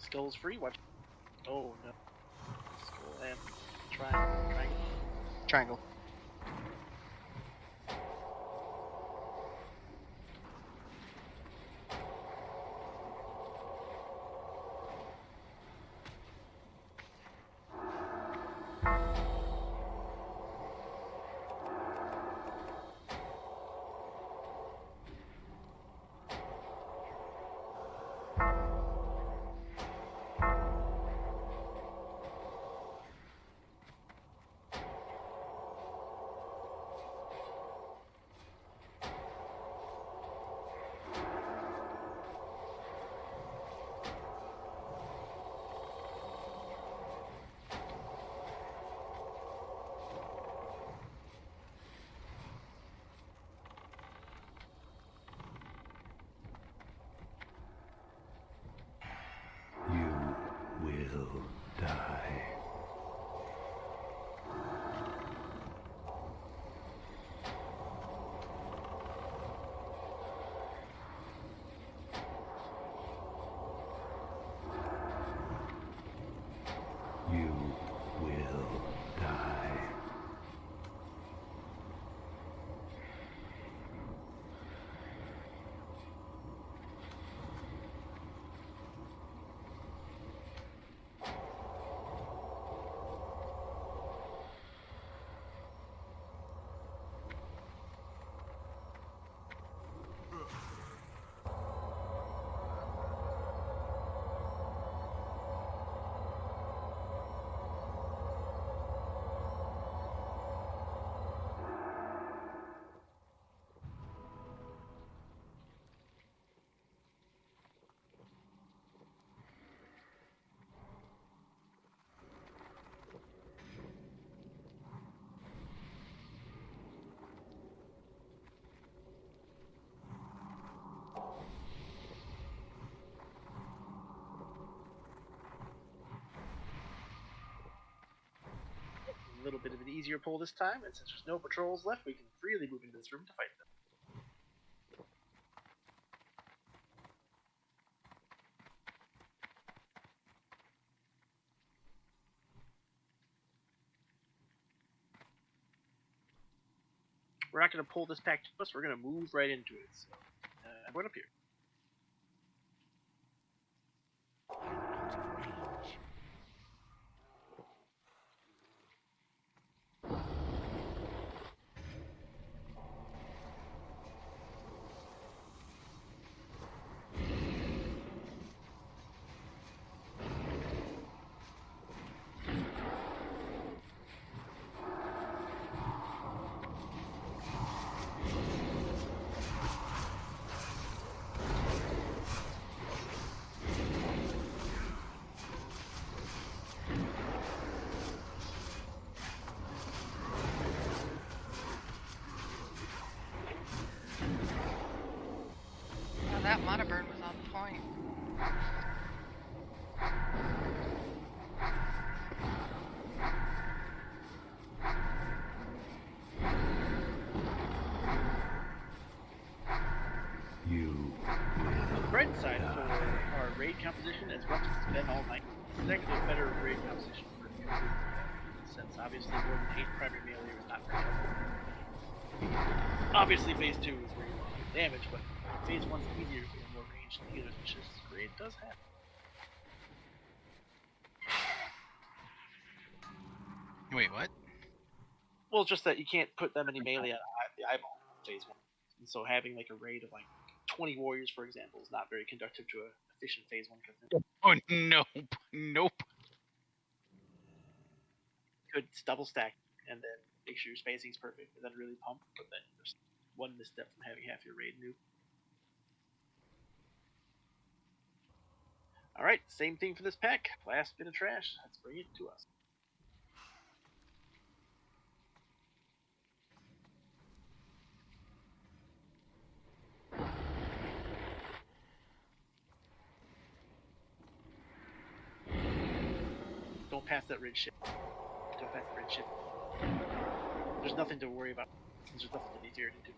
Skull's free, watch. Oh no. Skull and triangle. Triangle. will die. You will die. A little bit of an easier pull this time, and since there's no patrols left, we can freely move into this room to fight them. We're not going to pull this pack to us, we're going to move right into it. So, everyone up here. Oh, that mana burn was on point. You On the bright side for our raid composition, as rough as it's been all night, this is actually a better raid composition for a new group. Since obviously more than 8 primary melee is not very helpful. Obviously phase 2 is where you want to do damage, but phase 1 is easier if you have more ranged healers, which this raid does have. Wait, what? Well, just that you can't put that many melee at the eyeball in phase 1. And so having like a raid of like 20 warriors, for example, is not very conductive to an efficient phase 1 campaign. Oh, nope. Nope. Could double stack and then make sure your spacing is perfect and then really pump, but then there's one misstep from having half your raid new. Alright, same thing for this pack. Last bit of trash. Let's bring it to us. Don't pass that red ship. Don't pass the red ship. There's nothing to worry about. There's nothing easier to do.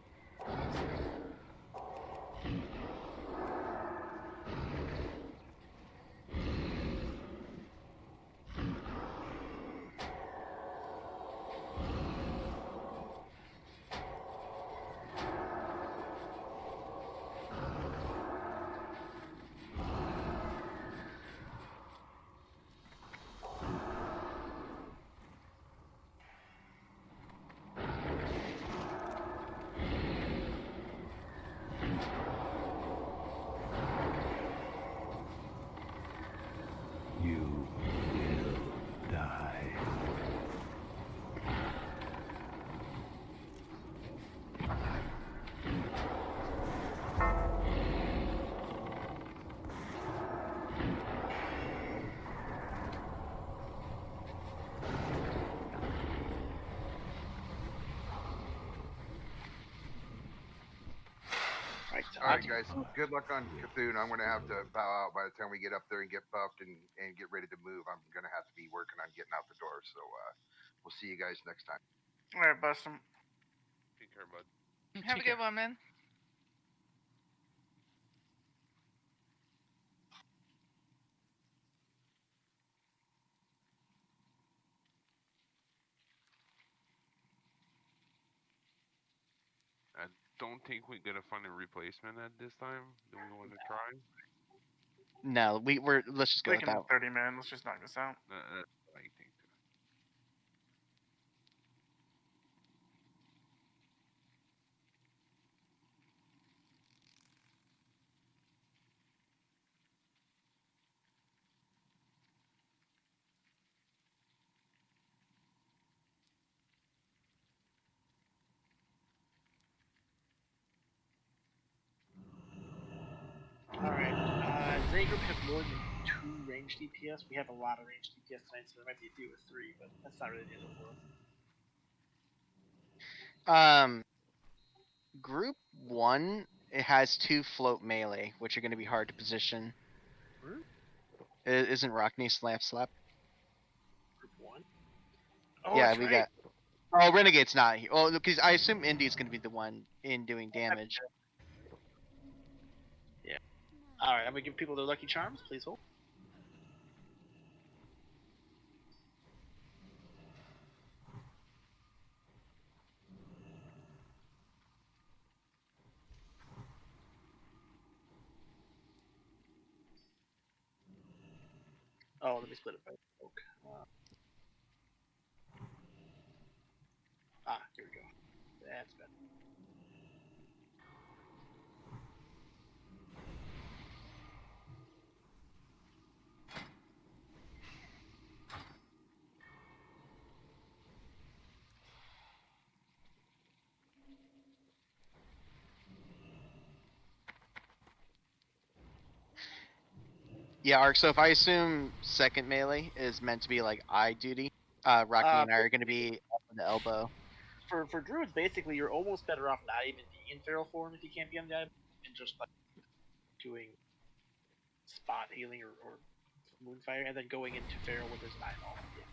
Alright, guys. Good luck on Cthulhu. I'm gonna have to bow out by the time we get up there and get buffed and get ready to move. I'm gonna have to be working on getting out the door. So we'll see you guys next time. Alright, bust him. Take care, bud. Have a good one, man. I don't think we're gonna find a replacement at this time. Do we want to try? No, we're let's just go We with can that. 30 man. Let's just knock this out. That's what I think. Alright, does any group have more than 2 ranged DPS? We have a lot of ranged DPS tonight, so there might be a few with 3, but that's not really the end of the world. Group 1, it has 2 float melee, which are going to be hard to position. Isn't Rockney slap? Group 1? Oh, Yeah, that's we right. got. Oh, Renegade's not here. Oh, because I assume Indy's going to be the one in doing damage. Yeah. Alright, I'm gonna give people their lucky charms. Please hold. Oh, let me split it by oak. Here we go. That's better. Yeah, Ark. So if I assume second melee is meant to be like eye duty, Rocky and I are going to be up on the elbow. For druids, basically, you're almost better off not even being in feral form if you can't be on the eye, and just like doing spot healing or moonfire, and then going into feral when there's an eyeball. Yeah.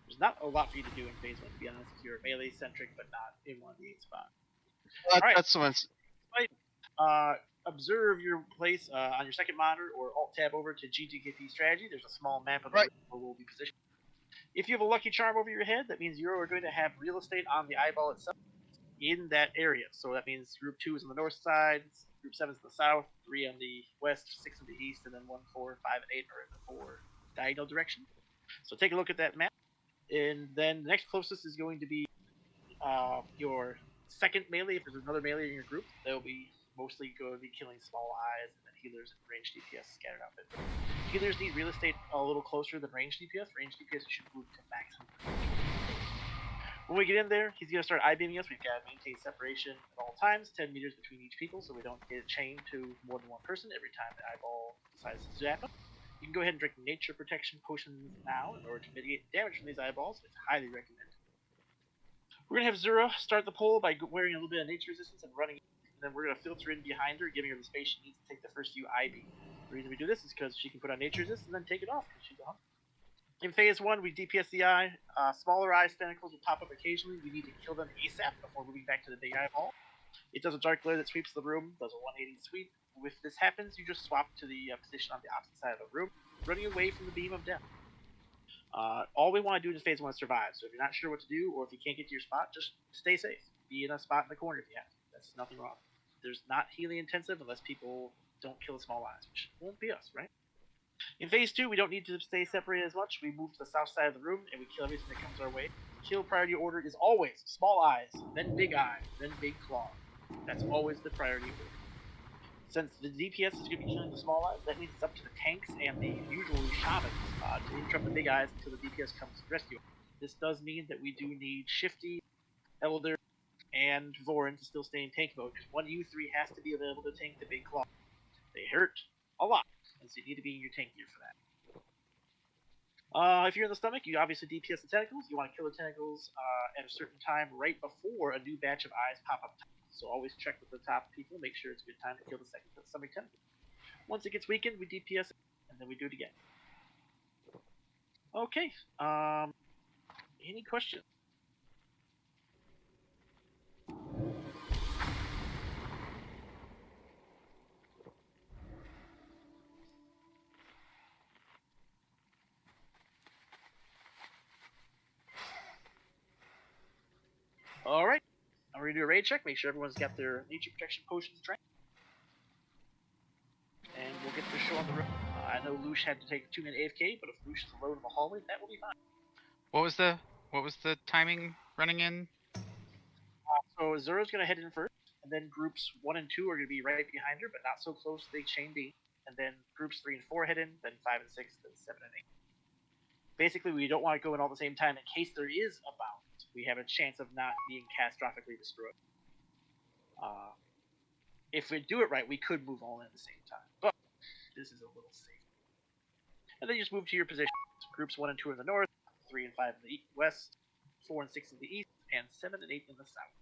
There's not a lot for you to do in phase 1, to be honest. You're melee centric, but not in one of the 8 spots. That's the one's. Observe your place on your second monitor, or alt tab over to GDKP strategy. There's a small map of where we'll be positioned. If you have a lucky charm over your head, that means you're going to have real estate on the eyeball itself in that area. So that means group 2 is on the north side, group 7 is in the south, 3 on the west, 6 on the east, and then 1, 4, 5, and 8 are in the 4 diagonal direction. So take a look at that map, and then the next closest is going to be your second melee. If there's another melee in your group, they'll be mostly going to be killing small eyes, and then healers and ranged DPS scattered out. But healers need real estate a little closer than ranged DPS. Ranged DPS should move to maximum. When we get in there, he's going to start eye-beaming us. We've got to maintain separation at all times, 10 meters between each people, so we don't get chained to more than one person every time the eyeball decides to zap them. You can go ahead and drink nature protection potions now in order to mitigate damage from these eyeballs. It's highly recommended. We're going to have Zura start the pull by wearing a little bit of nature resistance and running, and then we're going to filter in behind her, giving her the space she needs to take the first few eye beams. The reason we do this is because she can put on nature resistance and then take it off because she's a hunter. In phase 1, we DPS the eye. Smaller eye tentacles will pop up occasionally. We need to kill them ASAP before moving back to the big eyeball. It does a dark glare that sweeps the room, does a 180 sweep. If this happens, you just swap to the position on the opposite side of the room, running away from the beam of death. All we want to do in phase 1 is survive. So if you're not sure what to do, or if you can't get to your spot, just stay safe. Be in a spot in the corner if you have to. That's nothing wrong. There's not healing intensive unless people don't kill small eyes, which won't be us, right? In phase 2, we don't need to stay separated as much. We move to the south side of the room and we kill everything that comes our way. Kill priority order is always small eyes, then big eye, then big claw. That's always the priority order. Since the DPS is going to be killing the small eyes, that means it's up to the tanks and the usually shamans to interrupt the big eyes until the DPS comes to rescue. This does mean that we do need Shifty, Elder, and Vorin to still stay in tank mode, because one U3 has to be available to tank the big claw. They hurt a lot, and so you need to be in your tank gear for that. If you're in the stomach, you obviously DPS the tentacles. You want to kill the tentacles at a certain time right before a new batch of eyes pop up. So always check with the top people, make sure it's a good time to kill the second stomach tentacle. Once it gets weakened, we DPS it, and then we do it again. Okay. Any questions? All right. I'm going to do a raid check. Make sure everyone's got their nature protection potions drank. And we'll get the show on the road. I know Lush had to take a 2-minute AFK, but if Lush is alone in the hallway, that will be fine. What was the timing running in? So Zoro's going to head in first, and then groups 1 and 2 are going to be right behind her, but not so close they chain B. And then groups 3 and 4 head in, then 5 and 6, then 7 and 8. Basically, we don't want to go in all the same time in case there is a bout. We have a chance of not being catastrophically destroyed. If we do it right, we could move all in at the same time. But this is a little safe. And then you just move to your positions. Groups 1 and 2 in the north, 3 and 5 in the west, 4 and 6 in the east, and 7 and 8 in the south.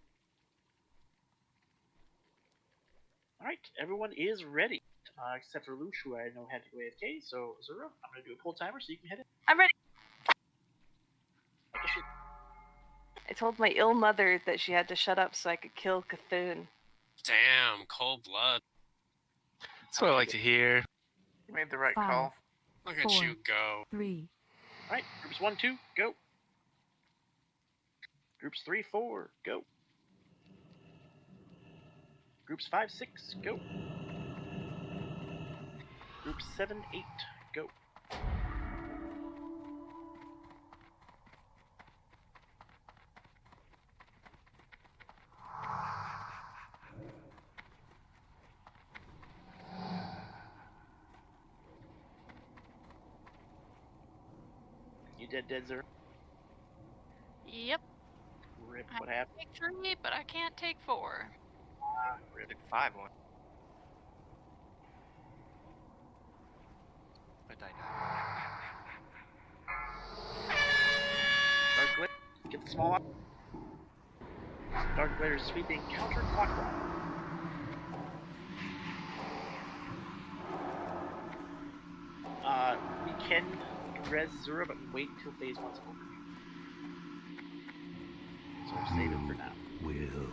Alright, everyone is ready. Except for Lush, who I know had to go AFK. So, Zoro, I'm going to do a pull timer so you can head in. I'm ready. I told my ill mother that she had to shut up so I could kill Cthulhu. Damn, cold blood. That's what I like to hear. You made the right 5, call. Look at 4, you go. 3, Alright, groups 1, 2, go. Groups 3, 4, go. Groups 5, 6, go. Groups 7, 8, go. You dead, Zero? Yep. Rip, I what happened? take 3, but I can't take 4. Rip. Took 5 one. But I died. Dark Glare, get the small up. Dark Glare is sweeping counterclockwise. We can res Zura, but wait until phase 1's over. So we'll save it for now. Will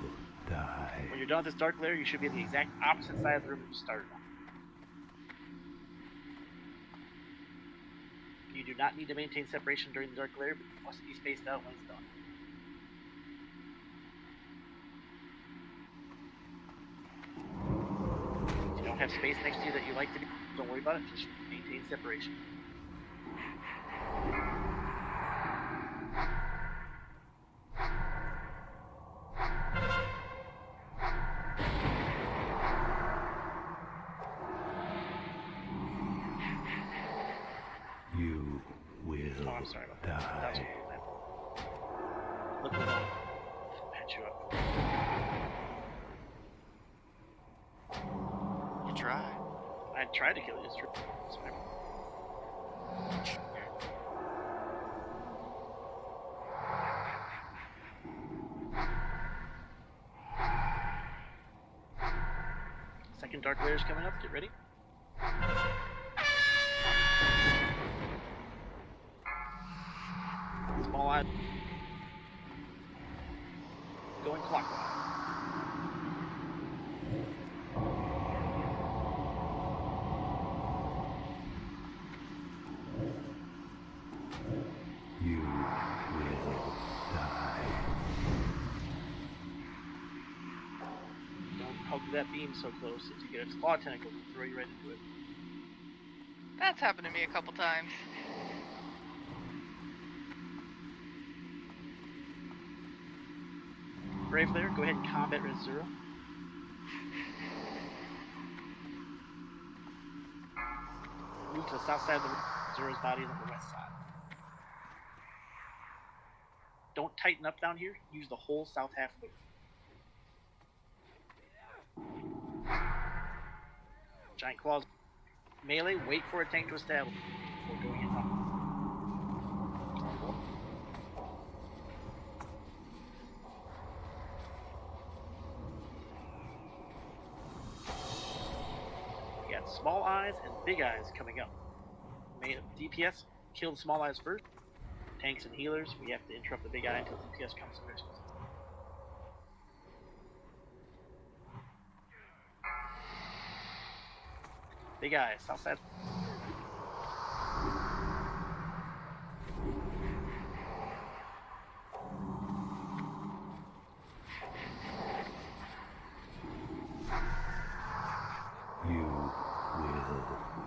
die. When you're done with this Dark Glare, you should be on the exact opposite side of the room that you started on. You do not need to maintain separation during the Dark Glare, but you must be spaced out when it's done. If you don't have space next to you that you like to be, don't worry about it, just maintain separation. You will Oh, I'm sorry about that. That was die. a plan. Look at that. Patch you up. You try. I tried to kill you, it's true. It's fine. Second Dark Lair's coming up, get ready. Small eye. Going clockwise. You will die. Don't hug that beam so close. If you get its claw tentacle, it'll throw you right into it. That's happened to me a couple times. Brave Lair, go ahead and combat Res Zero. Move to the south side of the room. Zero's body is on the west side. Don't tighten up down here. Use the whole south half of the room. Giant claws. Melee, wait for a tank to establish before going in top. small eyes and big eyes coming up. DPS, kill the small eyes first. Tanks and healers, we have to interrupt the big eye until DPS comes to rescue. Big eye, south side. You will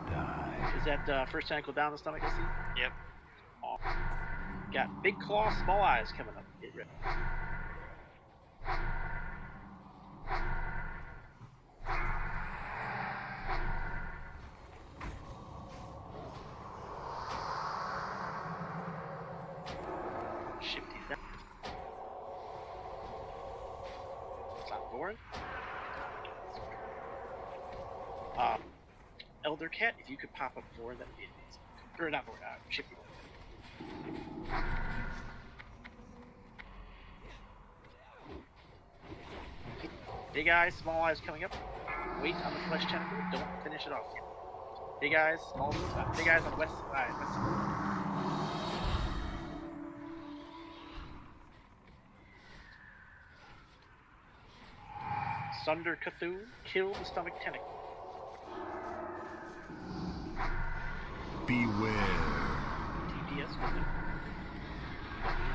die. Is that first tentacle down the stomach, I see? Yep. Oh. Got big claw, small eyes coming up. Get ready. Shift these down. Stop boring. Elder Cat, if you could pop up Vorin, that would be amazing. Or not Vorin, Shifty. Big eyes, small eyes coming up. Wait on the flesh tentacle, don't finish it off yet. Big eyes, big eyes on the west side. Sunder Cthulhu, kill the stomach tentacle. Beware. DPS with them.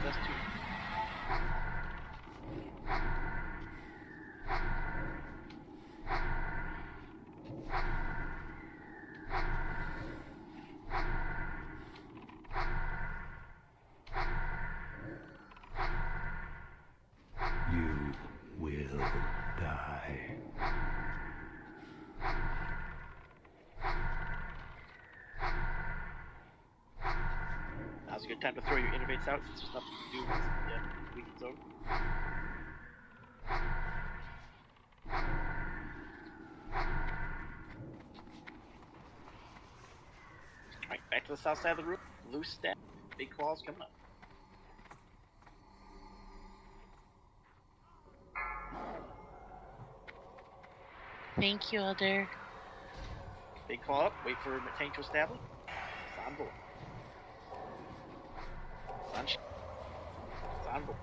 That's two. You will die. Now's a good time to throw your innovates out since there's nothing to do once the weekend's over. Alright, back to the south side of the room. Loose stat. Big claws coming up. Thank you, Elder. Big claw up. Wait for tank to establish. It's on board. It's on board.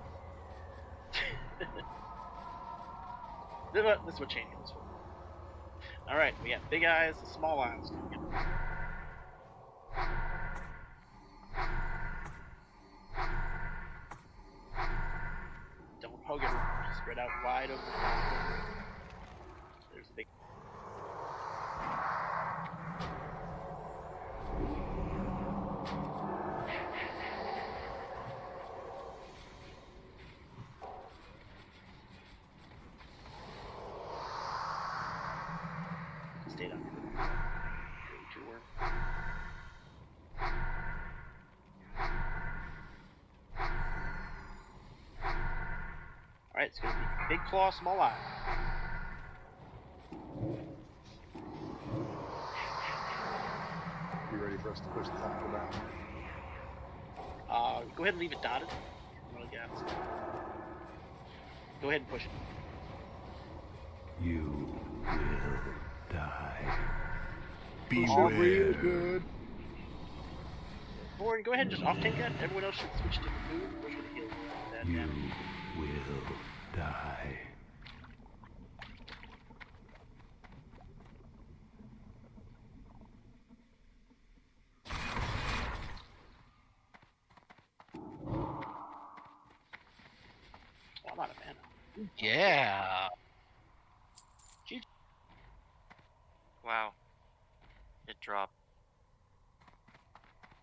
This is what chain is for. Alright, we got big eyes, small eyes coming in. Don't hug everyone, just spread out wide open. There's the big. Stay down. Go to work. Alright, it's gonna be big claw, small eye. You ready for us to push the tackle down? Go ahead and leave it dotted. Go ahead and push it. You will die. Beware. Beware. Good. Or go ahead and just off tank that. Everyone else should switch to the move. Push with the heal. You will die. Oh, I'm out of mana. Yeah. Wow. It dropped.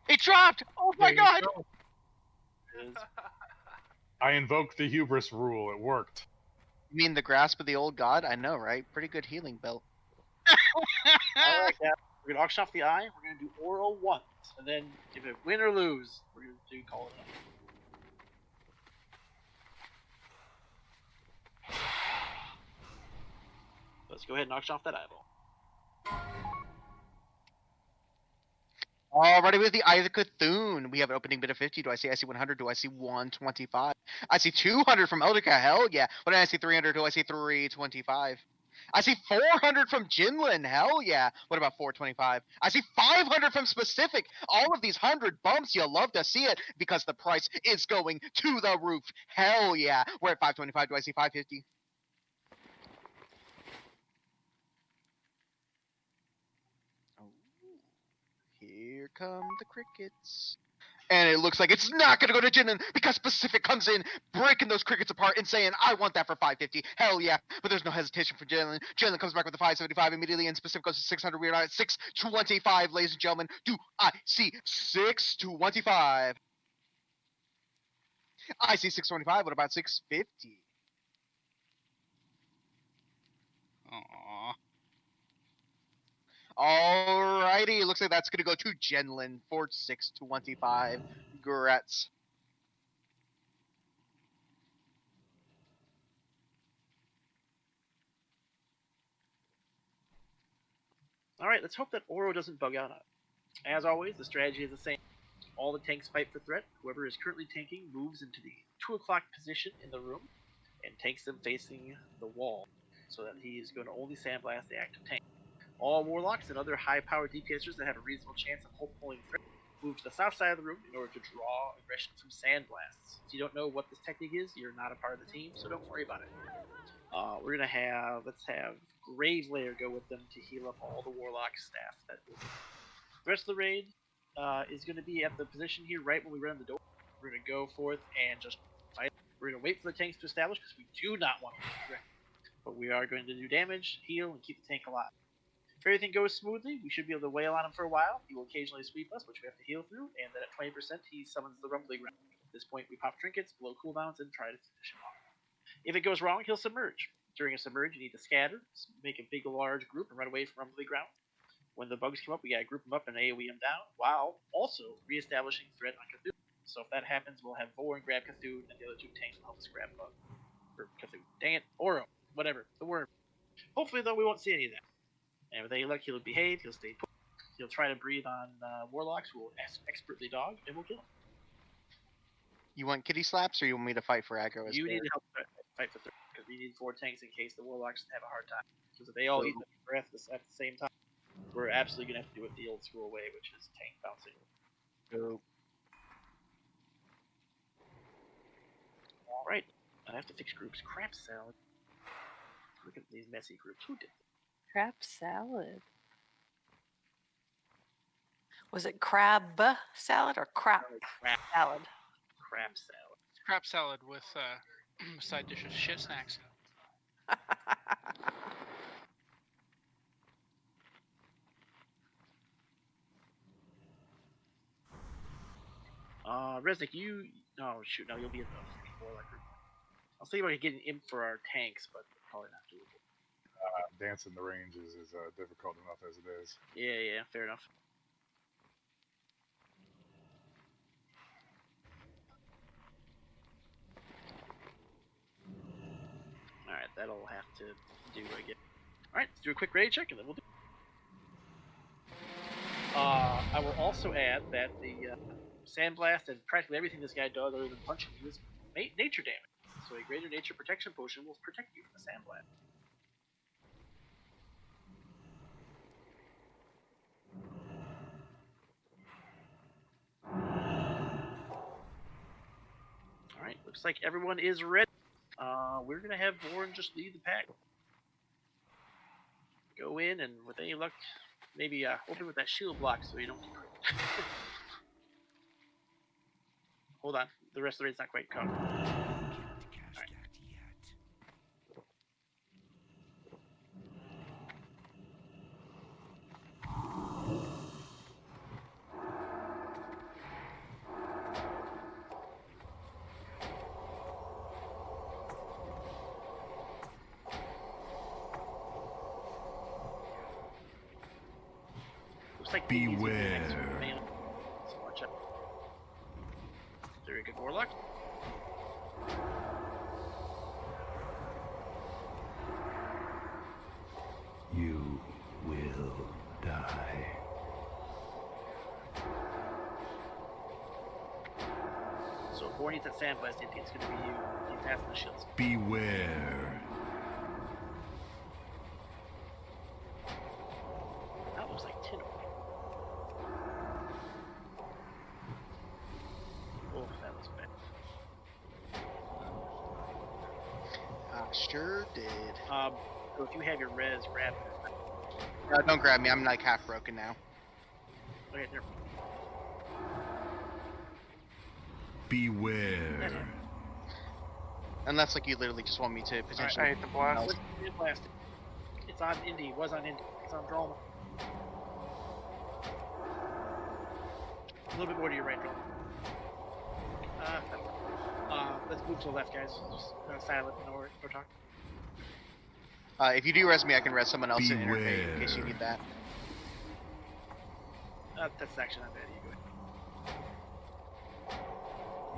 It dropped! Oh my There you god! go. I invoked the hubris rule. It worked. You mean the grasp of the old god? I know, right? Pretty good healing belt. Alright, yeah. We're gonna auction off the eye. We're gonna do oral once, and then if it win or lose, we're gonna do call it up. Let's go ahead and auction off that eyeball. Alrighty, with the Eye of the Cthulhu, we have an opening bid of 50. Do I see 100? Do I see 125? I see 200 from Elder Cat. Hell yeah. What did I see 300? Do I see 325? I see 400 from Jinlin. Hell yeah. What about 425? I see 500 from Specific. All of these 100 bumps, you'll love to see it because the price is going to the roof. Hell yeah. We're at 525. Do I see 550? Oh, here come the crickets. And it looks like it's not going to go to Jinlin because Specific comes in, breaking those crickets apart and saying, I want that for 550. Hell yeah. But there's no hesitation for Jinlin. Jinlin comes back with the 575 immediately, and Specific goes to 600. We're at 625, ladies and gentlemen. Do I see 625? I see 625. What about 650? Aww. Alrighty. Looks like that's going to go to Jinlin for 625. Grats. Alright, let's hope that Oro doesn't bug out on it. As always, the strategy is the same. All the tanks fight for threat. Whoever is currently tanking moves into the 2 o'clock position in the room and takes them facing the wall, so that he is going to only sandblast the active tank. All warlocks and other high-powered DPSers that have a reasonable chance of pulling threat move to the south side of the room in order to draw aggression from sandblasts. If you don't know what this technique is, you're not a part of the team, so don't worry about it. We're gonna have, let's have Gravelayer go with them to heal up all the warlock staff. The rest of the raid is going to be at the position here right when we run the door. We're going to go forth and just fight. We're going to wait for the tanks to establish because we do not want to be ready. But we are going to do damage, heal, and keep the tank alive. If everything goes smoothly, we should be able to wail on him for a while. He will occasionally sweep us, which we have to heal through, and then at 20% he summons the rumbling round. At this point we pop trinkets, blow cooldowns, and try to finish him off. If it goes wrong, he'll submerge. During a submerge, you need to scatter, make a big large group, and run away from rumbling ground. When the bugs come up, we gotta group them up and AoE them down, while also re-establishing threat on Cthulhu. So if that happens, we'll have Vor and grab Cthulhu, and the other 2 tanks will help us grab Bug. Or Cthulhu. Dang it. Oro. Whatever. The worm. Hopefully, though, we won't see any of that. And with any luck, he'll behave, he'll stay put. He'll try to breathe on warlocks who will expertly dog, and we'll kill him. You want kitty slaps, or you want me to fight for aggro? You need to help fight for threat, because we need 4 tanks in case the warlocks have a hard time. Because if they all eat the breath at the same time, we're absolutely going to have to do it the old school way, which is tank bouncing. Go. Alright, I have to fix groups. Crap salad. Look at these messy groups. Who did that? Crap salad. Was it crab salad or crap salad? Crap salad. Crap salad with side dishes, shit snacks. Resnick, you... Oh, shoot, no, you'll be in the warlock group. I was thinking about getting imp for our tanks, but probably not doable. Dancing the ranges is difficult enough as it is. Yeah, fair enough. Alright, that'll have to do again. Alright, let's do a quick raid check and then we'll do. I will also add that the Sandblast and practically everything this guy does other than punching you is nature damage. So a greater nature protection potion will protect you from the Sandblast. Alright, looks like everyone is ready. We're going to have Warren just lead the pack. Go in and with any luck, maybe open with that shield block so you don't get crit. Hold on, the rest of the raid's not quite covered. Alright. Like beware. So watch out. Very good warlock. You will die. So if Warren needs that Sandblast, it's going to be you. He's after the shields. Beware. Sure did. So if you have your res, grab it. No, don't grab me. I'm like half broken now. Okay, there. Beware. Unless like you literally just want me to potentially. I hate the blast. Let's blast it. It's on Indy. Was on Indy. It's on Droma. A little bit more to your right, Droma. Let's move to the left, guys. Just silent, no talk. If you do res me, I can res someone else in interface in case you need that. That's actually not bad.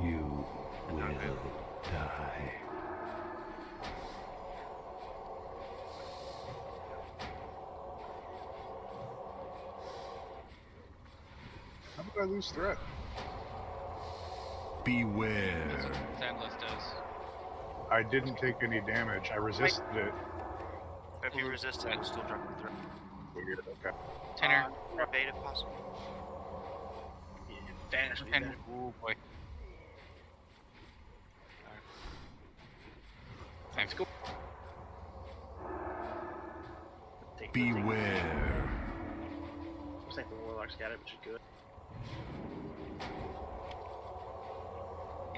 You will die. How did I lose threat? Beware. Sandless does. I didn't take any damage. I resisted it. If you resist it, it'll still drop the threat. Weird, okay. Tenor. Evade if possible. Vanish. Oh boy. Thanks. Go. Beware. Looks like the Warlock's got it, which is good.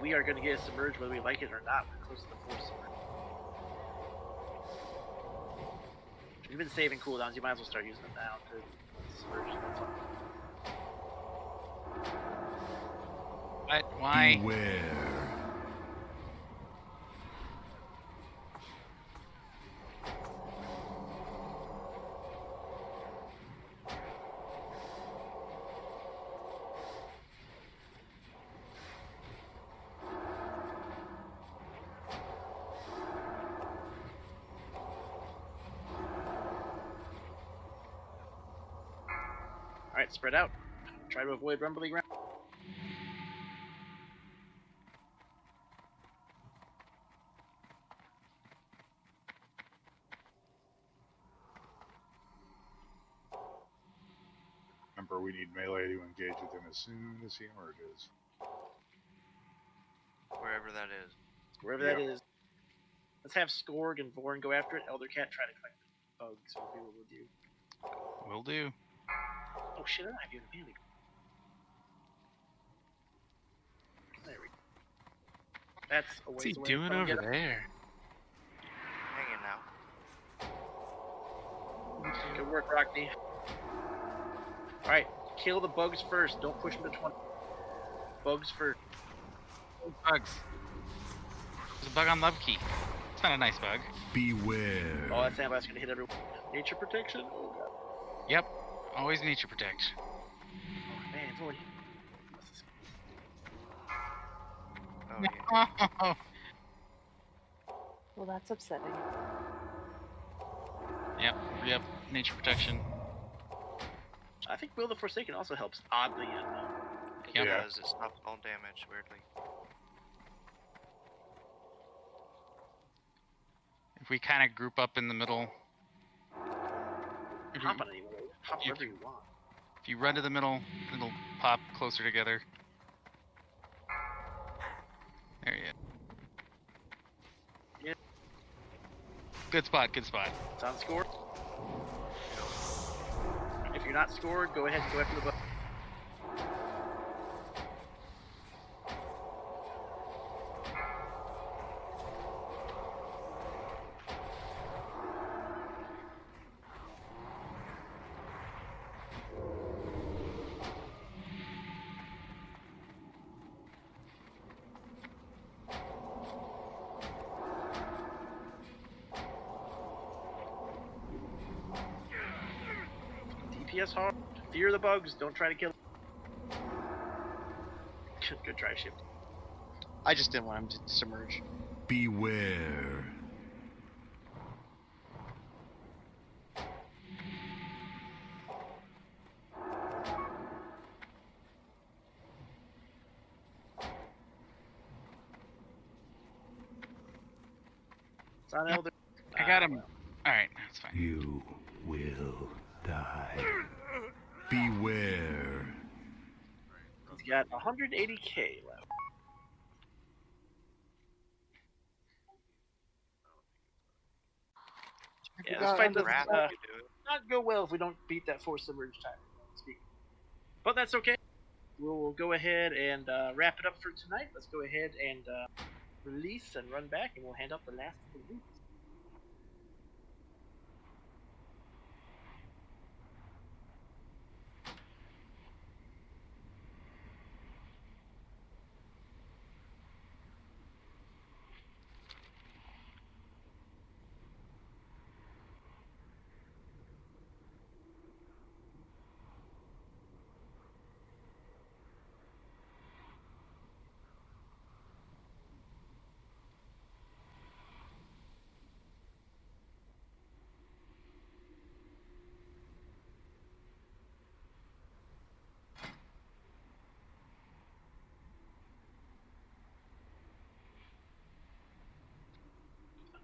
We are going to get submerged whether we like it or not. We're close to the 4th submerge. If you've been saving cooldowns, you might as well start using them now to submerge. What? Why? Beware. Alright, spread out. Try to avoid rumbly ground. Remember, we need melee to engage with him as soon as he emerges. Wherever that is. Wherever that is. Let's have Skorg and Vorn go after it. Eldercat try to collect the bugs. So we will do. Will do. Oh shit, I don't have you in the melee. There we go. That's a What's ways he away doing from over getting- there? Hanging now. Good work, Rockney. Alright, kill the bugs first. Don't push them to 20. Bugs first. Bugs. There's a bug on Lubkey. It's not a nice bug. Beware. Oh, that sandblast's gonna hit everyone. Nature protection? Oh god. Yep. Always nature protect. Oh man, it's already. Oh, Well, that's upsetting. Yep. Nature protection. I think Will the Forsaken also helps, oddly enough. It does. It stops all damage, weirdly. If we kind of group up in the middle. Hop on anyone. Hop wherever you want. If you run to the middle, it'll pop closer together. There you go. Yeah. Good spot. It's on score. If you're not scored, go ahead and go after the bug. DPS hard. Fear the bugs. Don't try to kill them. Good try, Shift. I just didn't want him to submerge. Beware. It's on Elder. I got him. Alright, that's fine. You will die. Beware. He's got 180k left. Yeah, this fight does Wrap, not you do it. go well if we don't beat that forced emerge time. But that's okay. We'll go ahead and wrap it up for tonight. Let's go ahead and release and run back, and we'll hand out the last of the loot.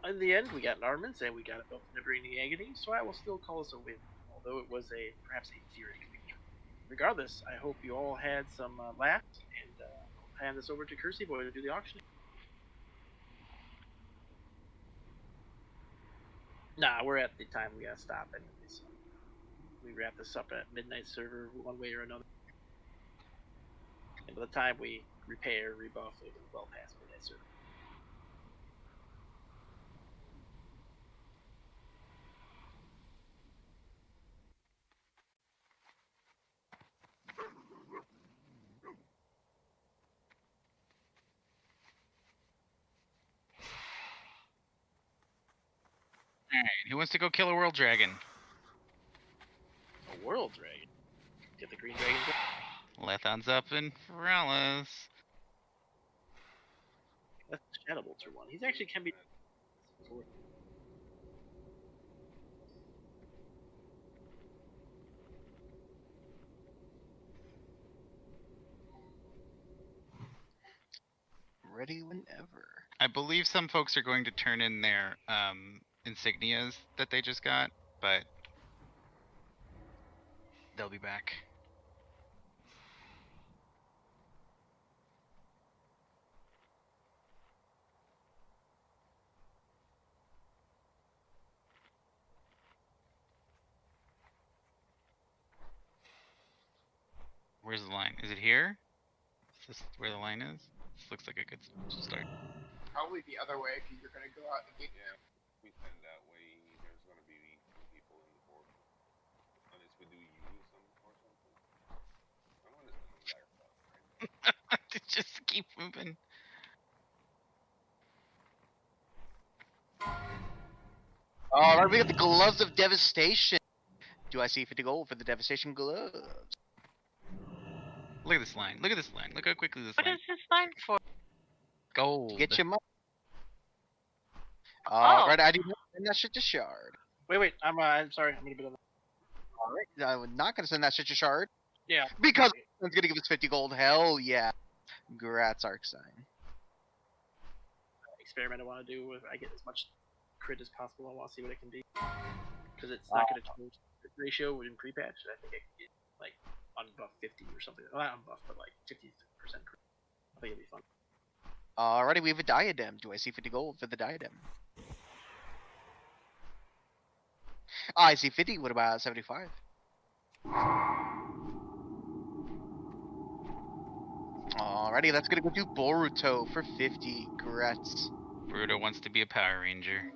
In the end, we got Narmans and we got a Never-Ending Agony, so I will still call this a win, although it was perhaps a Theoretic victory. Regardless, I hope you all had some laughs, and I'll hand this over to Kersey Boy to do the auction. Nah, we're at the time we gotta stop anyway, so we wrap this up at midnight server one way or another. And by the time we repair, rebuff, it will well past midnight server. Alright, who wants to go kill a world dragon? A world dragon? Get the green dragon. Lethon's up in Ferralis. That's the Shadow Bolter one. He's actually can be. Ready whenever. I believe some folks are going to turn in their insignias that they just got, but they'll be back. Where's the line? Is it here? Is this where the line is? This looks like a good start. Probably the other way, because you're going to go out the gate. Yeah, we send that way. There's gonna be people in the port, unless we do use them or something. I want to send them back up, right? Just keep moving. Alright, we got the gloves of devastation. Do I see 50 gold for the devastation gloves? Look at this line. Look at this line. Look how quickly this What line. is this line for? Gold. Get your money. Alright, I do not send that shit to Shard. Wait, I'm sorry, I'm gonna be on. Alright, I'm not gonna send that shit to Shard. Yeah. Because it's gonna give us 50 gold. Hell yeah. Grats, Arcsign. Experiment I want to do with I get as much crit as possible. I want to see what it can be because it's not going to change the ratio in pre-patch. I think I can get like unbuff 50 or something. Well, not unbuff, but like 50% crit. I think it'll be fun. Alrighty, we have a diadem. Do I see 50 gold for the diadem? I see 50. What about 75? Alrighty, that's gonna go to Boruto for 50. Grats. Boruto wants to be a Power Ranger.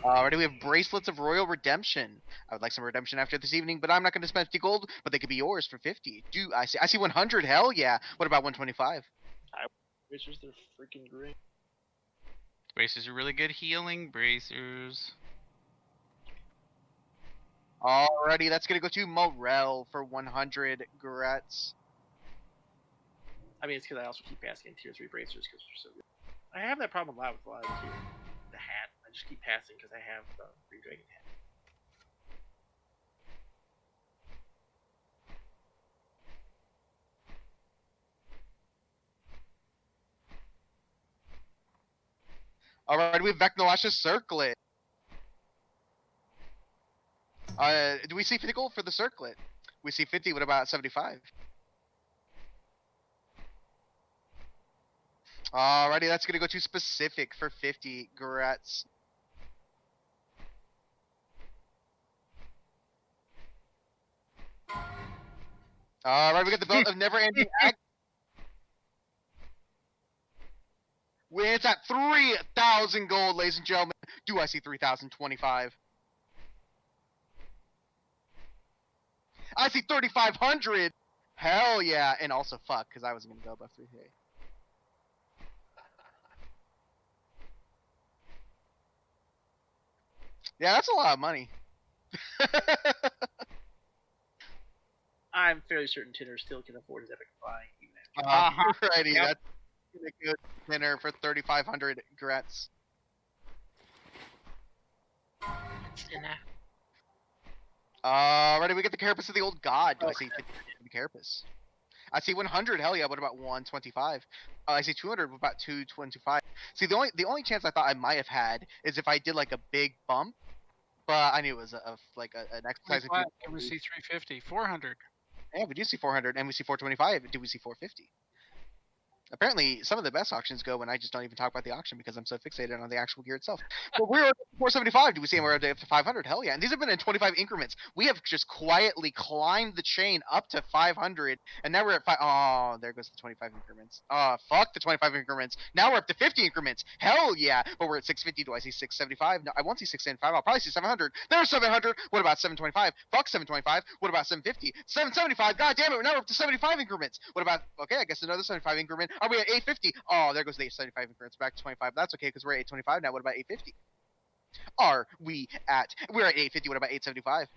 Alrighty, we have Bracelets of Royal Redemption. I would like some redemption after this evening, but I'm not gonna spend 50 gold, but they could be yours for 50. I see 100. Hell yeah. What about 125? Bracers, they're freaking great. Bracers are really good healing. Bracers. Alrighty, that's gonna go to Morel for 100. Grats. I mean, it's because I also keep passing tier 3 bracers because they're so good. I have that problem a lot with a lot of the hat. I just keep passing because I have the Green Dragon hat. Alright, we have Vecnolash's Circlet. Do we see 50 gold for the Circlet? We see 50, what about 75? Alrighty, that's gonna go to Specific for 50. Grats. All right, we got the belt of never-ending act. It's at 3,000 gold, ladies and gentlemen. Do I see 3,025? I see 3,500. Hell yeah, and also fuck, because I wasn't gonna go above 3K. Yeah, that's a lot of money. I'm fairly certain Tinner still can afford his epic flying. Even after Righty, Yep. that's a good dinner for 3,500 grats. Dinner. Alrighty, we get the carapace of the old god. Do I see the carapace? I see 100. Hell yeah. What about 125? I see 200. What about 225? See, the only chance I thought I might have had is if I did like a big bump, but I knew it was an exercise. And we see 350, 400. Yeah, we do see 400, and we see 425. Do we see 450? Apparently, some of the best auctions go when I just don't even talk about the auction because I'm so fixated on the actual gear itself. But we're at 475. Do we see we're up to 500? Hell yeah. And these have been in 25 increments. We have just quietly climbed the chain up to 500. And now we're at 5. Oh, there goes the 25 increments. Fuck the 25 increments. Now we're up to 50 increments. Hell yeah. But we're at 650. Do I see 675? No, I won't see 675. I'll probably see 700. There's 700. What about 725? Fuck 725. What about 750? 775. God damn it. Now we're up to 75 increments. What about, okay, I guess another 75 increment. Are we at 850? Oh, there goes the 75 increments back to 25. That's okay because we're at 825 now. What about 850? We're at 850. What about 875?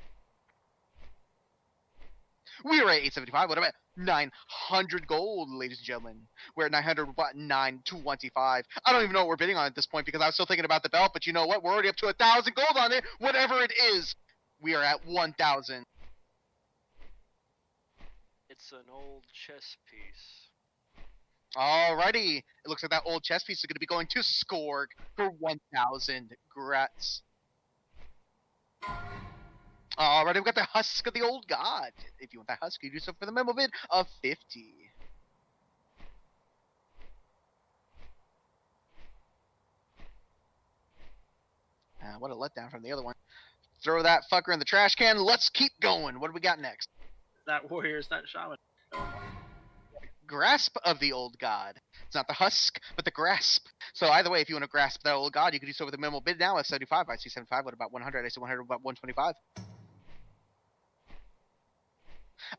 We are at 875. What about 900 gold, ladies and gentlemen? We're at 900. What? 925. I don't even know what we're bidding on at this point because I was still thinking about the belt, but you know what? We're already up to 1,000 gold on it. Whatever it is, we are at 1,000. It's an old chess piece. Alrighty, it looks like that old chess piece is going to be going to Skorg for 1,000 grats. Alrighty, we've got the husk of the old god. If you want that husk, you do so for the memo bid of 50. What a letdown from the other one. Throw that fucker in the trash can. Let's keep going. What do we got next? That warrior is not shaman. Grasp of the old god. It's not the husk, but the grasp. So either way, if you want to grasp that old god, you can do so with a minimal bid now of 75. I see 75. What about 100? I see 100. What about 125?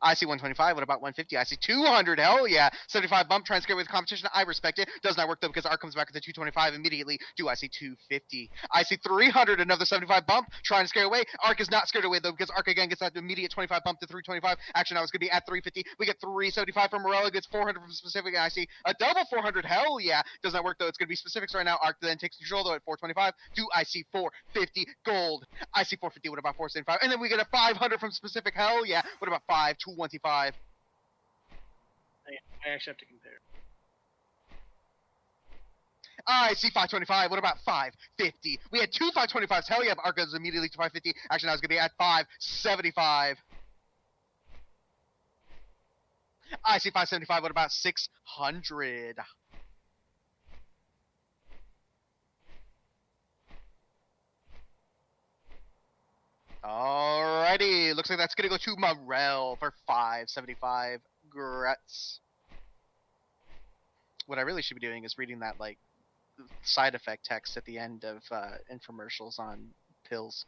I see 125. What about 150? I see 200. Hell yeah. 75 bump. Try and scare away the competition. I respect it. Does not work though because Ark comes back at the 225 immediately. Do I see 250? I see 300. Another 75 bump. Trying to scare away. Ark is not scared away though because Ark again gets that immediate 25 bump to 325. Actually, now it's going to be at 350. We get 375 from Morella. Gets 400 from specific. And I see a double 400. Hell yeah. Does not work though. It's going to be specifics right now. Ark then takes control though at 425. Do I see 450 gold? I see 450. What about 475? And then we get a 500 from specific. Hell yeah. What about 525? I actually have to compare. I see 525. What about 550? We had two 525s. Hell yeah, Ark goes immediately to 550. Actually, now it's going to be at 575. I see 575. What about 600? Alrighty, looks like that's gonna go to Morel for 575 grats. What I really should be doing is reading that like side effect text at the end of infomercials on pills.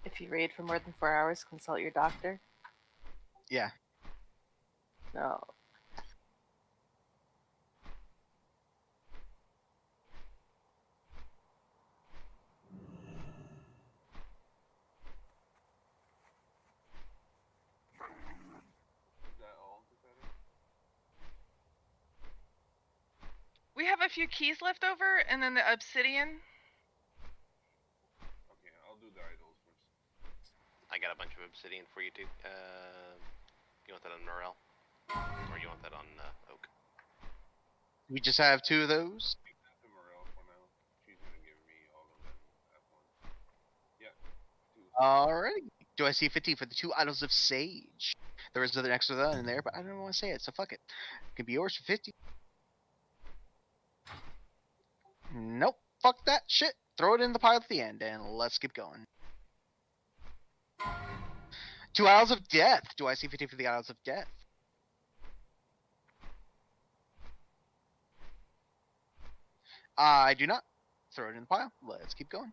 If you raid for more than 4 hours, consult your doctor. Yeah. No. We have a few keys left over, and then the obsidian. Okay, I'll do the idols first. I got a bunch of obsidian for you too. You want that on Morel? Or you want that on Oak? We just have two of those. The Morel for now. She's gonna give me all of them at once. Yeah. Alrighty. Do I see 50 for the two idols of Sage? There is another extra in there, but I don't want to say it, so fuck it. It can be yours for 50. Nope. fuck that shit. Throw it in the pile at the end, and let's keep going. 2 Isles of Death. Do I see 50 for the Isles of Death? I do not. Throw it in the pile. Let's keep going.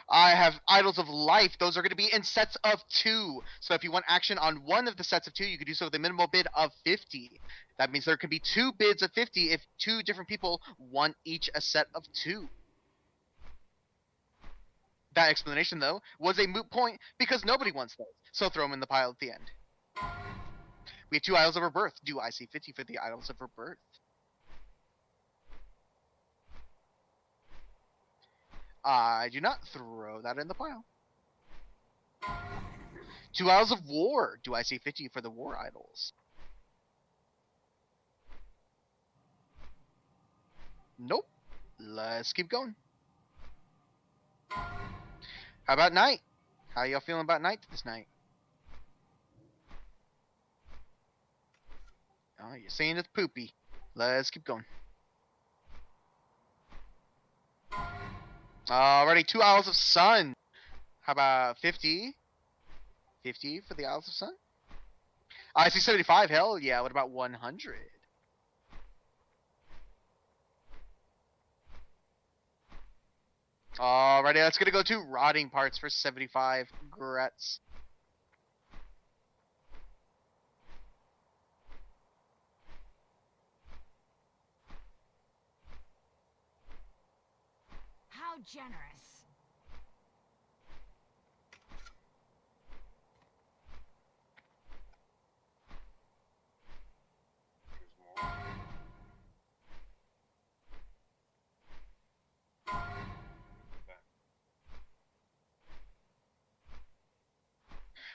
I have Idols of Life. Those are going to be in sets of 2. So if you want action on one of the sets of 2, you can do so with a minimal bid of 50. That means there can be 2 bids of 50 if 2 different people want each a set of 2. That explanation, though, was a moot point because nobody wants those. So throw them in the pile at the end. We have 2 Idols of Rebirth. Do I see 50 for the Idols of Rebirth? I do not. Throw that in the pile. 2 Isles of War. Do I see 50 for the War Idols? Nope. Let's keep going. How about night? How y'all feeling about night this night? Oh, you're saying it's poopy. Let's keep going. Alrighty, 2 Isles of Sun. How about 50? 50 for the Isles of Sun? I see 75. Hell yeah. What about 100? Alrighty, that's gonna go to Rotting Parts for 75. Grets. How generous.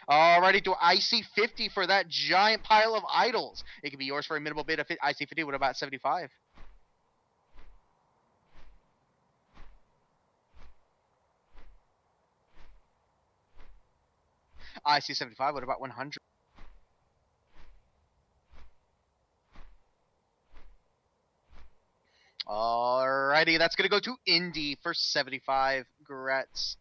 Alrighty, do I see 50 for that giant pile of idols? It can be yours for a minimal bid of I see 50. What about 75? I see 75. What about 100? Alrighty, that's gonna go to Indy for 75. Grets.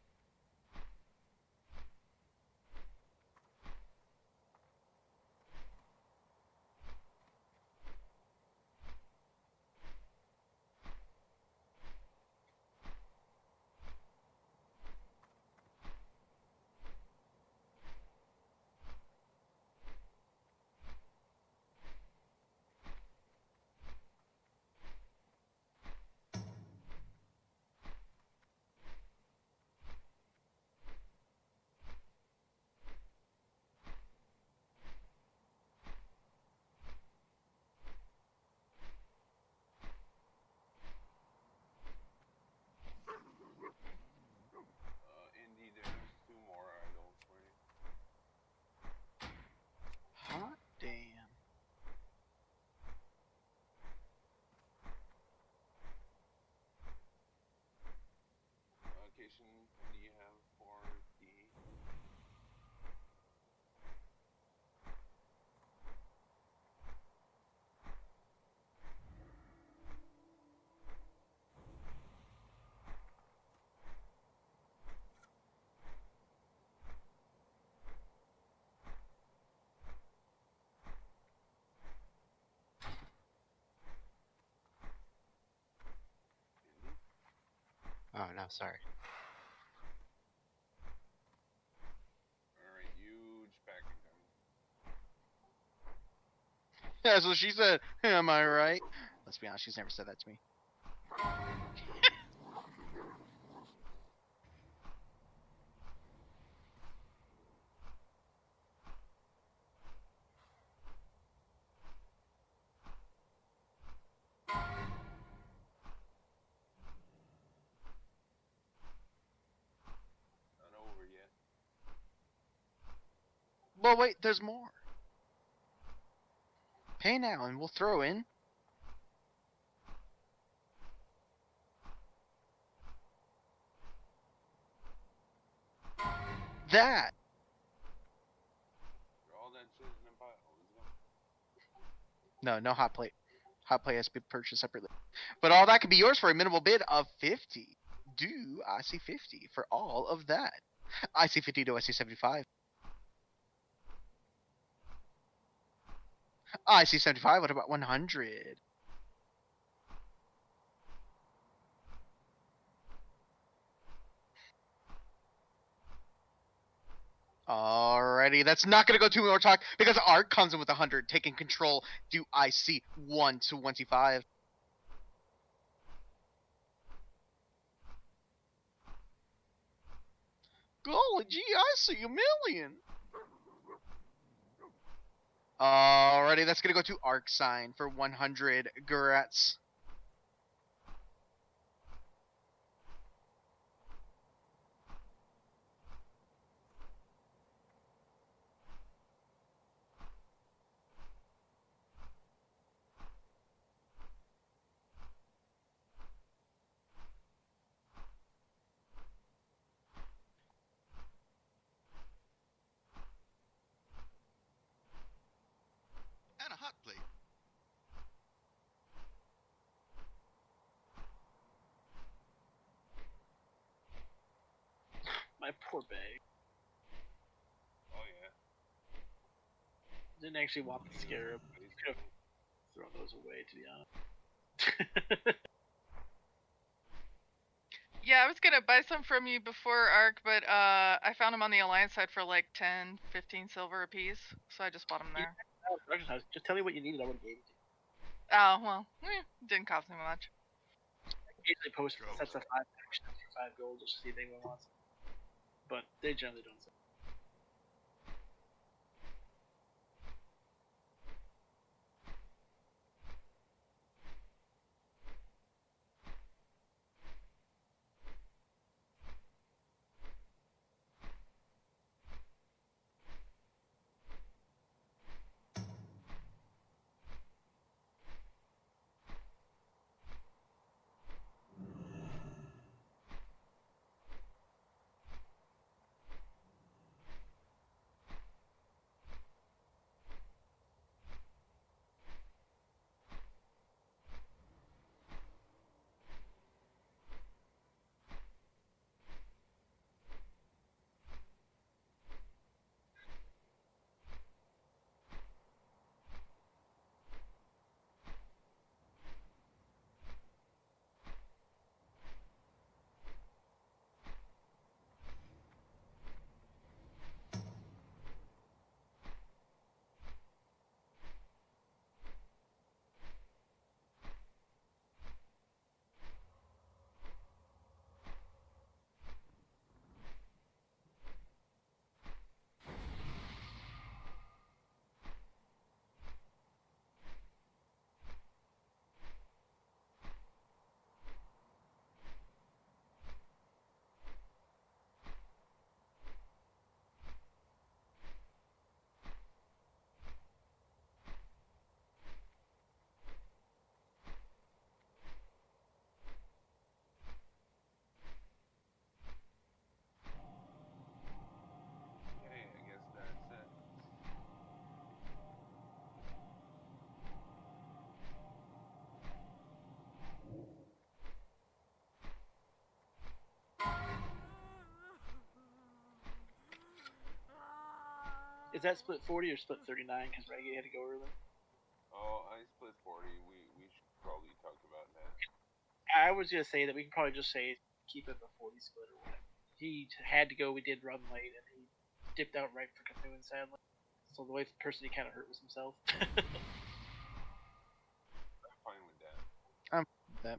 Indy, there's 2 more idols for you. Hot damn. Location, what do you have for the... Oh no, sorry. Alright, huge packing coming. That's what she said. Am I right? Let's be honest, she's never said that to me. Not over yet. Well, wait, there's more. Pay now and we'll throw in. That. All that shit in the pile. Let's go. No hot plate. Hot play has to be purchased separately. But all that can be yours for a minimal bid of 50. Do I see 50 for all of that? I see 50, do I see 75? I see 75, what about 100? Alrighty, that's not gonna go too more talk because Ark comes in with 100, taking control. Do I see 125? Golly gee, I see a million. Alrighty, that's gonna go to Arc Sign for 100 Gurats. And a hot plate. My poor bag. Oh yeah. Didn't actually want the scarab. Could have thrown those away, to be honest. Yeah, I was gonna buy some from you before Arc, but I found them on the Alliance side for like 10, 15 silver a piece, so I just bought them there. Just tell me what you needed, I would have gave it to you. Oh, well, didn't cost me much. I usually post sets of 5 actions for 5 gold just to see if anyone wants them. But they generally don't sell. Okay, I guess that's it. Is that split 40 or split 39? Because Reggae had to go early. Oh, I split 40. We should probably talk about that. I was gonna say that we can probably just say keep it the 40 split or whatever. He had to go. We did run late, and he dipped out right for canoeing, sadly. So the only person he kind of hurt was himself. I'm fine with that. That.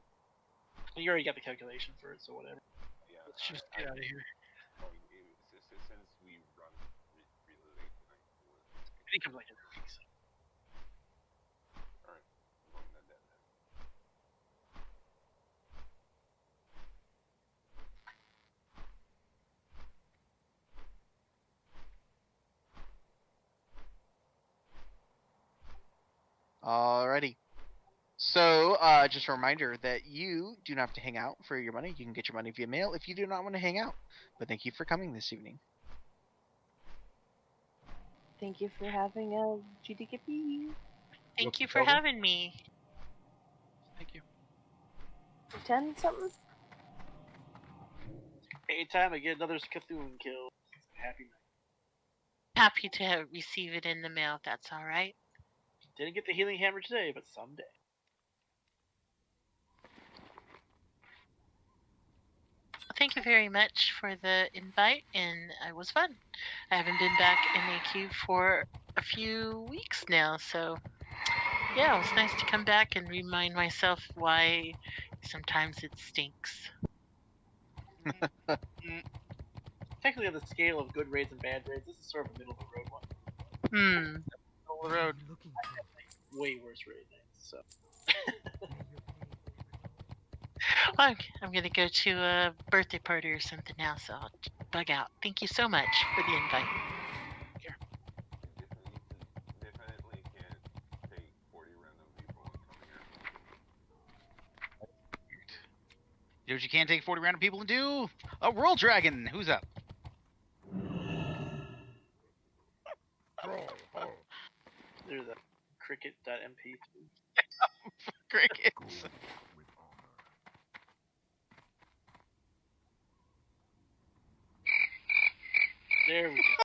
You already got the calculation for it, so whatever. Yeah. Let's just get out of here. Since we run really late tonight, He comes like every week. So. All right, I'm going to that then. Alrighty. So, just a reminder that you do not have to hang out for your money. You can get your money via mail if you do not want to hang out. But thank you for coming this evening. Thank you for having a GDKP. Thank What's you the for total? having me. Thank you. 10 something? Anytime I get another Cthulhu kill, it's a happy night. Happy to receive it in the mail, if that's all right. Didn't get the healing hammer today, but someday. Thank you very much for the invite, and it was fun. I haven't been back in AQ for a few weeks now, so yeah, it was nice to come back and remind myself why sometimes it stinks. Technically, on the scale of good raids and bad raids, this is sort of a middle of the road one. Hmm. Middle of the road. Way worse raid nights, so. Well, I'm gonna go to a birthday party or something now, so I'll bug out. Thank you so much for the invite. Definitely can't take 40 random people and come here. You know what you can't take 40 random people and do? A World Dragon! Who's up? There's a cricket.mp. Crickets. There we go.